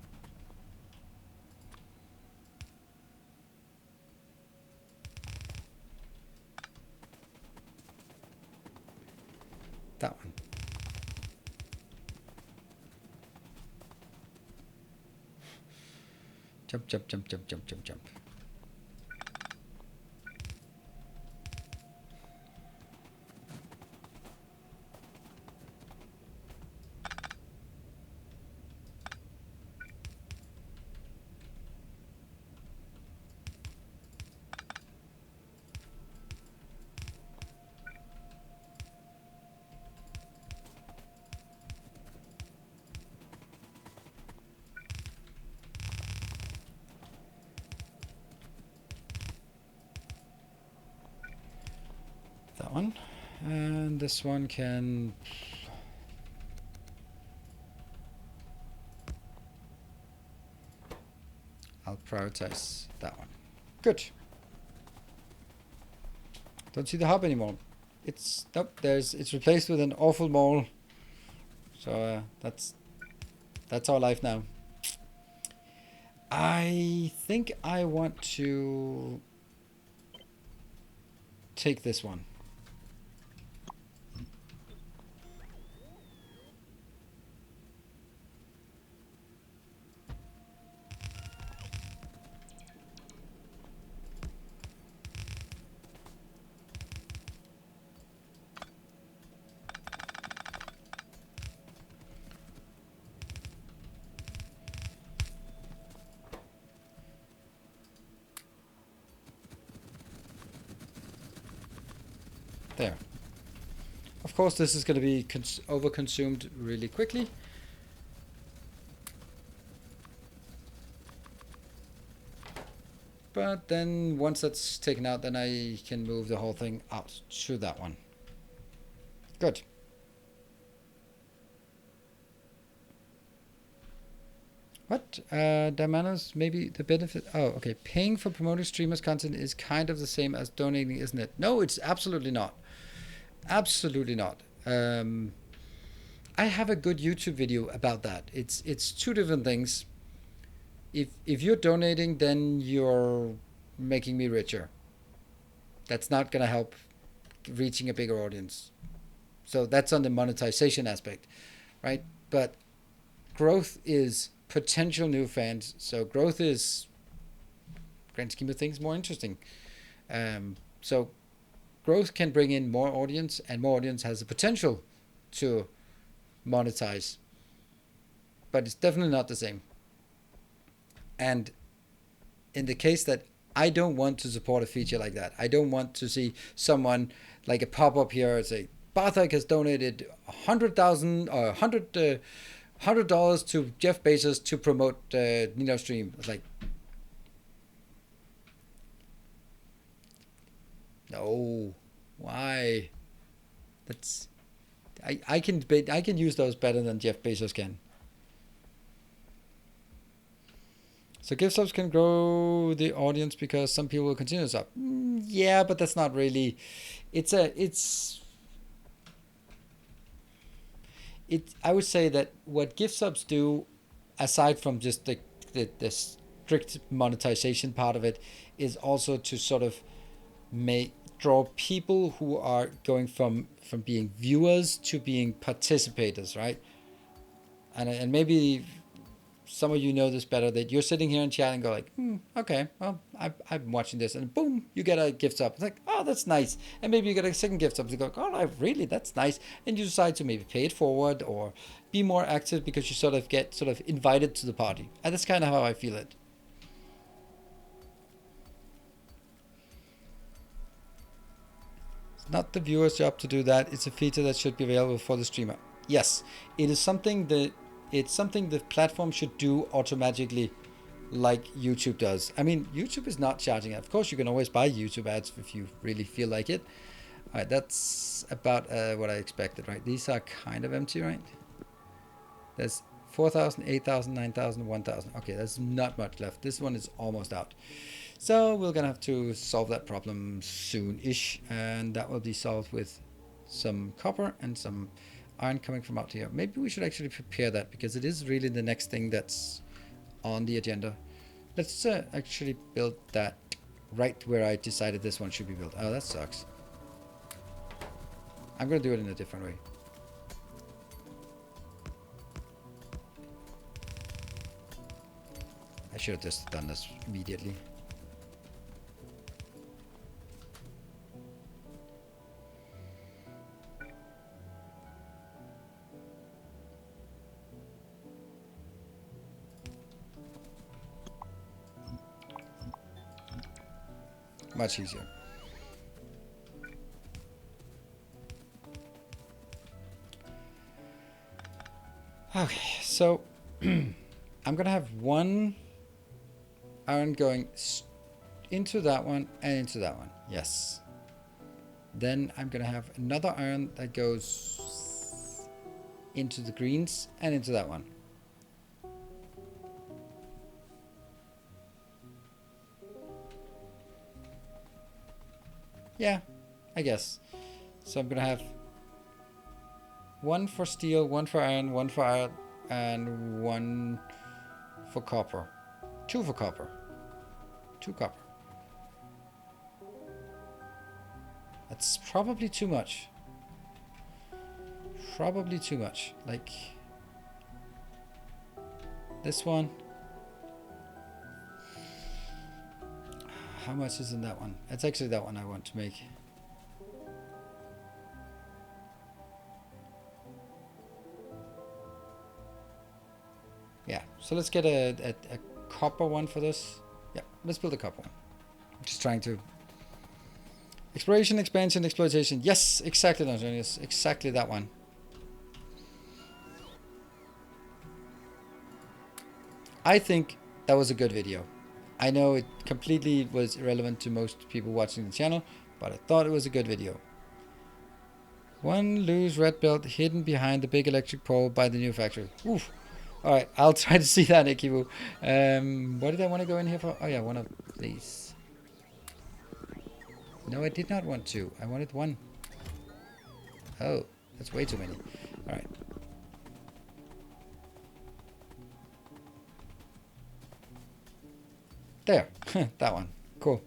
That one. Jump, jump, jump, jump, jump, jump, jump. That one. And this one can... I'll prioritize that one. Good. Don't see the hub anymore. it's nope. It's replaced with an awful mall. So that's our life now. I think I want to take this one. There. Of course, this is going to be over-consumed really quickly. But then once that's taken out, then I can move the whole thing out to that one. Good. What? Dimanos, maybe the benefit... Oh, okay. Paying for promoting streamers' content is kind of the same as donating, isn't it? No, it's absolutely not. Absolutely not. I have a good YouTube video about that. It's two different things. If you're donating, then you're making me richer. That's not going to help reaching a bigger audience. So that's on the monetization aspect, right? But growth is potential new fans. So growth is, grand scheme of things, more interesting. So growth can bring in more audience, and more audience has the potential to monetize. But it's definitely not the same. And in the case that I don't want to support a feature like that, I don't want to see someone like a pop-up here and say, Bartek has donated 100,000 or $100 to Jeff Bezos to promote Nino Stream. It's like, no, why? That's I can use those better than Jeff Bezos can. So gift subs can grow the audience because some people will continue to sub. Yeah, but that's not really. I would say that what gift subs do, aside from just the strict monetization part of it, is also to sort of draw people who are going from being viewers to being participators, right? And maybe some of you know this better, that you're sitting here in chat and go like, okay, well, I'm watching this, and boom, you get a gift sub. It's like, oh, that's nice. And maybe you get a second gift sub. You go, oh, really, that's nice. And you decide to maybe pay it forward or be more active because you sort of get invited to the party. And that's kind of how I feel it. It's not the viewer's job to do that. It's a feature that should be available for the streamer. Yes, it is something that it's something the platform should do automatically, like YouTube does. I mean, YouTube is not charging. Of course, you can always buy YouTube ads if you really feel like it. All right, that's about what I expected, right? These are kind of empty, right? There's 4,000, 8,000, 9,000, 1,000. Okay, there's not much left. This one is almost out. So we're going to have to solve that problem soon-ish, and that will be solved with some copper and some iron coming from out here. Maybe we should actually prepare that, because it is really the next thing that's on the agenda. Let's actually build that right where I decided this one should be built. Oh, that sucks. I'm going to do it in a different way. I should have just done this immediately. Much easier. Okay, so I'm gonna have one iron going into that one and into that one. Yes. Then I'm gonna have another iron that goes into the greens and into that one. Yeah, I guess. So I'm gonna have one for steel, one for iron, one for iron, and one for copper. Two for copper. Two copper. That's probably too much. Probably too much. Like this one. How much is in that one? It's actually that one I want to make. Yeah, so let's get a copper one for this. Yeah, let's build a copper one. I'm just trying to... Exploration, expansion, exploitation. Yes, exactly, Yes, exactly that one. I think that was a good video. I know it completely was irrelevant to most people watching the channel, but I thought it was a good video. One loose red belt hidden behind the big electric pole by the new factory. Oof. Alright, I'll try to see that, Ikibu. What did I want to go in here for? Oh yeah, one of these. No, I did not want two. I wanted one. Oh, that's way too many. Alright. There. That one. Cool.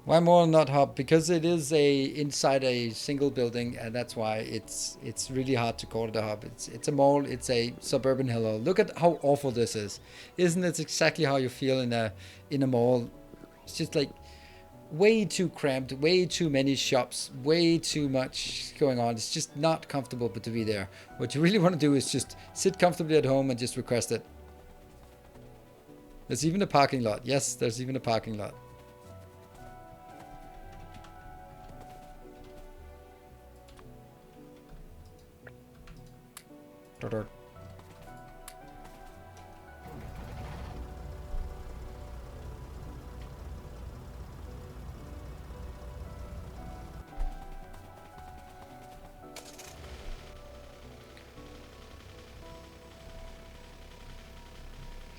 Why more not hub? Because it is inside a single building, and that's why it's really hard to call it a hub. It's a mall. It's a suburban hello. Look at how awful this is. Isn't it exactly how you feel in a mall? It's just like way too cramped, way too many shops, way too much going on. It's just not comfortable but to be there. What you really want to do is just sit comfortably at home and just request it. There's even a parking lot. Yes, there's even a parking lot.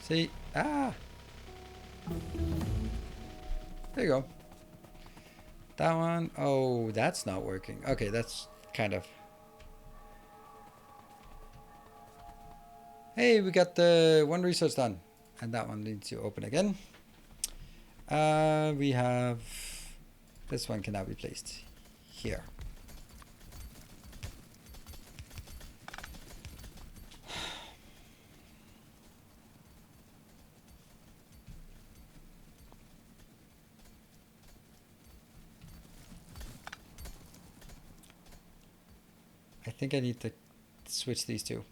See? Ah! There you go. That one. Oh, that's not working. Okay, that's kind of... Hey, we got the one research done. And that one needs to open again. We have... This one can now be placed here. I think I need to switch these two.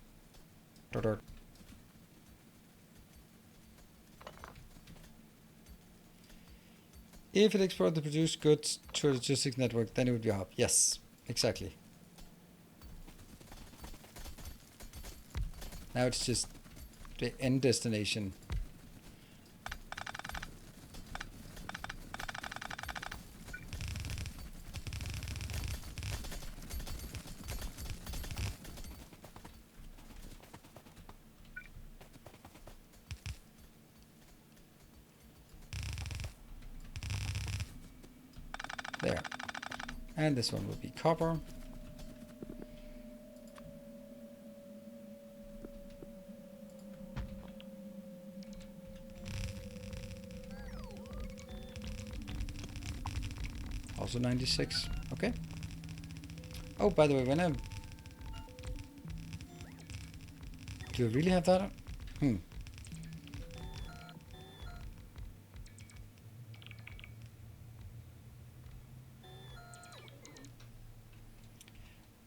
If it exported to produce goods to a logistics network, then it would be a hub. Yes, exactly. Now it's just the end destination. There. And this one will be copper. Also 96. Okay. Oh, by the way, when I... Do you really have that?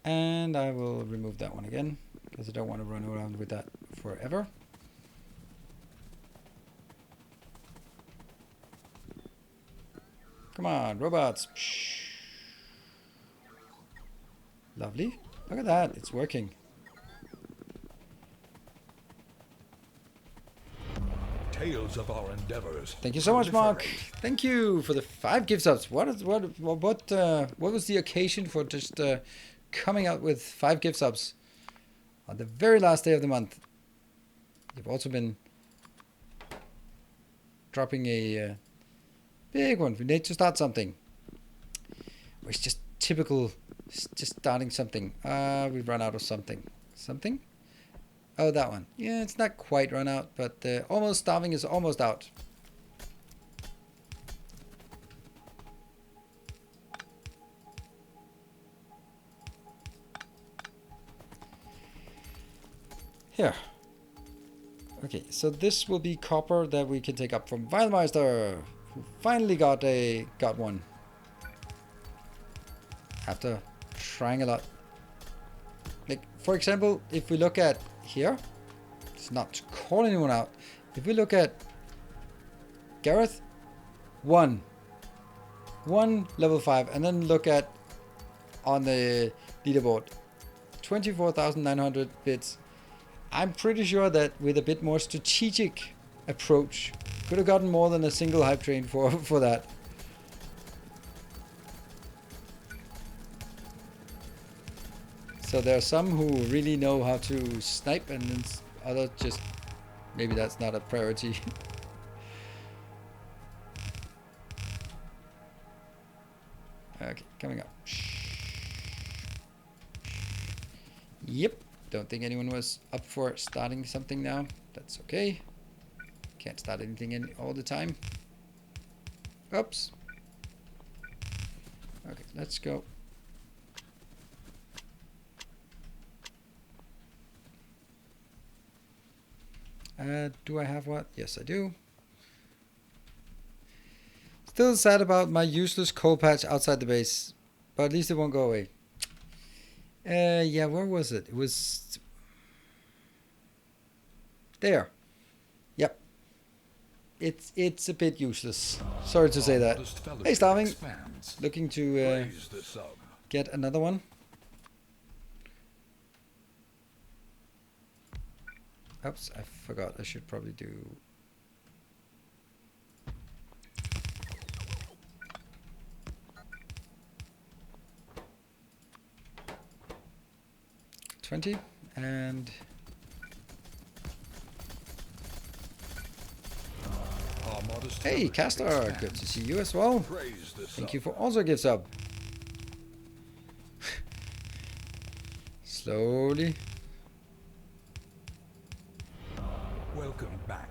And I will remove that one again, because I don't want to run around with that forever. Come on, robots. Psh. Lovely. Look at that, it's working. Tales of our endeavors. Thank you so much, Mark. Thank you for the 5 gift subs. What was the occasion for just coming out with 5 gift subs on the very last day of the month? You've also been dropping a big one. We need to start something. It's just typical, just starting something. We've run out of something. Something? Oh, that one. Yeah, it's not quite run out, but almost starving is almost out. Here. Okay, so this will be copper that we can take up from Weilmeister, who finally got one. After trying a lot. Like, for example, if we look at here, it's not to call anyone out. If we look at Gareth, one level 5, and then look at on the leaderboard, 24,900 bits. I'm pretty sure that with a bit more strategic approach, could have gotten more than a single hype train for that. So there are some who really know how to snipe, and then others just maybe that's not a priority. Okay, coming up. Yep. Don't think anyone was up for starting something now. That's okay. Can't start anything all the time. Oops. Okay, let's go. Do I have what? Yes, I do. Still sad about my useless coal patch outside the base, but at least it won't go away. Yeah, where was it? It was there. Yep. It's a bit useless. Sorry to say that. Hey, Starving. Looking to get another one. Oops, I forgot. I should probably do... $20 and... Hey, Castor! Good to see you as well. Thank you for also gift sub. Slowly. Welcome back.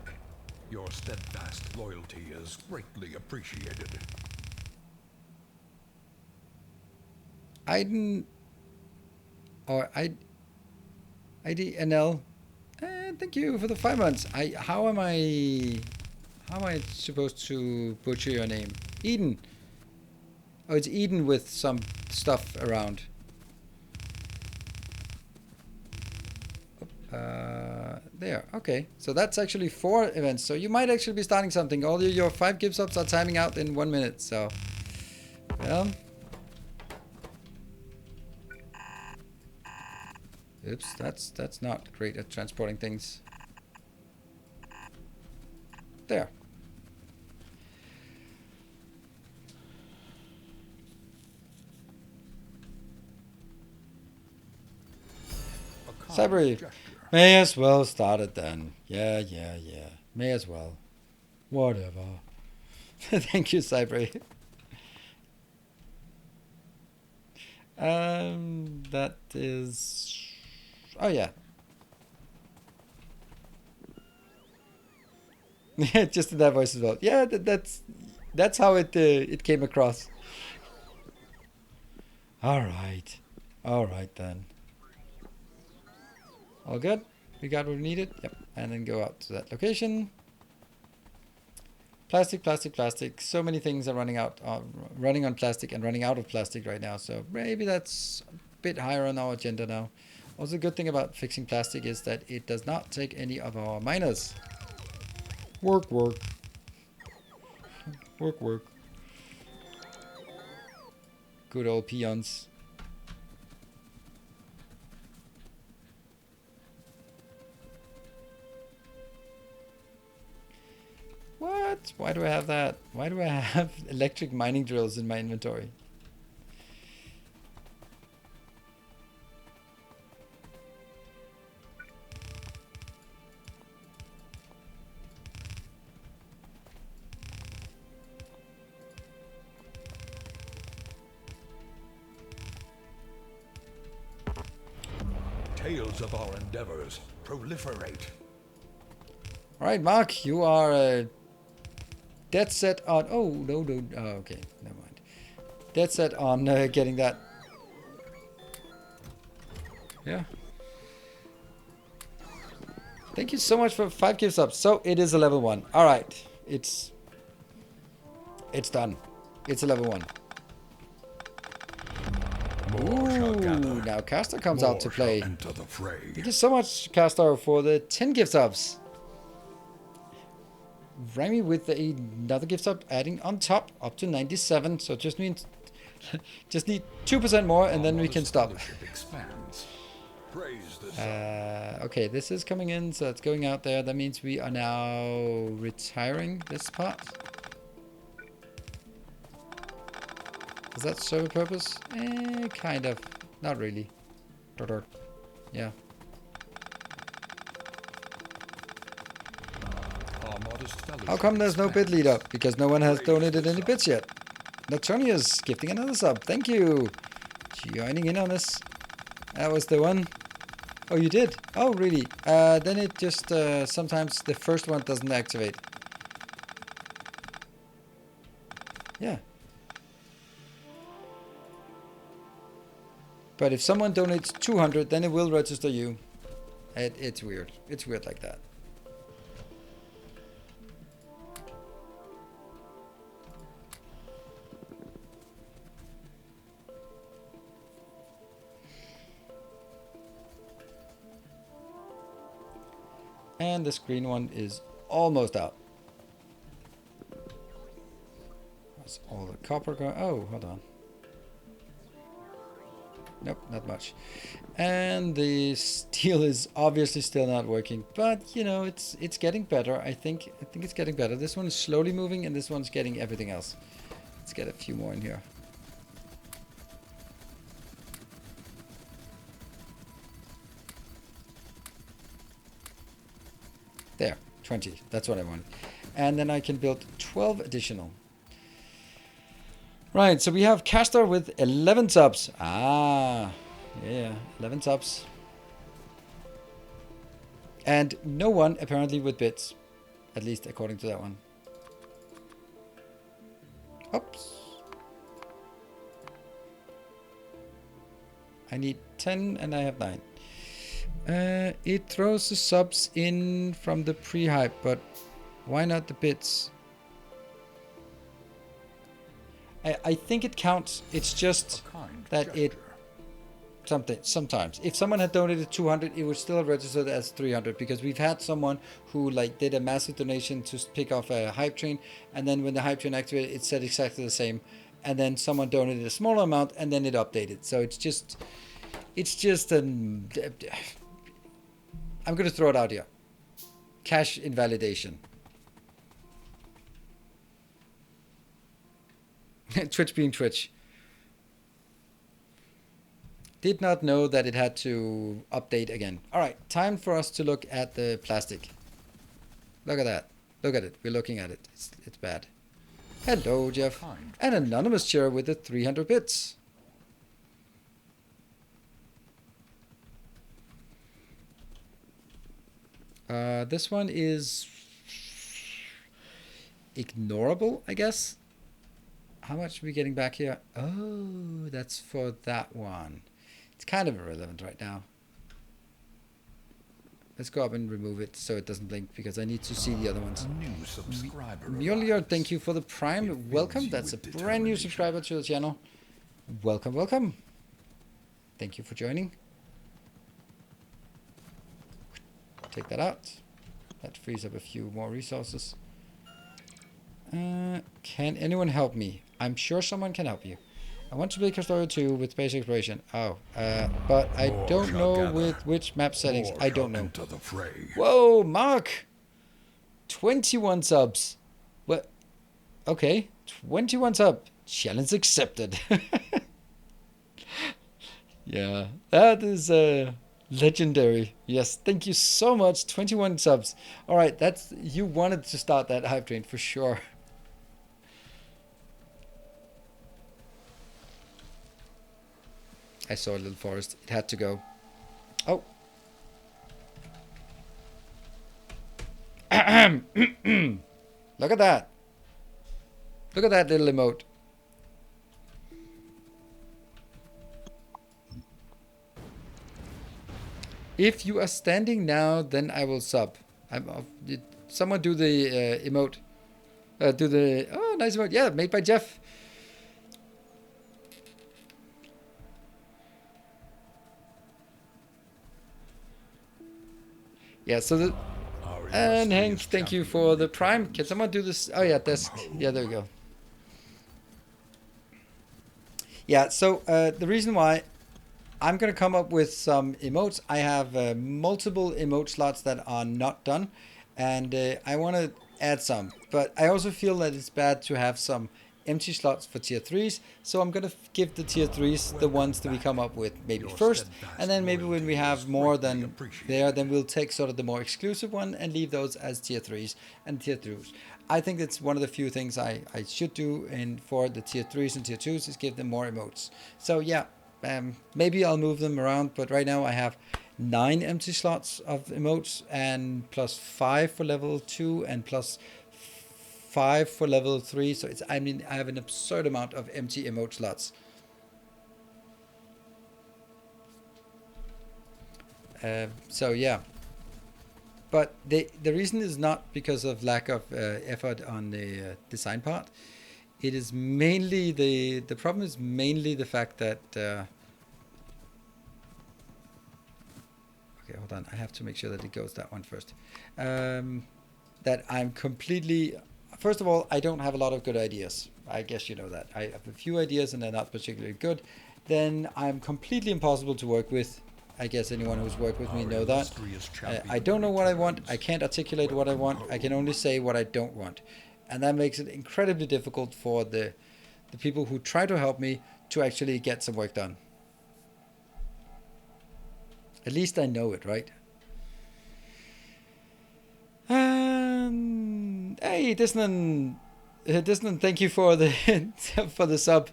Your steadfast loyalty is greatly appreciated. IDNL. Thank you for the 5 months. How am I supposed to butcher your name? Eden. Oh, it's Eden with some stuff around. There. Okay. So that's actually 4 events. So you might actually be starting something. All your 5 gift subs are timing out in 1 minute. So, well. Oops, that's not great at transporting things. There. Cyber, may as well start it then. Yeah. May as well. Whatever. Thank you, Cyber. That is... Oh, yeah. Yeah, just in that voice as well. Yeah, that's how it came across. All right then. All good. We got what we needed. Yep. And then go out to that location. Plastic. So many things are running on plastic and running out of plastic right now. So maybe that's a bit higher on our agenda now. Also, the good thing about fixing plastic is that it does not take any of our miners. Work. Good old peons. What? Why do I have that? Why do I have electric mining drills in my inventory? tales of our endeavors proliferate. All right, Mark, you are dead set on... Oh, no. Oh, okay, never mind. Dead set on getting that. Yeah. Thank you so much for 5 gift subs. So it is a level 1. All right, it's done. It's a level 1. Ooh, now Castor comes out to play. Enter the fray. Thank you so much, Castor, for the 10 gift subs. Remy with another gift sub, adding on top up to 97. So just need 2% more, and then we can stop. Okay, this is coming in, so it's going out there. That means we are now retiring this part. Does that serve a purpose? Kind of. Not really. Yeah. How come there's no bid leader? Because no one has donated any bits yet. Natonia's gifting another sub. Thank you. Joining in on this. That was the one. Oh, you did? Oh, really? Then it just sometimes the first one doesn't activate. Yeah. But if someone donates 200, then it will register you. It's weird. It's weird like that. And this green one is almost out. That's all the copper going. Oh, hold on. Nope, not much. And the steel is obviously still not working, but you know, it's getting better. I think it's getting better. This one is slowly moving, and this one's getting everything else. Let's get a few more in here. There, 20. That's what I want. And then I can build 12 additional. Right, so we have Castor with 11 subs. Ah, yeah, 11 subs. And no one apparently with bits. At least according to that one. Oops. I need 10 and I have 9. It throws the subs in from the pre-hype, but why not the bits? I think it counts. It's just that it sometimes. If someone had donated 200, it would still have registered as 300, because we've had someone who like did a massive donation to pick off a hype train, and then when the hype train activated, it said exactly the same, and then someone donated a smaller amount, and then it updated. So it's just an. I'm gonna throw it out here. Cache invalidation. Twitch being Twitch. Did not know that it had to update again. Alright, time for us to look at the plastic. Look at that. Look at it. We're looking at it. It's bad. Hello, Jeff. An anonymous chair with the 300 bits. This one is ignorable, I guess. How much are we getting back here? Oh, that's for that one. It's kind of irrelevant right now. Let's go up and remove it so it doesn't blink, because I need to see the other ones. New subscriber. Mjolnir, thank you for the Prime. Welcome. That's a brand new subscriber to the channel. Welcome, welcome. Thank you for joining. Take that out. That frees up a few more resources. Can anyone help me? I'm sure someone can help you. I want to play Factorio 2 with space exploration. Oh, but I don't know with which map settings. I don't know. Whoa, Mark! 21 subs. What? Okay, 21 subs. Challenge accepted. Yeah, that is legendary. Yes, thank you so much. 21 subs. All right, that's you wanted to start that hype train for sure. I saw a little forest. It had to go. Oh, Look at that. Look at that little emote. If you are standing now, then I will sub. Did someone do the emote? Do the... Oh, nice emote. Yeah, made by Jeff. Yeah, so the... And Hank, thank you for the Prime. Can someone do this? Oh, yeah, desk. Yeah, there we go. Yeah, so the reason why I'm going to come up with some emotes. I have multiple emote slots that are not done, and I want to add some. But I also feel that it's bad to have some empty slots for tier 3s, so I'm going to give the tier 3s the ones that we come up with maybe first, and then maybe when we have more than there, then we'll take sort of the more exclusive one and leave those as tier 3s and tier 2s. I think it's one of the few things I should do for the tier 3s and tier 2s is give them more emotes. So yeah. Maybe I'll move them around, but right now I have 9 empty slots of emotes and plus 5 for level 2 and plus 5 for level 3. So it's, I mean, I have an absurd amount of empty emote slots. So yeah. But the reason is not because of lack of effort on the design part. It is mainly the problem is mainly the fact that okay, hold on, I have to make sure that it goes that one first. That I'm completely, first of all, I don't have a lot of good ideas. I guess you know that. I have a few ideas and they're not particularly good. Then I'm completely impossible to work with. I guess anyone who's worked with me know that. I don't know what I want. I can't articulate what I want. I can only say what I don't want. And that makes it incredibly difficult for the people who try to help me to actually get some work done. At least I know it, right? Hey, Disnan, thank you for the for the sub.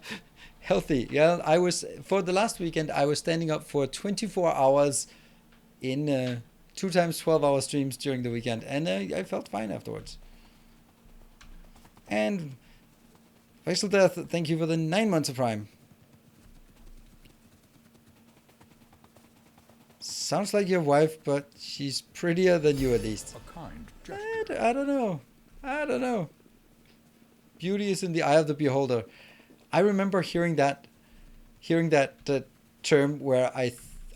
Healthy, yeah. I was for the last weekend. I was standing up for 24 hours in 2 times 12-hour streams during the weekend, and I felt fine afterwards. And Facial Death, thank you for the 9 months of Prime. Sounds like your wife, but she's prettier than you at least. A kind I don't know. I don't know. Beauty is in the eye of the beholder. I remember hearing that term where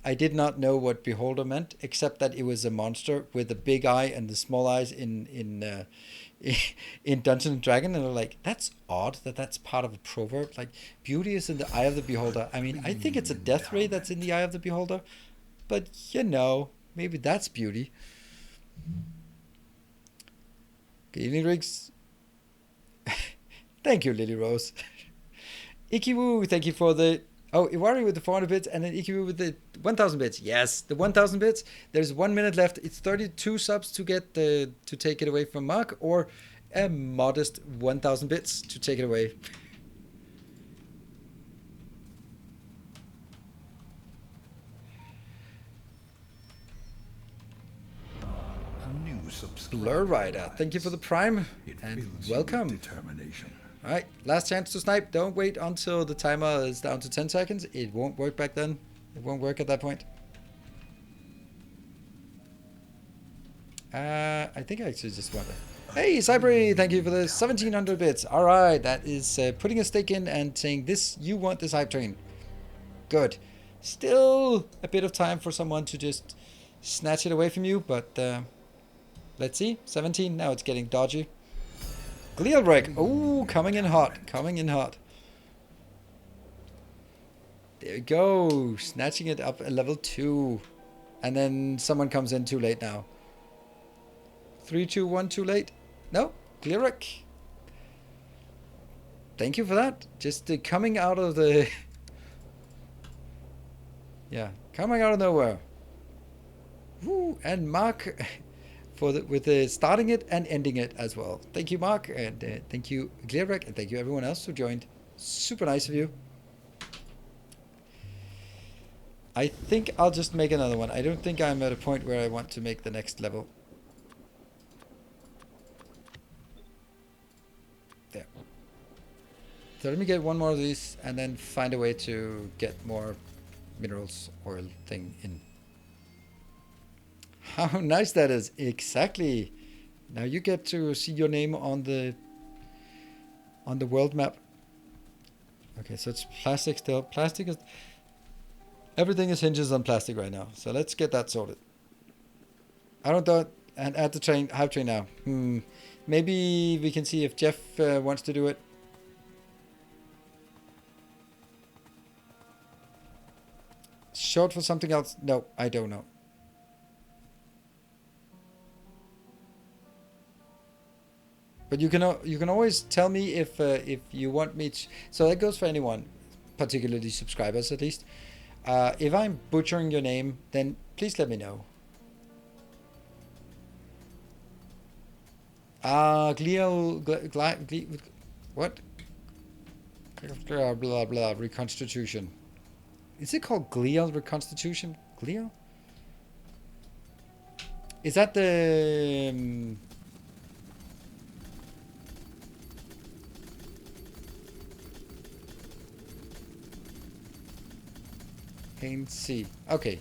I did not know what beholder meant, except that it was a monster with the big eye and the small eyes in Dungeons and Dragons, and they're like, that's odd that's part of a proverb. Like, beauty is in the eye of the beholder. I mean, I think it's a death ray that's in the eye of the beholder, but you know, maybe that's beauty. Good evening, Riggs. Thank you, Lily Rose. Ikiwoo, thank you for the... Oh, Iwari with the 400 bits and then Ikiwoo with the 1,000 bits. Yes, the 1,000 bits. There's 1 minute left. It's 32 subs to get to take it away from Mark, or a modest 1,000 bits to take it away. A new subscriber. Blur Rider, thank you for the Prime and welcome. Determination. All right, last chance to snipe. Don't wait until the timer is down to 10 seconds. It won't work back then. It won't work at that point. I think I actually just want to... Hey, Cybery, thank you for the 1,700 bits. All right, that is putting a stake in and saying this. You want this hype train. Good. Still a bit of time for someone to just snatch it away from you, but let's see. 17, now it's getting dodgy. Glial break. Oh, coming in hot. Coming in hot. There we go. Snatching it up at level 2. And then someone comes in too late now. 3, 2, 1, too late. No. Gliaric. Thank you for that. Just coming out of the... yeah. Coming out of nowhere. Woo. And Mark... with the starting it and ending it as well. Thank you, Mark, and thank you, Gliarek, and thank you everyone else who joined. Super nice of you. I think I'll just make another one. I don't think I'm at a point where I want to make the next level. So let me get one more of these and then find a way to get more minerals oil thing in. How nice that is. Exactly. Now you get to see your name on the world map. Okay, so it's plastic still. Plastic is... Everything is hinges on plastic right now. So let's get that sorted. I don't know. And add the train, hype train now. Maybe we can see if Jeff wants to do it. Short for something else? No, I don't know. But you can always tell me if you want me to. So that goes for anyone, particularly subscribers at least. If I'm butchering your name, then please let me know. What? Blah blah blah. Reconstitution. Is it called glial reconstitution? Glial? Is that the? C. Okay.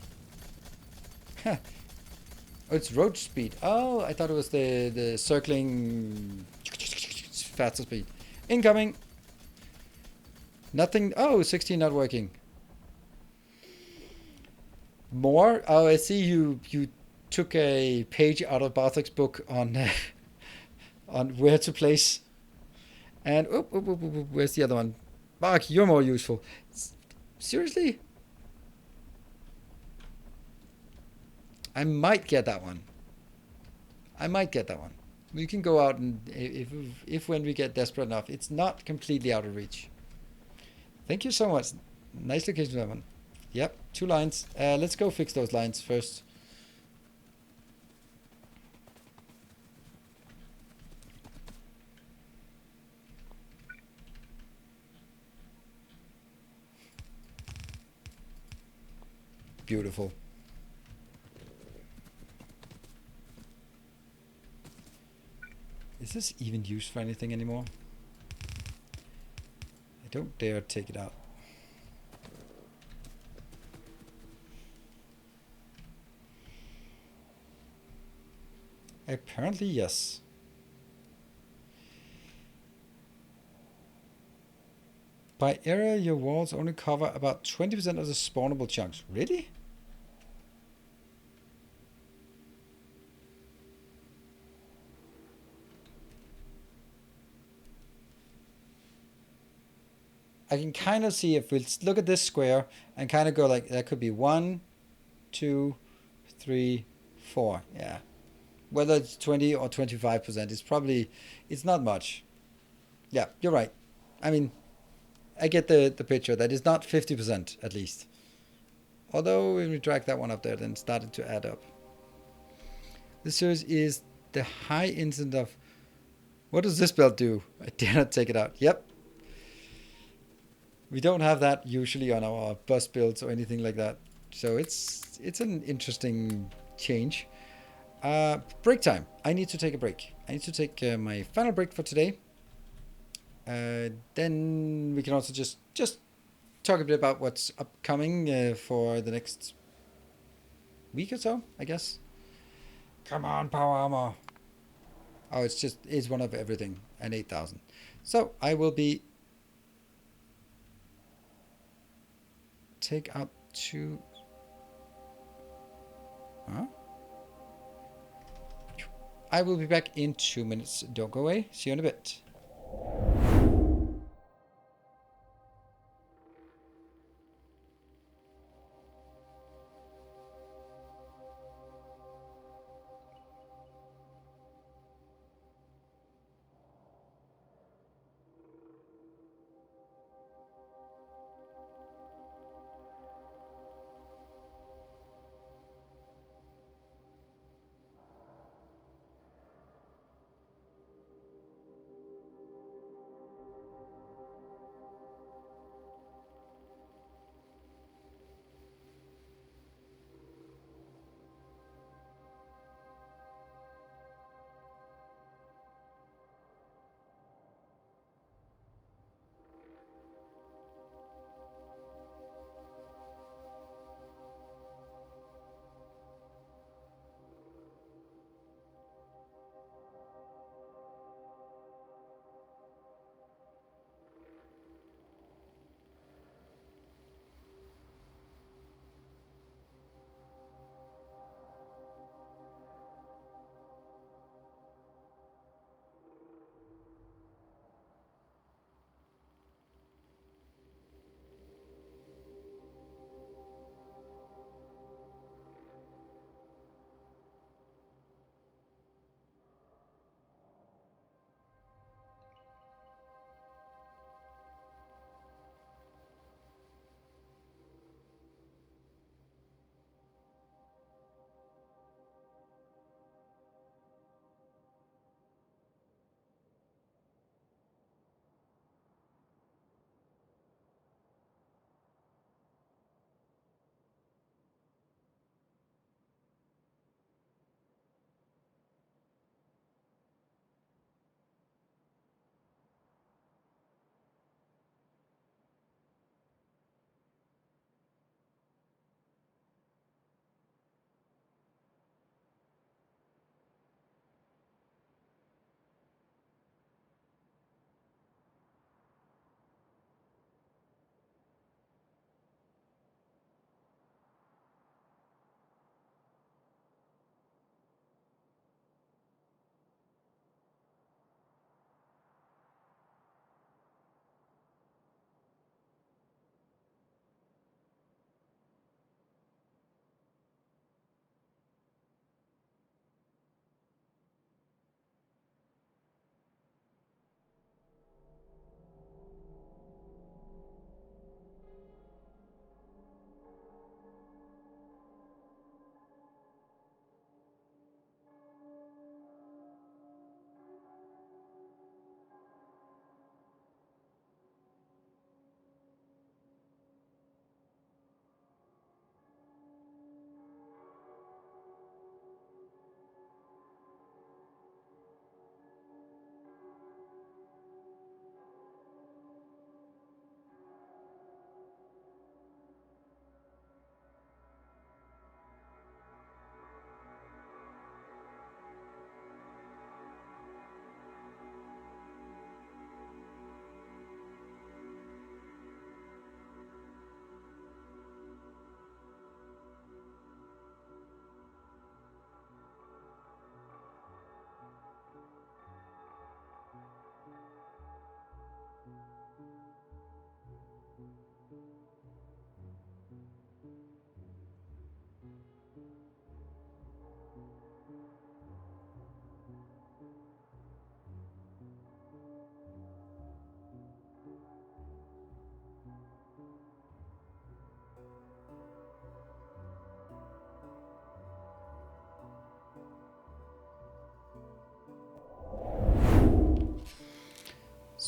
Oh, it's road speed. Oh, I thought it was the circling faster speed. Incoming. Nothing. Oh, 16 not working. More? Oh, I see you took a page out of Bartek's book on on where to place. And where's the other one? Mark, you're more useful. Seriously? I might get that one. I might get that one. We can go out and if when we get desperate enough, it's not completely out of reach. Thank you so much. Nice location, that one. Yep, 2 lines. Let's go fix those lines first. Beautiful. Is this even used for anything anymore? I don't dare take it out. Apparently, yes. By area, your walls only cover about 20% of the spawnable chunks. Really? I can kind of see if we look at this square and kind of go like, that could be 1, 2, 3, 4. Yeah. Whether it's 20 or 25%, it's not much. Yeah, you're right. I mean, I get the picture. That is not 50% at least. Although when we drag that one up there, then it started to add up. This series is the high incident of... What does this belt do? I dare not take it out. Yep. We don't have that usually on our bus builds or anything like that. So it's an interesting change. Break time. I need to take a break. I need to take my final break for today. Then we can also just talk a bit about what's upcoming for the next week or so, I guess. Come on, power armor. Oh, it's one of everything, and 8,000. So I will be take out 2. Huh? I will be back in 2 minutes. Don't go away. See you in a bit.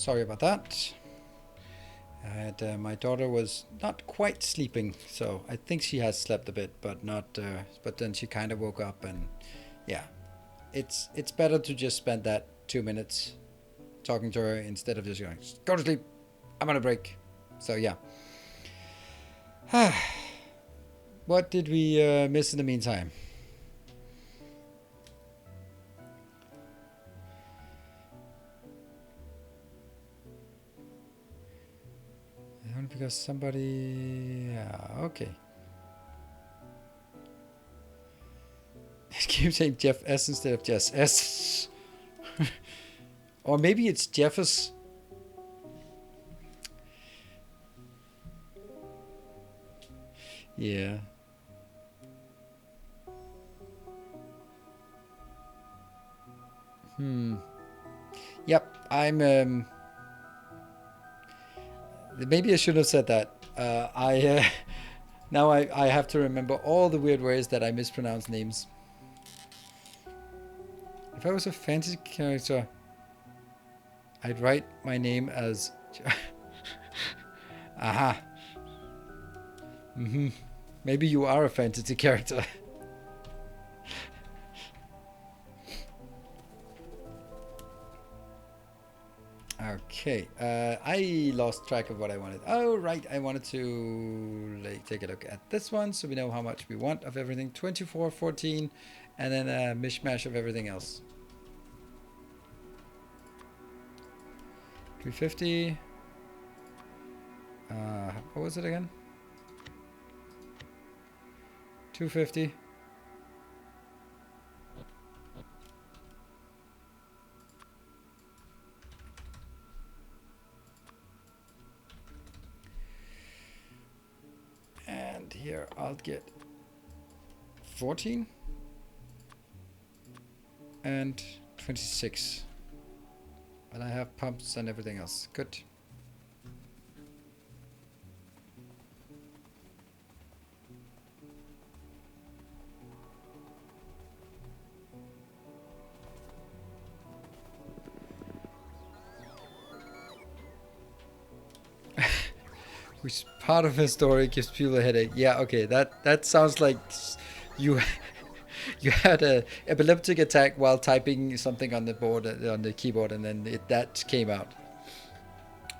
Sorry about that. My daughter was not quite sleeping, so I think she has slept a bit, but not. But then she kind of woke up, and yeah, it's better to just spend that 2 minutes talking to her instead of just going, go to sleep, I'm on a break. So yeah. What did we miss in the meantime? Only because somebody... Yeah, okay. It keeps saying Jeff S instead of Jess S. Or maybe it's Jeffers. Yeah. Yep, I'm... Maybe I should have said that. Now I have to remember all the weird ways that I mispronounce names. If I was a fantasy character, I'd write my name as... Aha. Maybe you are a fantasy character. Okay, I lost track of what I wanted. Oh, right, I wanted to take a look at this one so we know how much we want of everything. 24, 14, and then a mishmash of everything else. 350. What was it again? 250. And here I'll get 14 and 26. And I have pumps and everything else. Good. Which part of his story gives people a headache? Yeah, okay, that sounds like you you had a epileptic attack while typing something on the board, on the keyboard, and then that came out.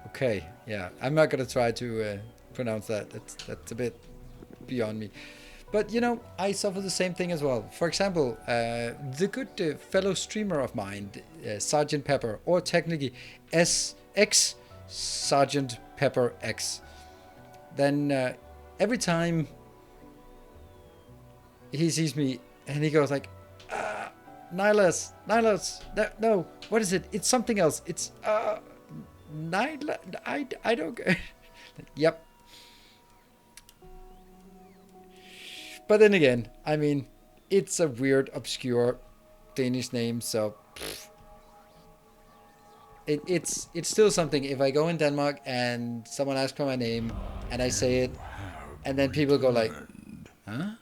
Okay, yeah, I'm not gonna try to pronounce that. That's a bit beyond me. But you know, I suffer the same thing as well. For example, the good fellow streamer of mine, Sergeant Pepper, or technically SX Sergeant Pepper X. Then every time he sees me and he goes like, Nihilus, no, what is it? It's something else. It's Nihilus, I don't. Yep. But then again, I mean, it's a weird, obscure Danish name, so it's still something. If I go in Denmark and someone asks for my name and I say it, and then people go like, huh?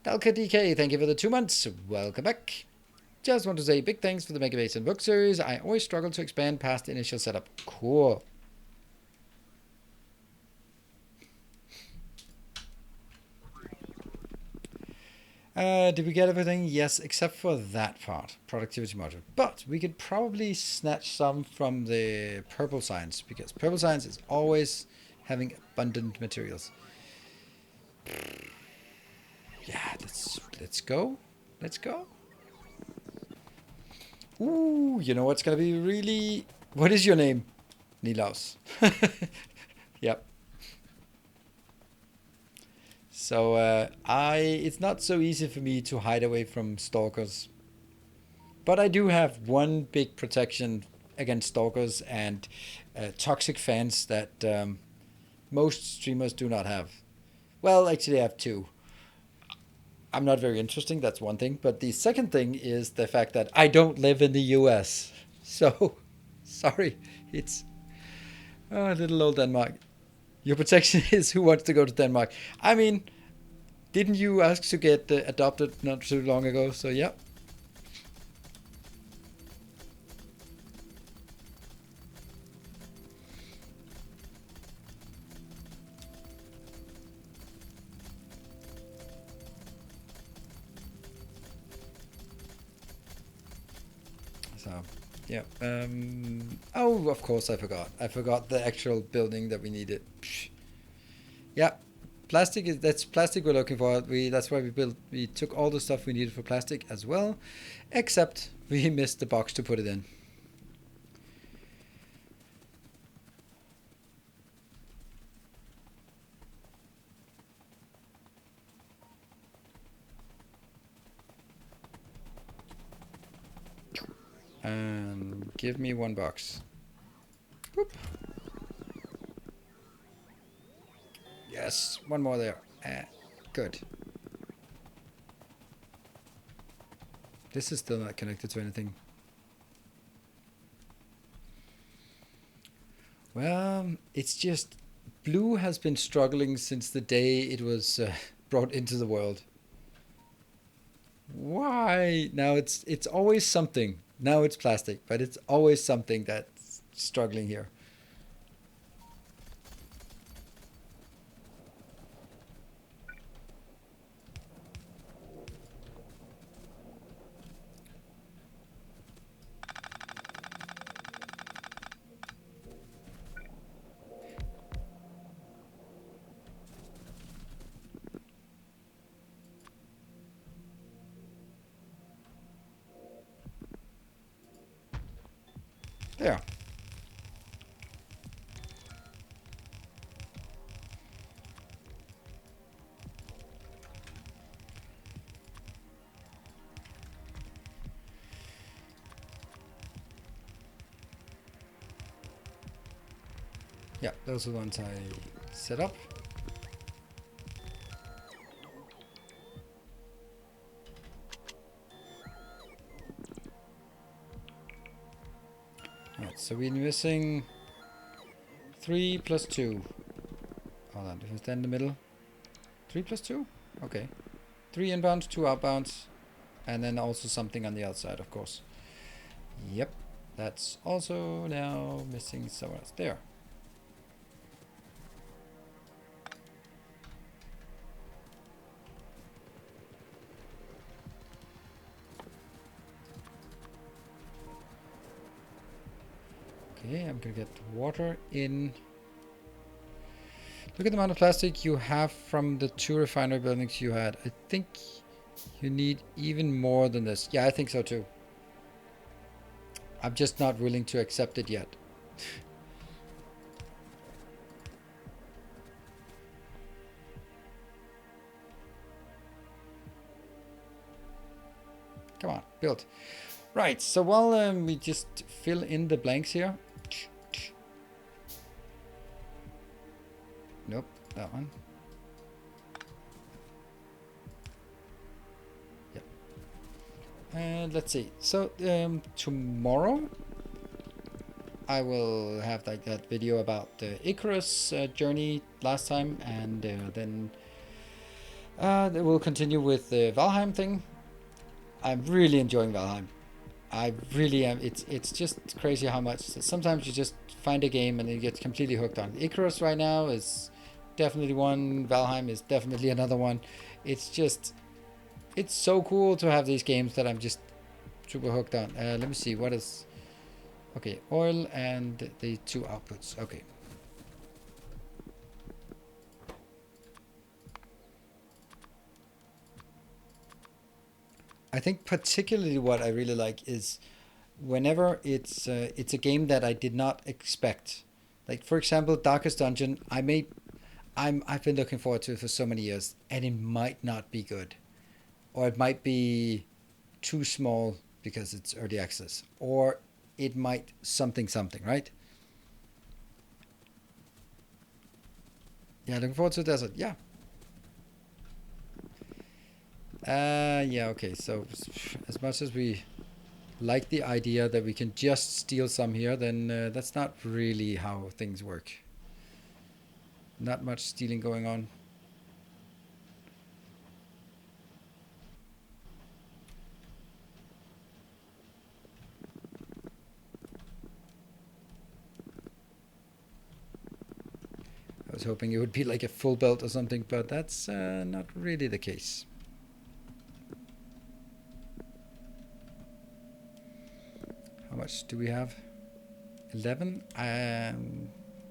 Dalka DK, thank you for the 2 months. Welcome back. Just want to say big thanks for the Mega Base and book series. I always struggle to expand past the initial setup. Cool. Did we get everything? Yes, except for that part, productivity module. But we could probably snatch some from the purple science, because purple science is always having abundant materials. Yeah, let's go. Let's go. Ooh, you know what's gonna be really... What is your name? Nilaus. Yep. So it's not so easy for me to hide away from stalkers. But I do have one big protection against stalkers and toxic fans that most streamers do not have. Well, actually I have two. I'm not very interesting, that's one thing. But the second thing is the fact that I don't live in the US. So, sorry, it's little old Denmark. Your protection is who wants to go to Denmark. I mean, didn't you ask to get adopted not too long ago? So, yeah. So, yeah. Oh, of course I forgot. I forgot the actual building that we needed. Psh. Yeah, plastic is that's plastic we're looking for. That's why we took all the stuff we needed for plastic as well, except we missed the box to put it in. And give me one box. Boop. Yes, one more there. Good. This is still not connected to anything. Well, it's just blue has been struggling since the day it was brought into the world. Why? Now it's always something. Now it's plastic, but it's always something that's struggling here. There. Yeah, those are the ones I set up. Alright, so we're missing 3 plus 2. Hold on, is that in the middle? 3 plus 2? Okay. 3 inbounds, 2 outbounds, and then also something on the outside, of course. Yep, that's also now missing somewhere else. There. Okay, I'm gonna get water in. Look at the amount of plastic you have from the 2 refinery buildings you had. I think you need even more than this. Yeah, I think so too. I'm just not willing to accept it yet. Come on, build. Right, so while we just fill in the blanks here. Nope, that one. Yep. And let's see. So tomorrow I will have like that video about the Icarus journey last time, and then we'll continue with the Valheim thing. I'm really enjoying Valheim. I really am. It's just crazy how much. Sometimes you just find a game and you get completely hooked on. Icarus right now is definitely one. Valheim is definitely another one. It's just, it's so cool to have these games that I'm just super hooked on. Let me see, what is... Okay, oil and the 2 outputs. Okay. I think particularly what I really like is whenever it's a game that I did not expect. Like for example, Darkest Dungeon. I've been looking forward to it for so many years, and it might not be good, or it might be too small because it's early access, or it might something, right? Yeah, looking forward to Desert. Yeah. Yeah, okay. So as much as we like the idea that we can just steal some here, then that's not really how things work. Not much stealing going on. I was hoping it would be like a full belt or something, but that's not really the case. much do we have? 11?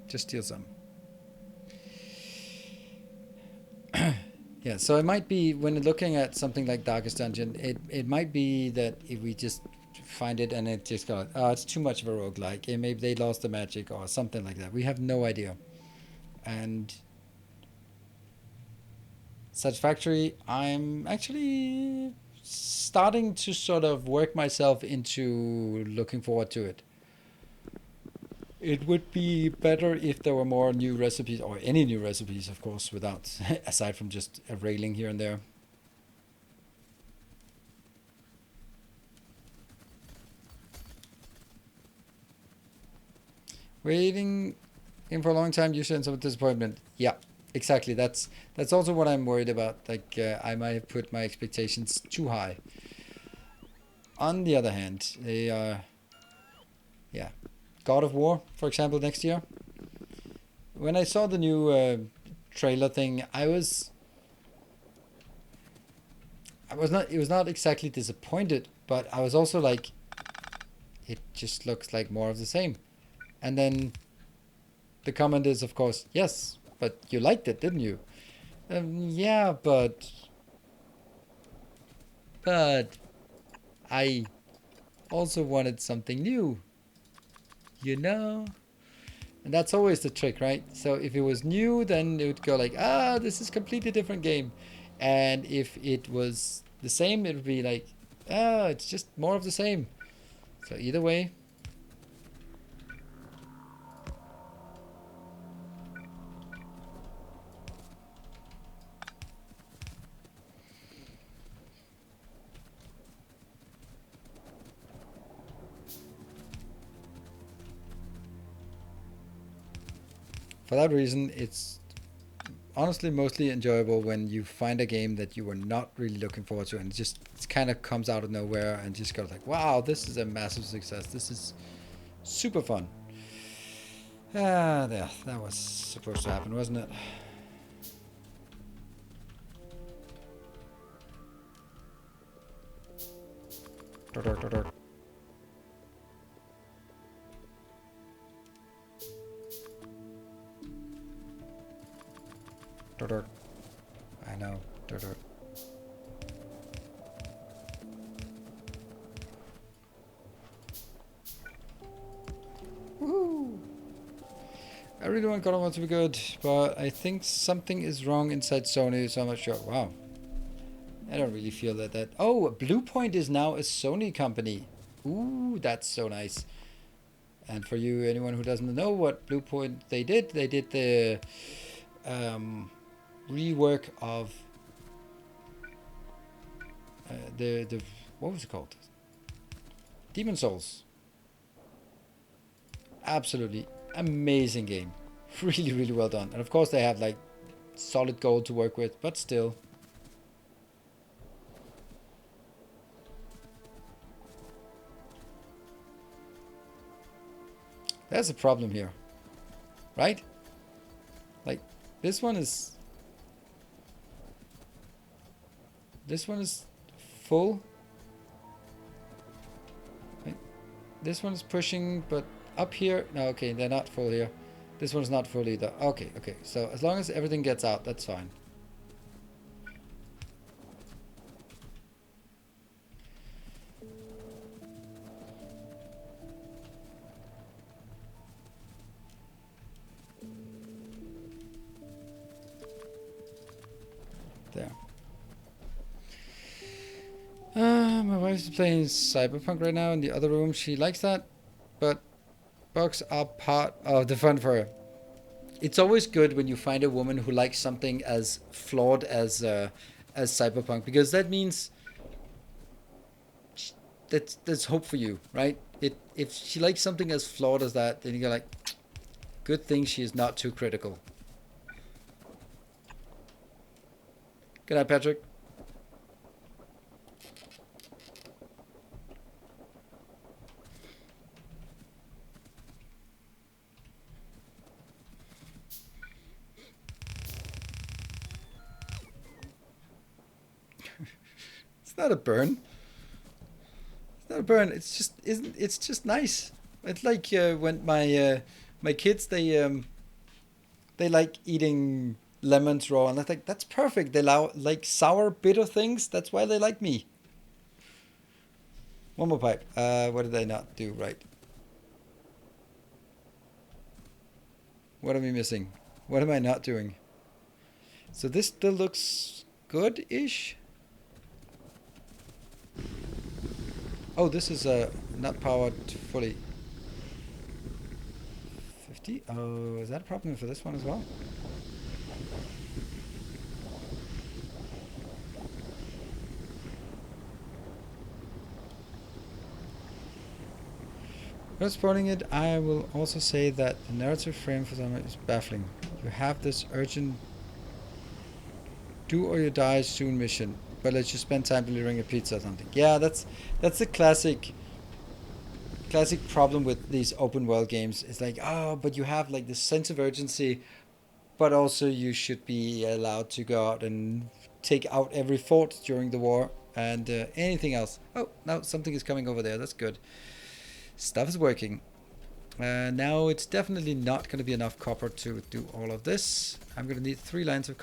Just steal some. Yeah, so it might be, when looking at something like Darkest Dungeon, it might be that if we just find it and it just got, oh, it's too much of a roguelike, and maybe they lost the magic or something like that. We have no idea. And Satisfactory, I'm actually starting to sort of work myself into looking forward to it. It would be better if there were more new recipes, or any new recipes, of course, without, aside from just a railing here and there. Waiting in for a long time usually ends up with disappointment. Yeah, exactly. That's also what I'm worried about. Like, I might have put my expectations too high. On the other hand, they are, yeah, God of War, for example, next year. When I saw the new trailer thing, I was not. It was not exactly disappointed, but I was also like, it just looks like more of the same. And then the comment is, of course, yes, but you liked it, didn't you? Yeah, but I also wanted something new, you know? And that's always the trick, right? So if it was new, then it would go like, ah, this is a completely different game. And if it was the same, it would be like, ah, it's just more of the same. So either way. For that reason, it's honestly mostly enjoyable when you find a game that you were not really looking forward to, and it kind of comes out of nowhere and just goes like, wow, this is a massive success. This is super fun. Ah, there, that was supposed to happen, wasn't it? I know. Woohoo! I really want God of War to be good, but I think something is wrong inside Sony, so I'm not sure. Wow. I don't really feel that. Oh, Bluepoint is now a Sony company. Ooh, that's so nice. And for you, anyone who doesn't know what Bluepoint they did the rework of the what was it called? Demon Souls. Absolutely amazing game. Really, really well done. And of course, they have like solid gold to work with, but still. There's a problem here, right? Like, this one is full. Right? This one's pushing, but up here, no, okay, they're not full here. This one's not full either. Okay. So as long as everything gets out, that's fine. There. My wife's playing Cyberpunk right now in the other room. She likes that, but bugs are part of the fun for her. It's always good when you find a woman who likes something as flawed as Cyberpunk, because that means that's hope for you, right? If she likes something as flawed as that, then you're like, good thing she is not too critical. Good night, Patrick. It's not a burn. It's not a burn. It's just isn't. It's just nice. It's like when my kids they like eating lemons raw, and I think that's perfect. They like sour, bitter things. That's why they like me. One more pipe. What did I not do right? What am I missing? What am I not doing? So this still looks good-ish. Oh, this is not powered fully. 50? Oh, is that a problem for this one as well? While supporting it, I will also say that the narrative frame for some is baffling. You have this urgent do or you die soon mission, but let's just spend time delivering a pizza or something. Yeah, that's the classic problem with these open world games. It's like, oh, but you have like this sense of urgency, but also you should be allowed to go out and take out every fort during the war and anything else. Oh, now something is coming over there. That's good. Stuff is working. Now it's definitely not going to be enough copper to do all of this. I'm going to need 3 lines of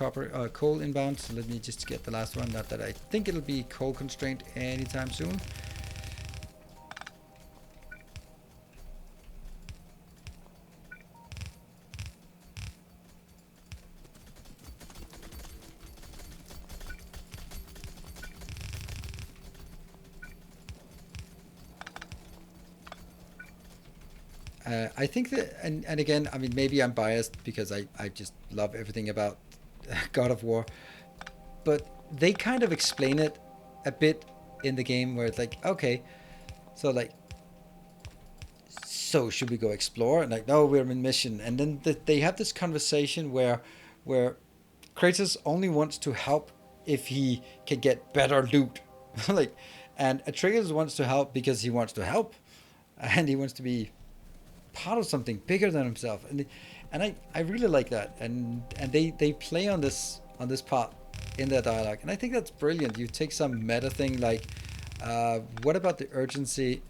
coal inbound. So let me just get the last one. Not that I think it'll be coal constrained anytime soon. I think that, and again, I mean, maybe I'm biased because I just love everything about God of War, but they kind of explain it a bit in the game where it's like, okay, so like, so should we go explore? And like, no, we're in mission. And then they have this conversation where Kratos only wants to help if he can get better loot, like, and Atreus wants to help because he wants to help, and he wants to be part of something bigger than himself, and I really like that, and they play on this part in their dialogue, and I think that's brilliant. You take some meta thing like, what about the urgency,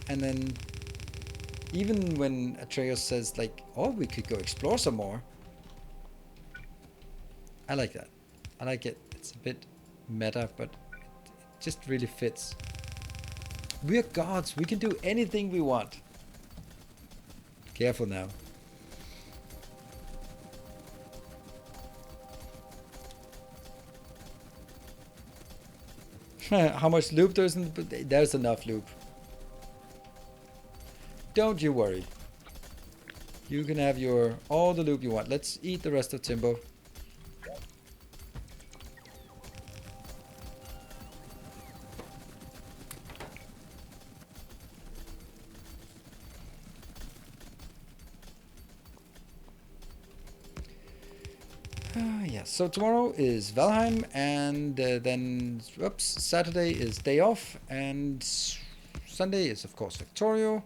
and then even when Atreus says like, oh, we could go explore some more, I like that. I like it. It's a bit meta, but it just really fits. We're gods. We can do anything we want. Careful now. How much loop there's in the, there's enough loop. Don't you worry. You can have all the loop you want. Let's eat the rest of Timbo. Yeah, so tomorrow is Valheim, and then Saturday is day off, and Sunday is of course Factorio.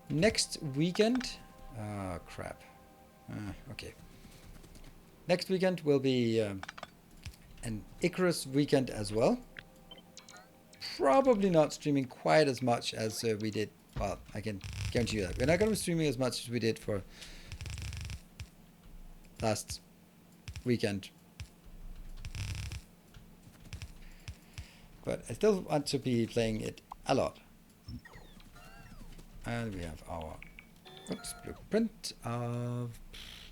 Next weekend, crap. Okay. Next weekend will be an Icarus weekend as well. Probably not streaming quite as much as we did. Well, I can guarantee you that we're not going to be streaming as much as we did for last weekend, but I still want to be playing it a lot. And we have our blueprint of,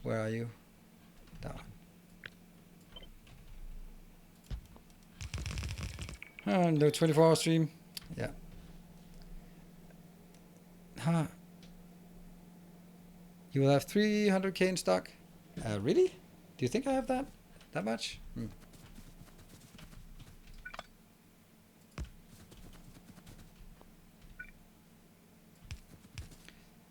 where are you? Down. No 24-hour stream. Yeah. Huh. You will have 300k in stock. Really? Do you think I have that much?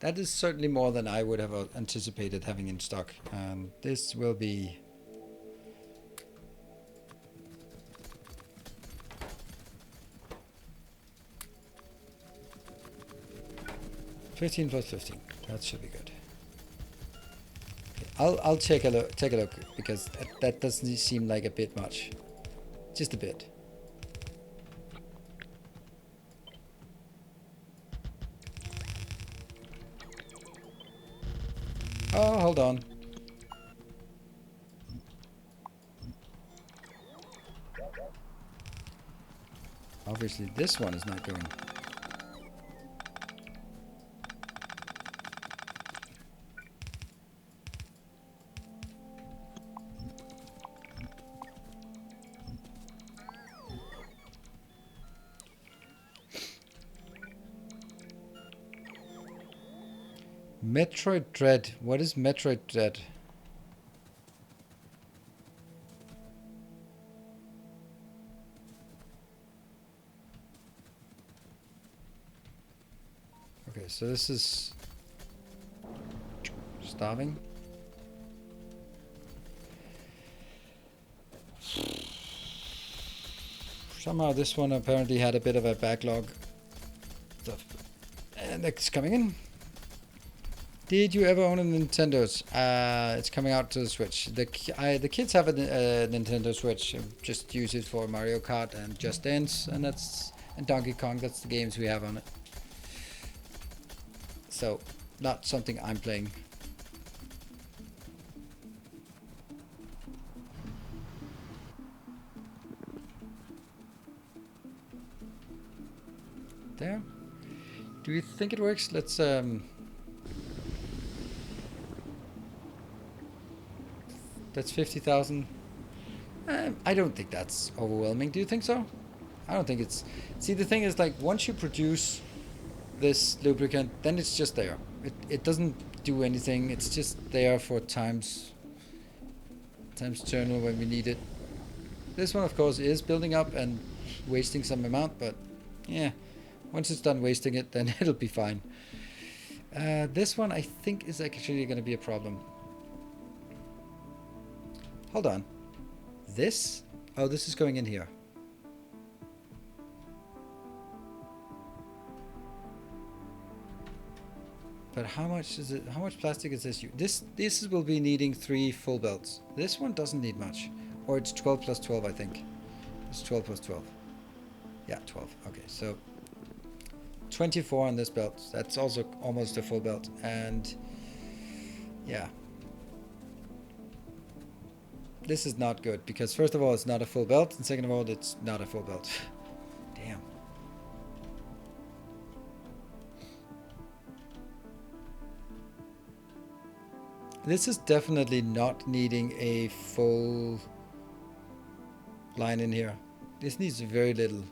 That is certainly more than I would have anticipated having in stock. And this will be... $15 plus 15. That should be good. I'll take a look because that doesn't seem like a bit much. Just a bit. Oh, hold on. Obviously, this one is not going. Metroid Dread. What is Metroid Dread? Okay, so this is starving. Somehow this one apparently had a bit of a backlog stuff. And it's coming in. Did you ever own a Nintendo's? It's coming out to the Switch. The kids have a Nintendo Switch. Just use it for Mario Kart and Just Dance, and Donkey Kong. That's the games we have on it. So, not something I'm playing. There. Do you think it works? Let's That's 50,000. I don't think that's overwhelming. Do you think so? I don't think it's... See, the thing is, like, once you produce this lubricant, then it's just there. It doesn't do anything. It's just there for times eternal when we need it. This one, of course, is building up and wasting some amount, but yeah, once it's done wasting it, then it'll be fine. This one, I think, is actually going to be a problem. Hold on. This? Oh, this is going in here. But how much is it? How much plastic is this? This will be needing 3 full belts. This one doesn't need much. Or it's 12 plus 12, I think. It's 12 plus 12. Yeah, 12. Okay, so 24 on this belt. That's also almost a full belt. And yeah. This is not good because first of all, it's not a full belt, and second of all, it's not a full belt. Damn. This is definitely not needing a full line in here. This needs very little.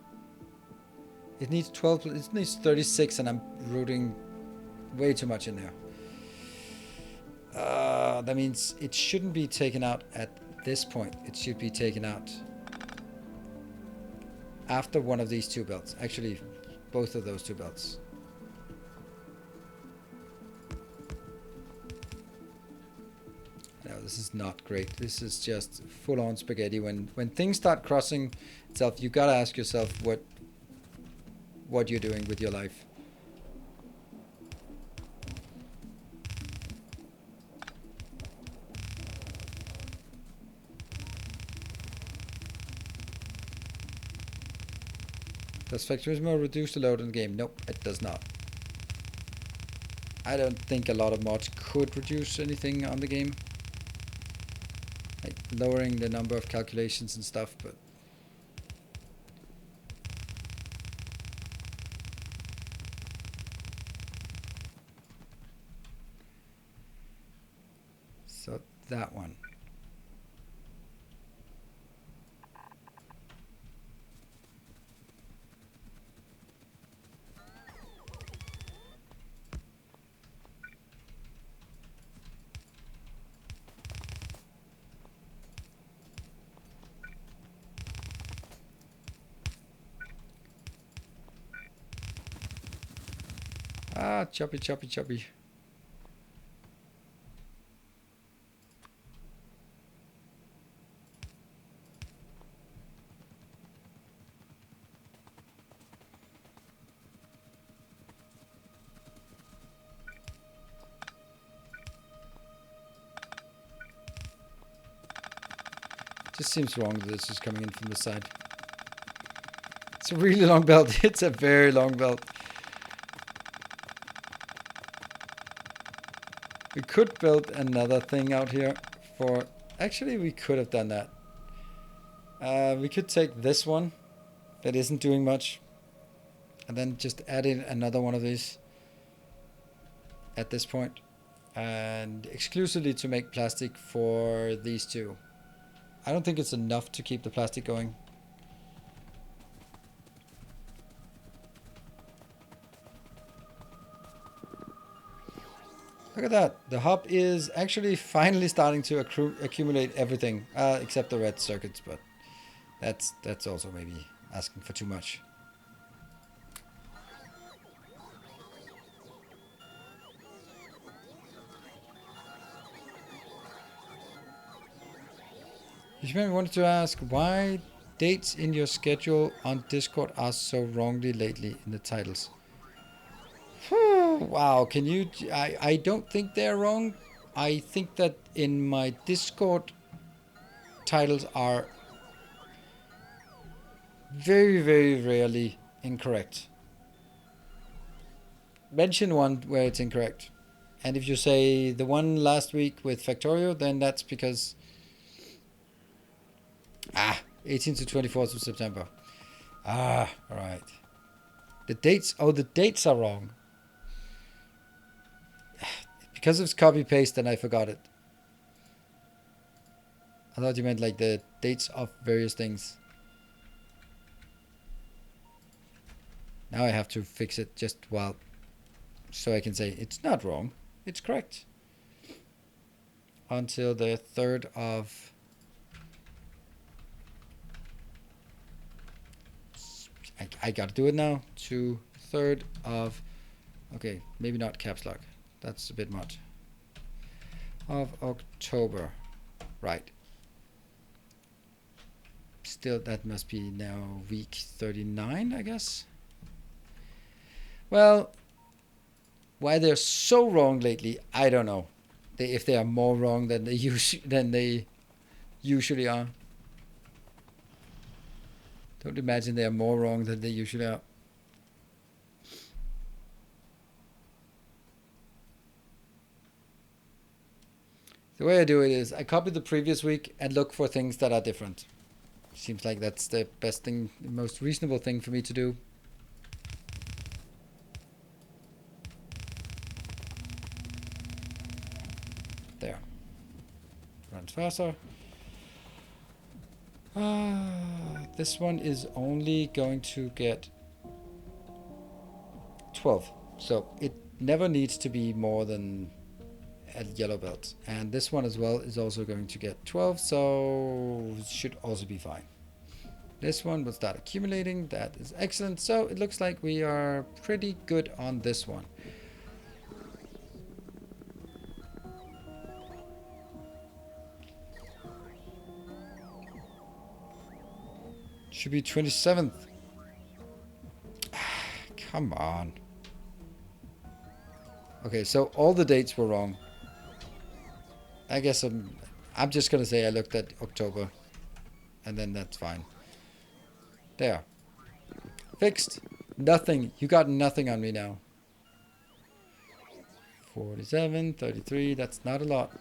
It needs 12, it needs 36, and I'm routing way too much in there. That means it shouldn't be taken out at this point. It should be taken out after one of these 2 belts. Actually, both of those 2 belts. No, this is not great. This is just full-on spaghetti. When things start crossing itself, you gotta ask yourself what you're doing with your life. Does Factorio mode reduce the load in the game? Nope, it does not. I don't think a lot of mods could reduce anything on the game. Like lowering the number of calculations and stuff, but... So, that one. Ah, choppy, choppy, choppy. Just seems wrong that this is coming in from the side. It's a really long belt. It's a very long belt. We could build another thing out here for... Actually, we could have done that. We could take this one that isn't doing much and then just add in another one of these at this point, and exclusively to make plastic for these two. I don't think it's enough to keep the plastic going. Look at that. The hub is actually finally starting to accumulate everything, except the red circuits, but that's also maybe asking for too much. You may wanted to ask why dates in your schedule on Discord are so wrongly lately in the titles. Wow, can you... I don't think they're wrong. I think that in my Discord titles are very, very rarely incorrect. Mention one where it's incorrect. And if you say the one last week with Factorio, then that's because... 18th to 24th of September. Alright. The dates... Oh, the dates are wrong. Because it's copy-paste and I forgot it. I thought you meant like the dates of various things. Now I have to fix it just while... So I can say it's not wrong. It's correct. Until the 3rd of... I gotta do it now. To 3rd of... Okay, maybe not caps lock. That's a bit much. Of October. Right. Still, that must be now week 39, I guess. Well, why they're so wrong lately, I don't know. If they are more wrong than they usually are. Don't imagine they are more wrong than they usually are. The way I do it is I copy the previous week and look for things that are different. Seems like that's the best thing, the most reasonable thing for me to do. There. Runs faster. This one is only going to get 12. So it never needs to be more than a yellow belt. And this one as well is also going to get 12, so it should also be fine. This one will start accumulating. That is excellent. So it looks like we are pretty good on this one. Should be 27th. Come on. Okay, so all the dates were wrong. I guess I'm just gonna say I looked at October, and then that's fine. There. Fixed. Nothing. You got nothing on me now. 47, 33. That's not a lot.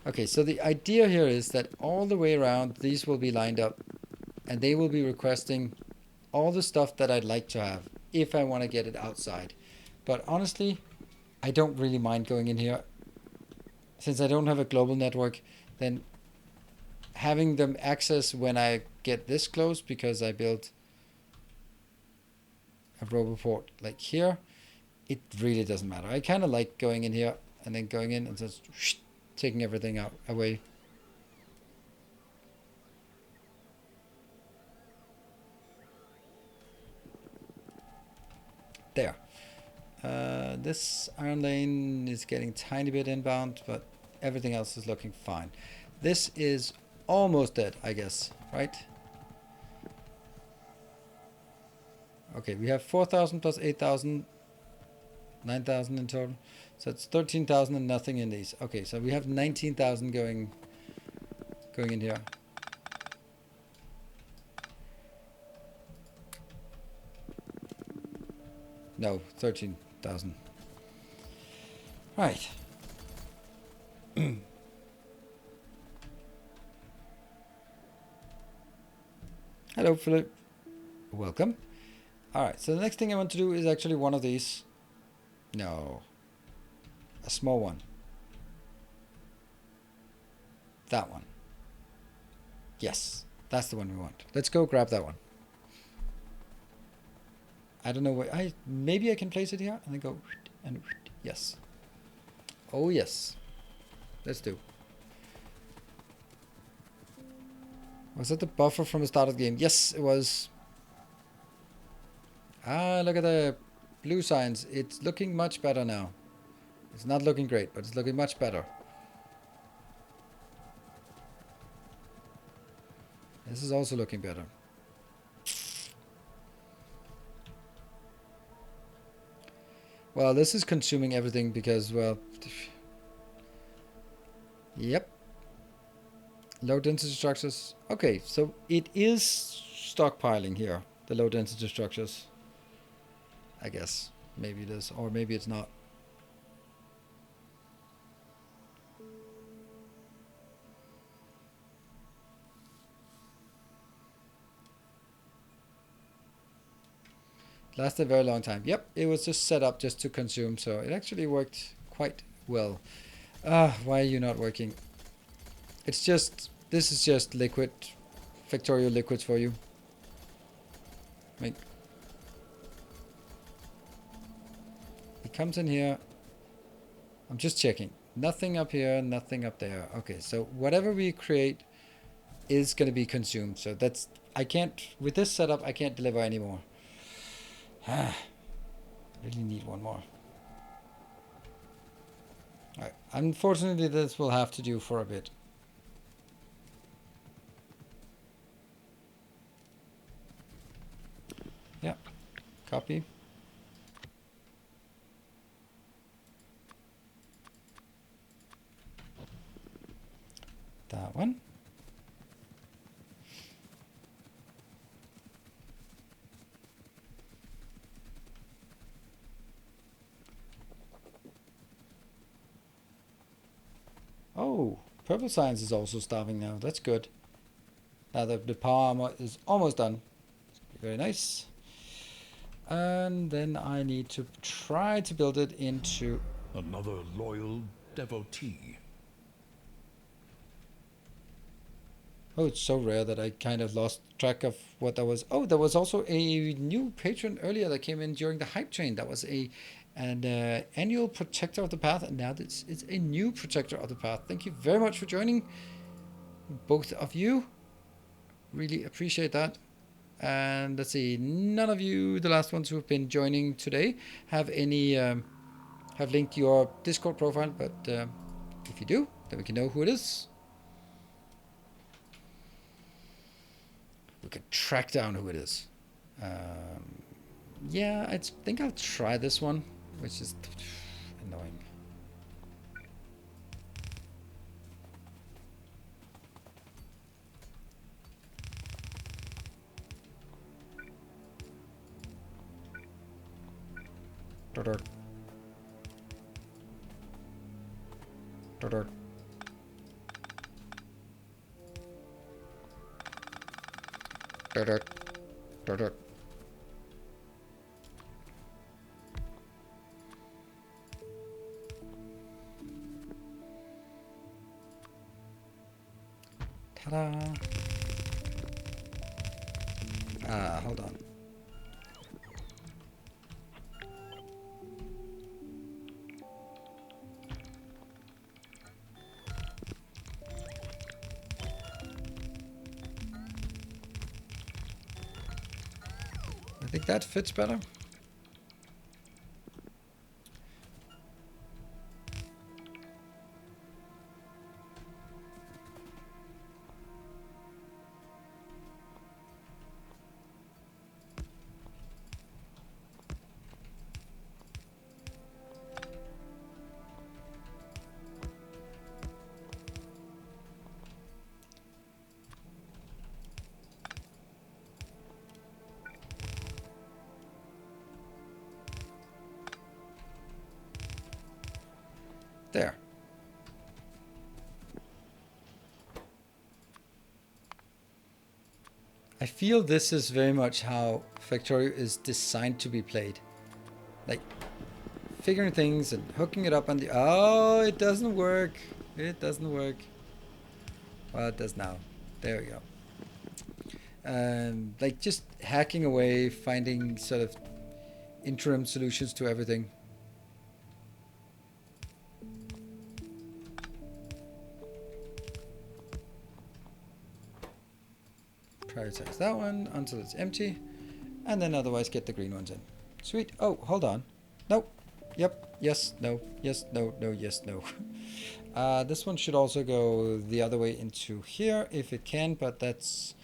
Okay, so the idea here is that all the way around, these will be lined up, and they will be requesting all the stuff that I'd like to have if I want to get it outside. But honestly, I don't really mind going in here. Since I don't have a global network, then having them access when I get this close, because I built a roboport like here, it really doesn't matter. I kind of like going in here and then going in and just taking everything out away. There. This iron lane is getting a tiny bit inbound, but everything else is looking fine. This is almost dead, I guess, right? Okay, we have 4,000 plus 8,000, 9,000 in total. So it's 13,000 and nothing in these. Okay, so we have 19,000 going in here. No, 13,000. Right. Hello, Philip. Welcome. Alright, so the next thing I want to do is actually one of these. No. A small one. That one. Yes, that's the one we want. Let's go grab that one. I don't know where maybe I can place it here and then go and yes. Oh yes. Let's do. Was that the buffer from the start of the game? Yes, it was. Ah, look at the blue signs. It's looking much better now. It's not looking great, but it's looking much better. This is also looking better. Well, this is consuming everything because, well... Yep. Low density structures. Okay, so it is stockpiling here. The low density structures. I guess. Maybe it is, or maybe it's not. Lasted a very long time. Yep, it was just set up just to consume, so it actually worked quite well. Why are you not working? It's just, this is just liquid, Factorio liquids for you. Like, it comes in here. I'm just checking. Nothing up here, nothing up there. Okay, so whatever we create is going to be consumed. So that's, I can't, with this setup, I can't deliver anymore. Really need one more. Alright, unfortunately this will have to do for a bit. Yeah, copy. That one. Oh, purple science is also starving now. That's good. Now the power armor is almost done. Very nice. And then I need to try to build it into... Another loyal devotee. Oh, it's so rare that I kind of lost track of what that was. Oh, there was also a new patron earlier that came in during the hype train. That was an annual protector of the path, and now it's a new protector of the path. Thank you very much for joining, both of you. Really appreciate that. And let's see, none of you, the last ones who have been joining today, have any have linked your Discord profile. But if you do, then we can know who it is. We can track down who it is. Yeah, I think I'll try this one, which is annoying. Dort. Dort. Dort. Dort. Ta-da! Hold on. I think that fits better. There. I feel this is very much how Factorio is designed to be played. Like, figuring things and hooking it up on the... Oh, it doesn't work. It doesn't work. Well, it does now. There we go. Like, just hacking away, finding sort of interim solutions to everything. Prioritize that one until it's empty, and then otherwise get the green ones in. Sweet. Oh, hold on. Nope. Yep. Yes. No. Yes. No. No. Yes. No. This one should also go the other way into here if it can, but that's...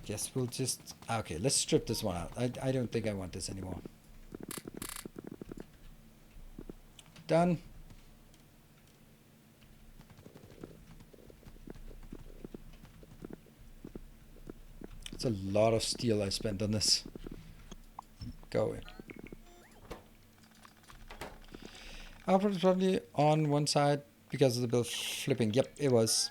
Guess we'll just... Okay, let's strip this one out. I don't think I want this anymore. Done. It's a lot of steel I spent on this. Go in. Output is probably on one side because of the bill flipping. Yep, it was.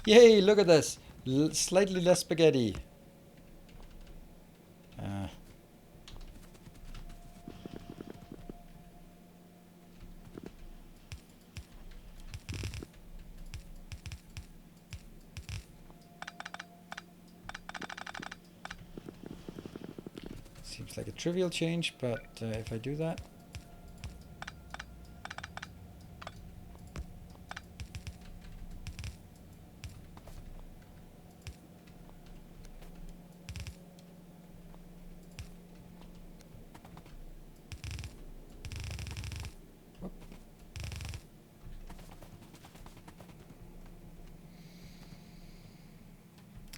Yay, look at this. Slightly less spaghetti. Seems like a trivial change, but if I do that...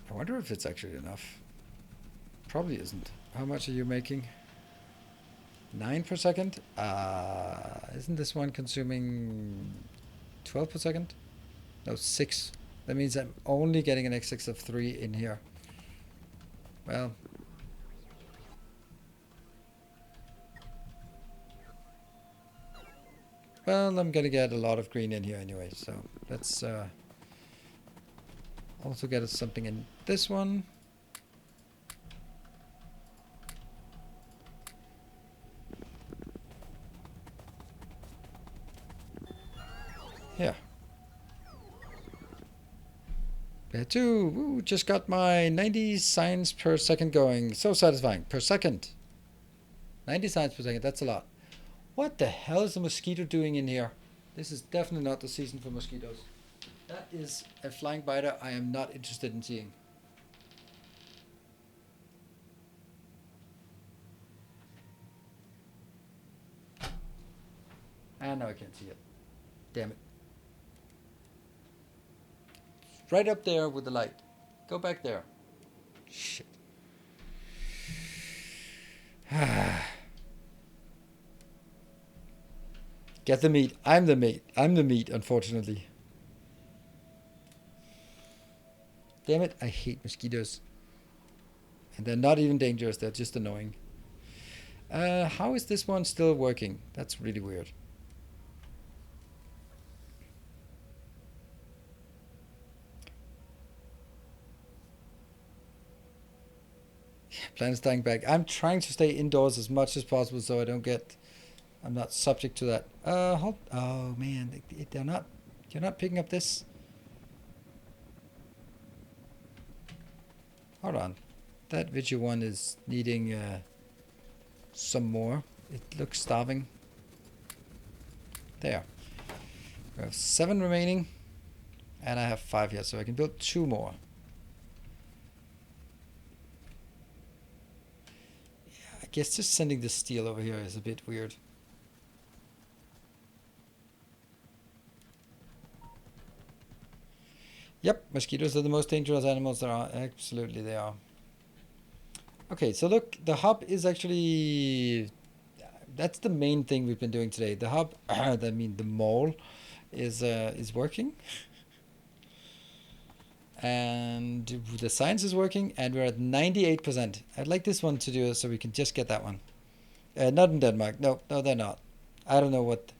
I wonder if it's actually enough. Probably isn't. How much are you making? 9 per second? Isn't this one consuming 12 per second? No, 6. That means I'm only getting an x6 of 3 in here. Well. Well, I'm gonna get a lot of green in here anyway, so let's also get us something in this one. Here. There too. Woo, just got my 90 signs per second going. So satisfying. Per second. 90 signs per second. That's a lot. What the hell is a mosquito doing in here? This is definitely not the season for mosquitoes. That is a flying biter I am not interested in seeing. Ah, no, I can't see it. Damn it. It's right up there with the light. Go back there. Shit. Get the meat. I'm the meat. I'm the meat, unfortunately. Damn it, I hate mosquitoes. And they're not even dangerous, they're just annoying. How is this one still working? That's really weird. Planet's dying back. I'm trying to stay indoors as much as possible so I don't get... I'm not subject to that. Hold... Oh, man. They're not... You're not picking up this? Hold on. That video one is needing some more. It looks starving. There. We have 7 remaining. And I have 5 here, so I can build 2 more. Yeah, I guess just sending the steel over here is a bit weird. Yep, mosquitoes are the most dangerous animals there are. Absolutely, they are. Okay, so look, the hub is actually... That's the main thing we've been doing today. The hub, I mean the mall, is working. And the science is working, and we're at 98%. I'd like this one to do it so we can just get that one. Not in Denmark. No, no, they're not. I don't know what...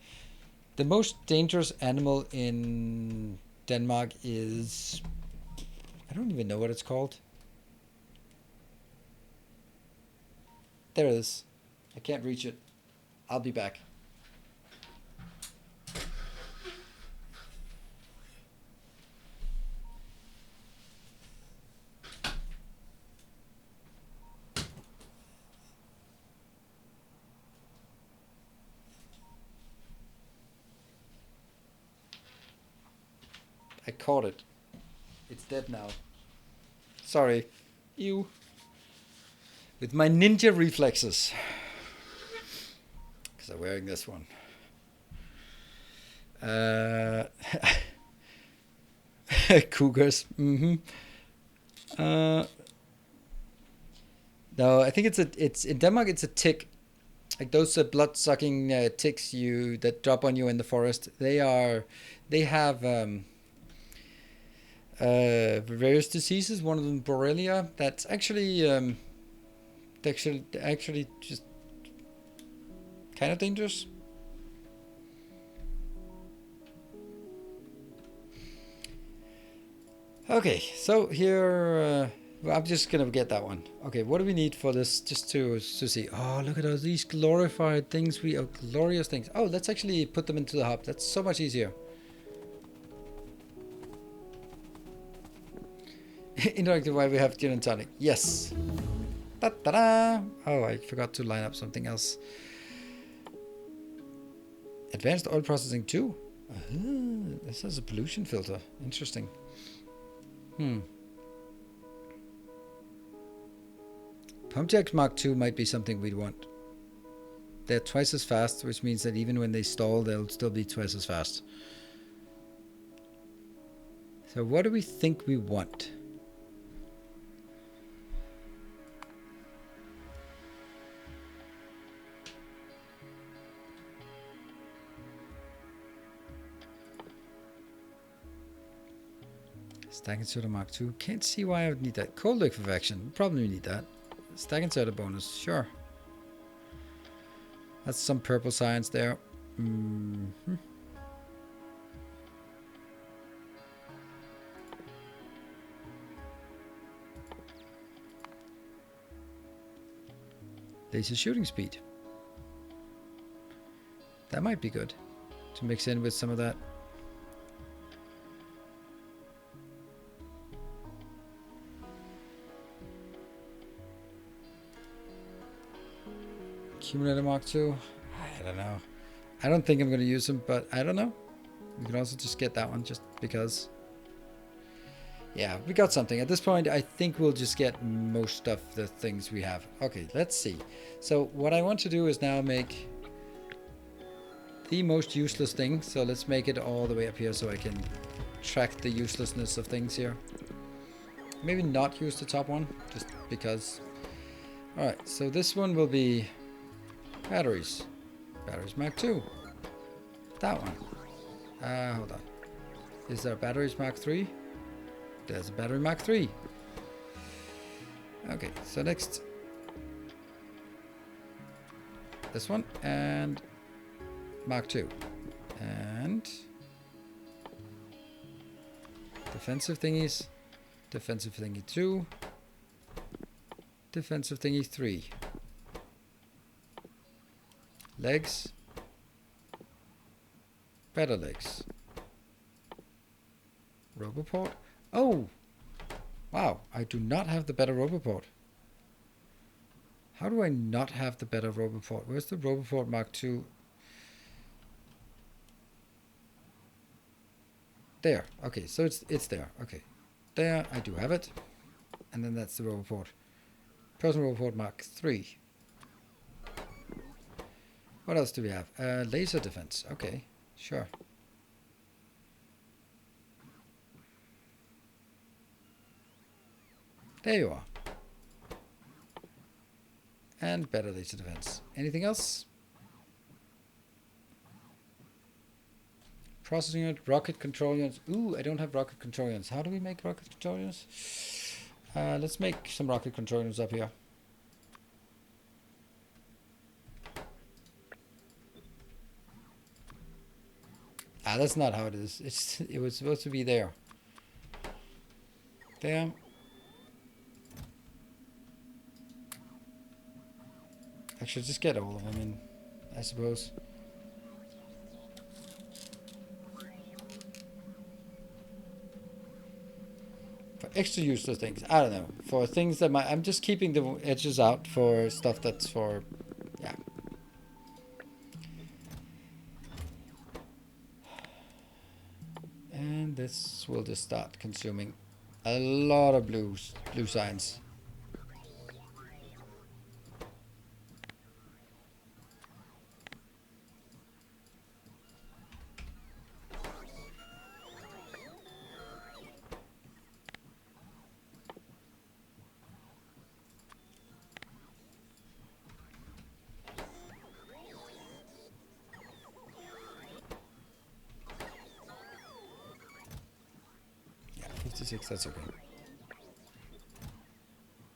The most dangerous animal in Denmark is... I don't even know what it's called. There it is. I can't reach it. I'll be back. I caught it. It's dead now. Sorry. You. With my ninja reflexes. Because I'm wearing this one. Cougars. Mm-hmm. No, I think it's in Denmark. It's a tick, like those blood-sucking ticks that drop on you in the forest. They have various diseases. One of them, Borrelia. That's actually just kind of dangerous. Okay, so here I'm just gonna get that one. Okay, what do we need for this? Just to see. Oh, look at all these glorified things. Glorious things. Oh, let's actually put them into the hub. That's so much easier. Interactive why we have gin and tonic. Yes. Da-da-da. Oh, I forgot to line up something else. Advanced oil processing too. This has a pollution filter. Interesting. Pump jacks Mark II might be something we'd want. They're twice as fast, which means that even when they stall, they'll still be twice as fast. So what do we think we want? Stack inserter Mark II. Can't see why I would need that. Cold liquefaction. Probably need that. Stack inserter bonus. Sure. That's some purple science there. Laser shooting speed. That might be good to mix in with some of that. Accumulator Mark II. I don't know. I don't think I'm going to use them, but I don't know. We can also just get that one just because. Yeah, we got something. At this point, I think we'll just get most of the things we have. Okay, let's see. So what I want to do is now make the most useless thing. So let's make it all the way up here so I can track the uselessness of things here. Maybe not use the top one, just because. Alright, so this one will be batteries. Batteries Mark II. That one. Hold on. Is there batteries Mark III? There's a battery Mark III. Okay, so next. This one and Mark II. And defensive thingies. Defensive thingy 2. Defensive thingy 3. Legs. Better legs. Roboport. Oh! Wow, I do not have the better Roboport. How do I not have the better Roboport? Where's the Roboport Mark II? There. Okay, so it's there. Okay. There, I do have it. And then that's the Roboport. Personal Roboport Mark III. What else do we have? Laser defense. Okay, sure. There you are. And better laser defense. Anything else? Processing unit, rocket control units. Ooh, I don't have rocket control units. How do we make rocket control units? Let's make some rocket control units up here. Ah, that's not how it is. It was supposed to be there. There. Actually, just get all of them in, I suppose. For extra useless things, I don't know. For things that might, I'm just keeping the edges out for stuff that's for, yeah. And this will just start consuming a lot of blue science. Yeah, 56, that's okay.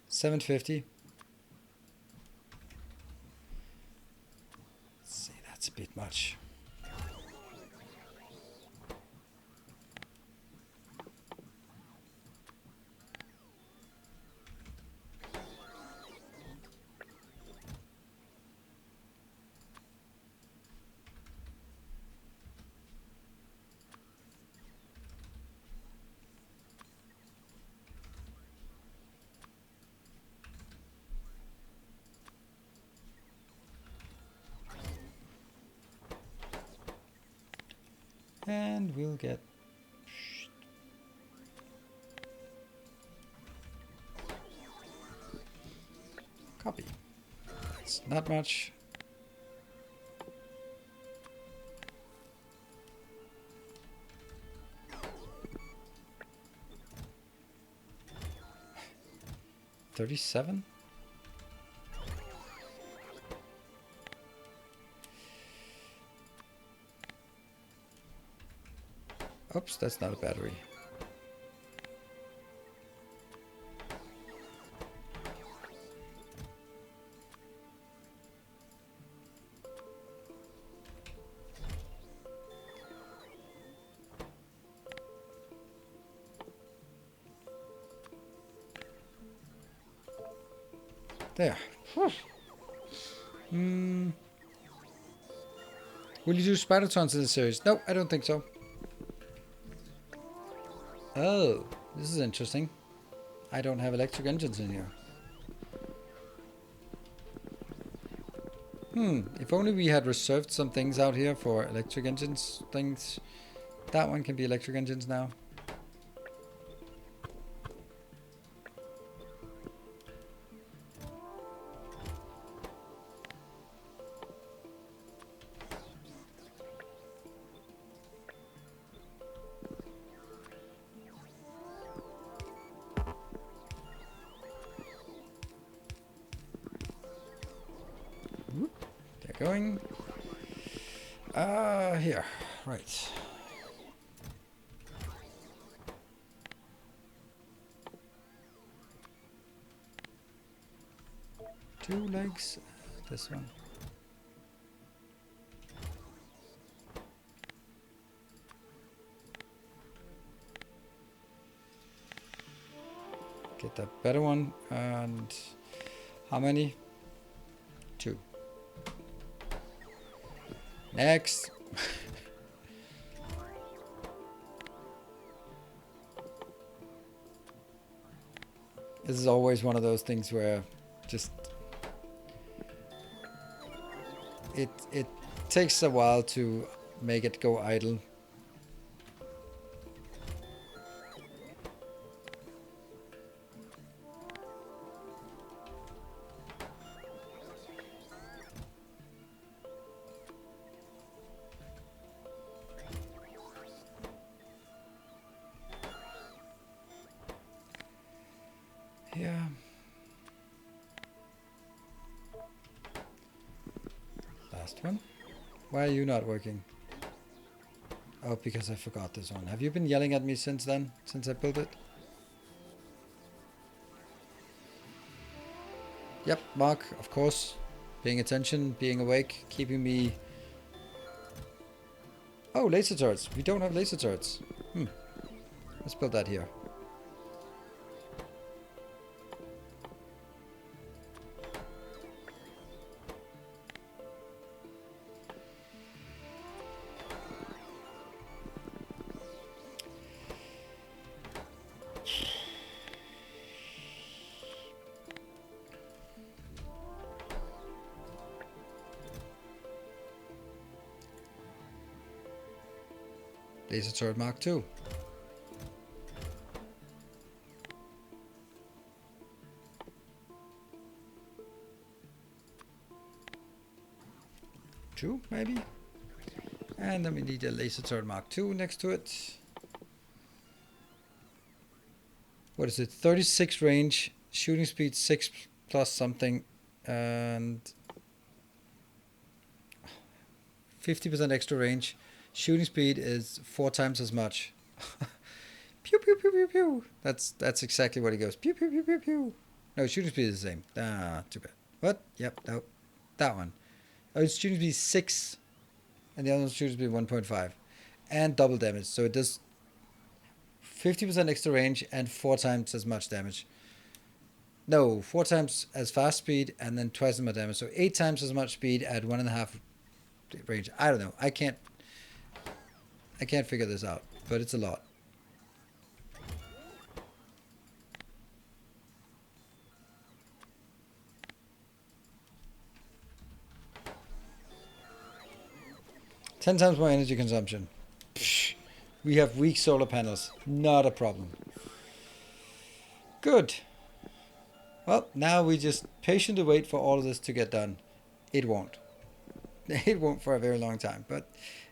750. Let's see, that's a bit much. And we'll get copy. It's not much. $37. Oops, that's not a battery. There. Will you do Spider-Trons in the series? No, I don't think so. Oh, this is interesting. I don't have electric engines in here. If only we had reserved some things out here for electric engines things. That one can be electric engines now. They're going. Here. Right. Two legs. This one. Get that better one. And how many? 2. Next. This is always one of those things where just it takes a while to make it go idle. Yeah. Last one. Why are you not working? Oh, because I forgot this one. Have you been yelling at me since then? Since I built it? Yep, Mark, of course. Paying attention, being awake, keeping me... Oh, laser turrets. We don't have laser turrets. Let's build that here. Laser turret Mark 2. Two, maybe? And then we need a laser turret Mark 2 next to it. What is it? 36 range, shooting speed 6 plus something, and 50% extra range. Shooting speed is 4 times as much. Pew pew pew pew pew. That's exactly what it goes. Pew pew pew pew pew. No, shooting speed is the same. Ah, too bad. What? Yep, no. That one. Oh, it's shooting speed 6, and the other one's shooting speed 1.5. And double damage. So it does 50% extra range and 4 times as much damage. No, 4 times as fast speed and then twice as much damage. So 8 times as much speed at 1.5 range. I don't know. I can't figure this out, but it's a lot. Ten times more energy consumption. Psh, we have weak solar panels. Not a problem. Good. Well, now we just patiently wait for all of this to get done. It won't. It won't for a very long time. But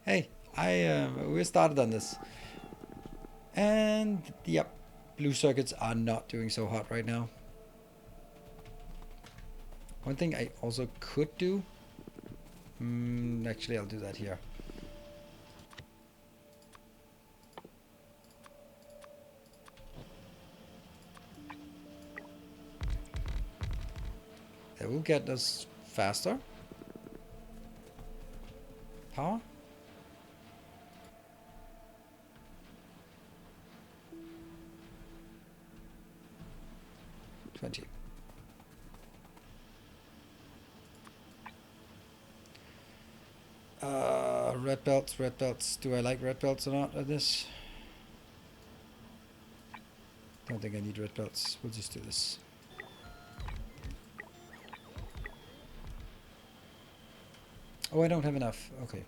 hey, we started on this. And yep, blue circuits are not doing so hot right now. One thing I also could do. Actually, I'll do that here. That will get us faster. Power. 20. Red belts, red belts. Do I like red belts or not at this? Don't think I need red belts. We'll just do this. Oh, I don't have enough. Okay.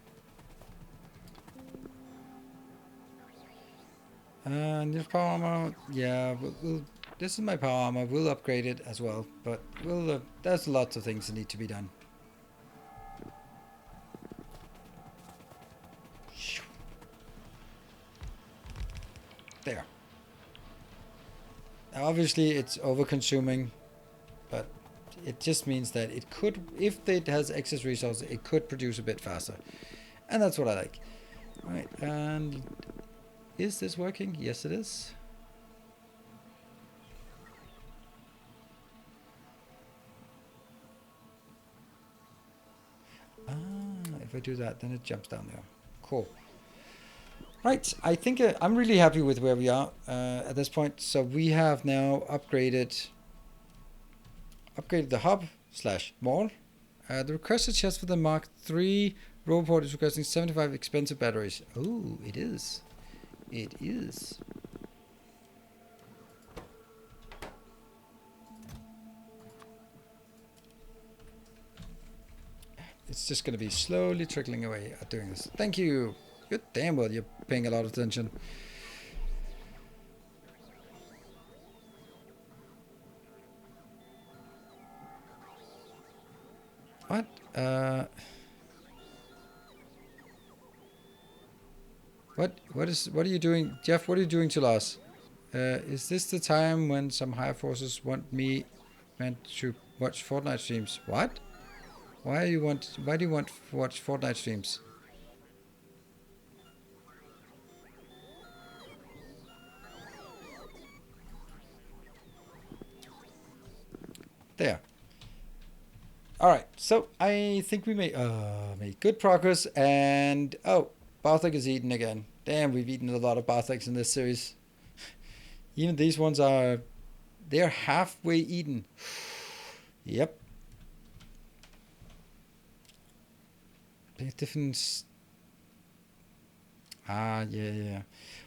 Need power armor. Yeah, this is my power armor. We'll upgrade it as well, but there's lots of things that need to be done. There. Now, obviously, it's over-consuming, but it just means that it could, if it has excess resources, it could produce a bit faster. And that's what I like. Alright, and is this working? Yes, it is. If I do that, then it jumps down there. Cool. Right, I think I'm really happy with where we are at this point. So we have now upgraded the hub / mall. The requested chest for the Mark III robot is requesting 75 expensive batteries. Oh, it is. It is. It's just going to be slowly trickling away at doing this. Thank you. Good damn well, you're paying a lot of attention. What? What are you doing, Jeff? What are you doing to Lars? Is this the time when some higher forces want me meant to watch Fortnite streams? What? Why do you want to watch Fortnite streams? There. All right. So I think we made good progress. And oh, Barthik is eaten again. Damn, we've eaten a lot of Barthiks in this series. Even these ones they're halfway eaten. Yep. Different. Yeah.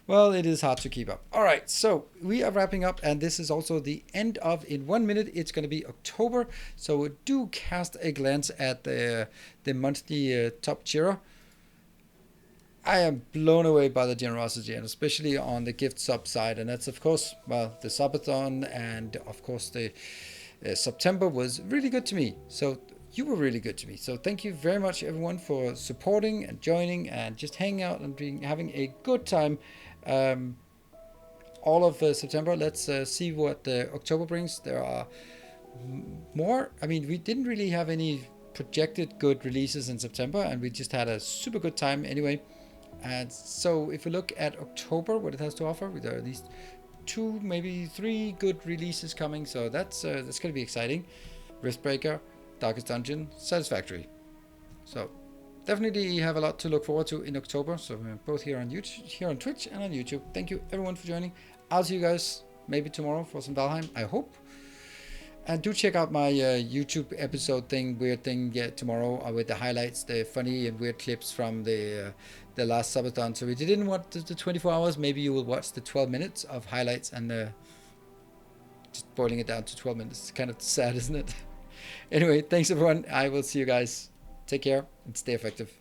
Well, it is hard to keep up. All right, so we are wrapping up, and this is also the end of, in 1 minute, it's going to be October. So do cast a glance at the monthly top cheerer. I am blown away by the generosity, and especially on the gift sub side. And that's, of course, well, the subathon, and of course, the September was really good to me. So you were really good to me. So thank you very much, everyone, for supporting and joining and just hanging out and having a good time. All of September. Let's see what October brings. There are more. I mean, we didn't really have any projected good releases in September, and we just had a super good time anyway. And so if we look at October, what it has to offer, there are at least 2, maybe 3 good releases coming. So that's going to be exciting. Riftbreaker, Darkest Dungeon, Satisfactory. So definitely have a lot to look forward to in October. So we're both here on YouTube, here on Twitch and on YouTube. Thank you everyone for joining. I'll see you guys maybe tomorrow for some Valheim, I hope. And do check out my YouTube episode weird thing tomorrow with the highlights, the funny and weird clips from the last subathon. So if you didn't watch the 24 hours, maybe you will watch the 12 minutes of highlights and just boiling it down to 12 minutes. It's kind of sad, isn't it? Anyway, thanks everyone. I will see you guys. Take care and stay effective.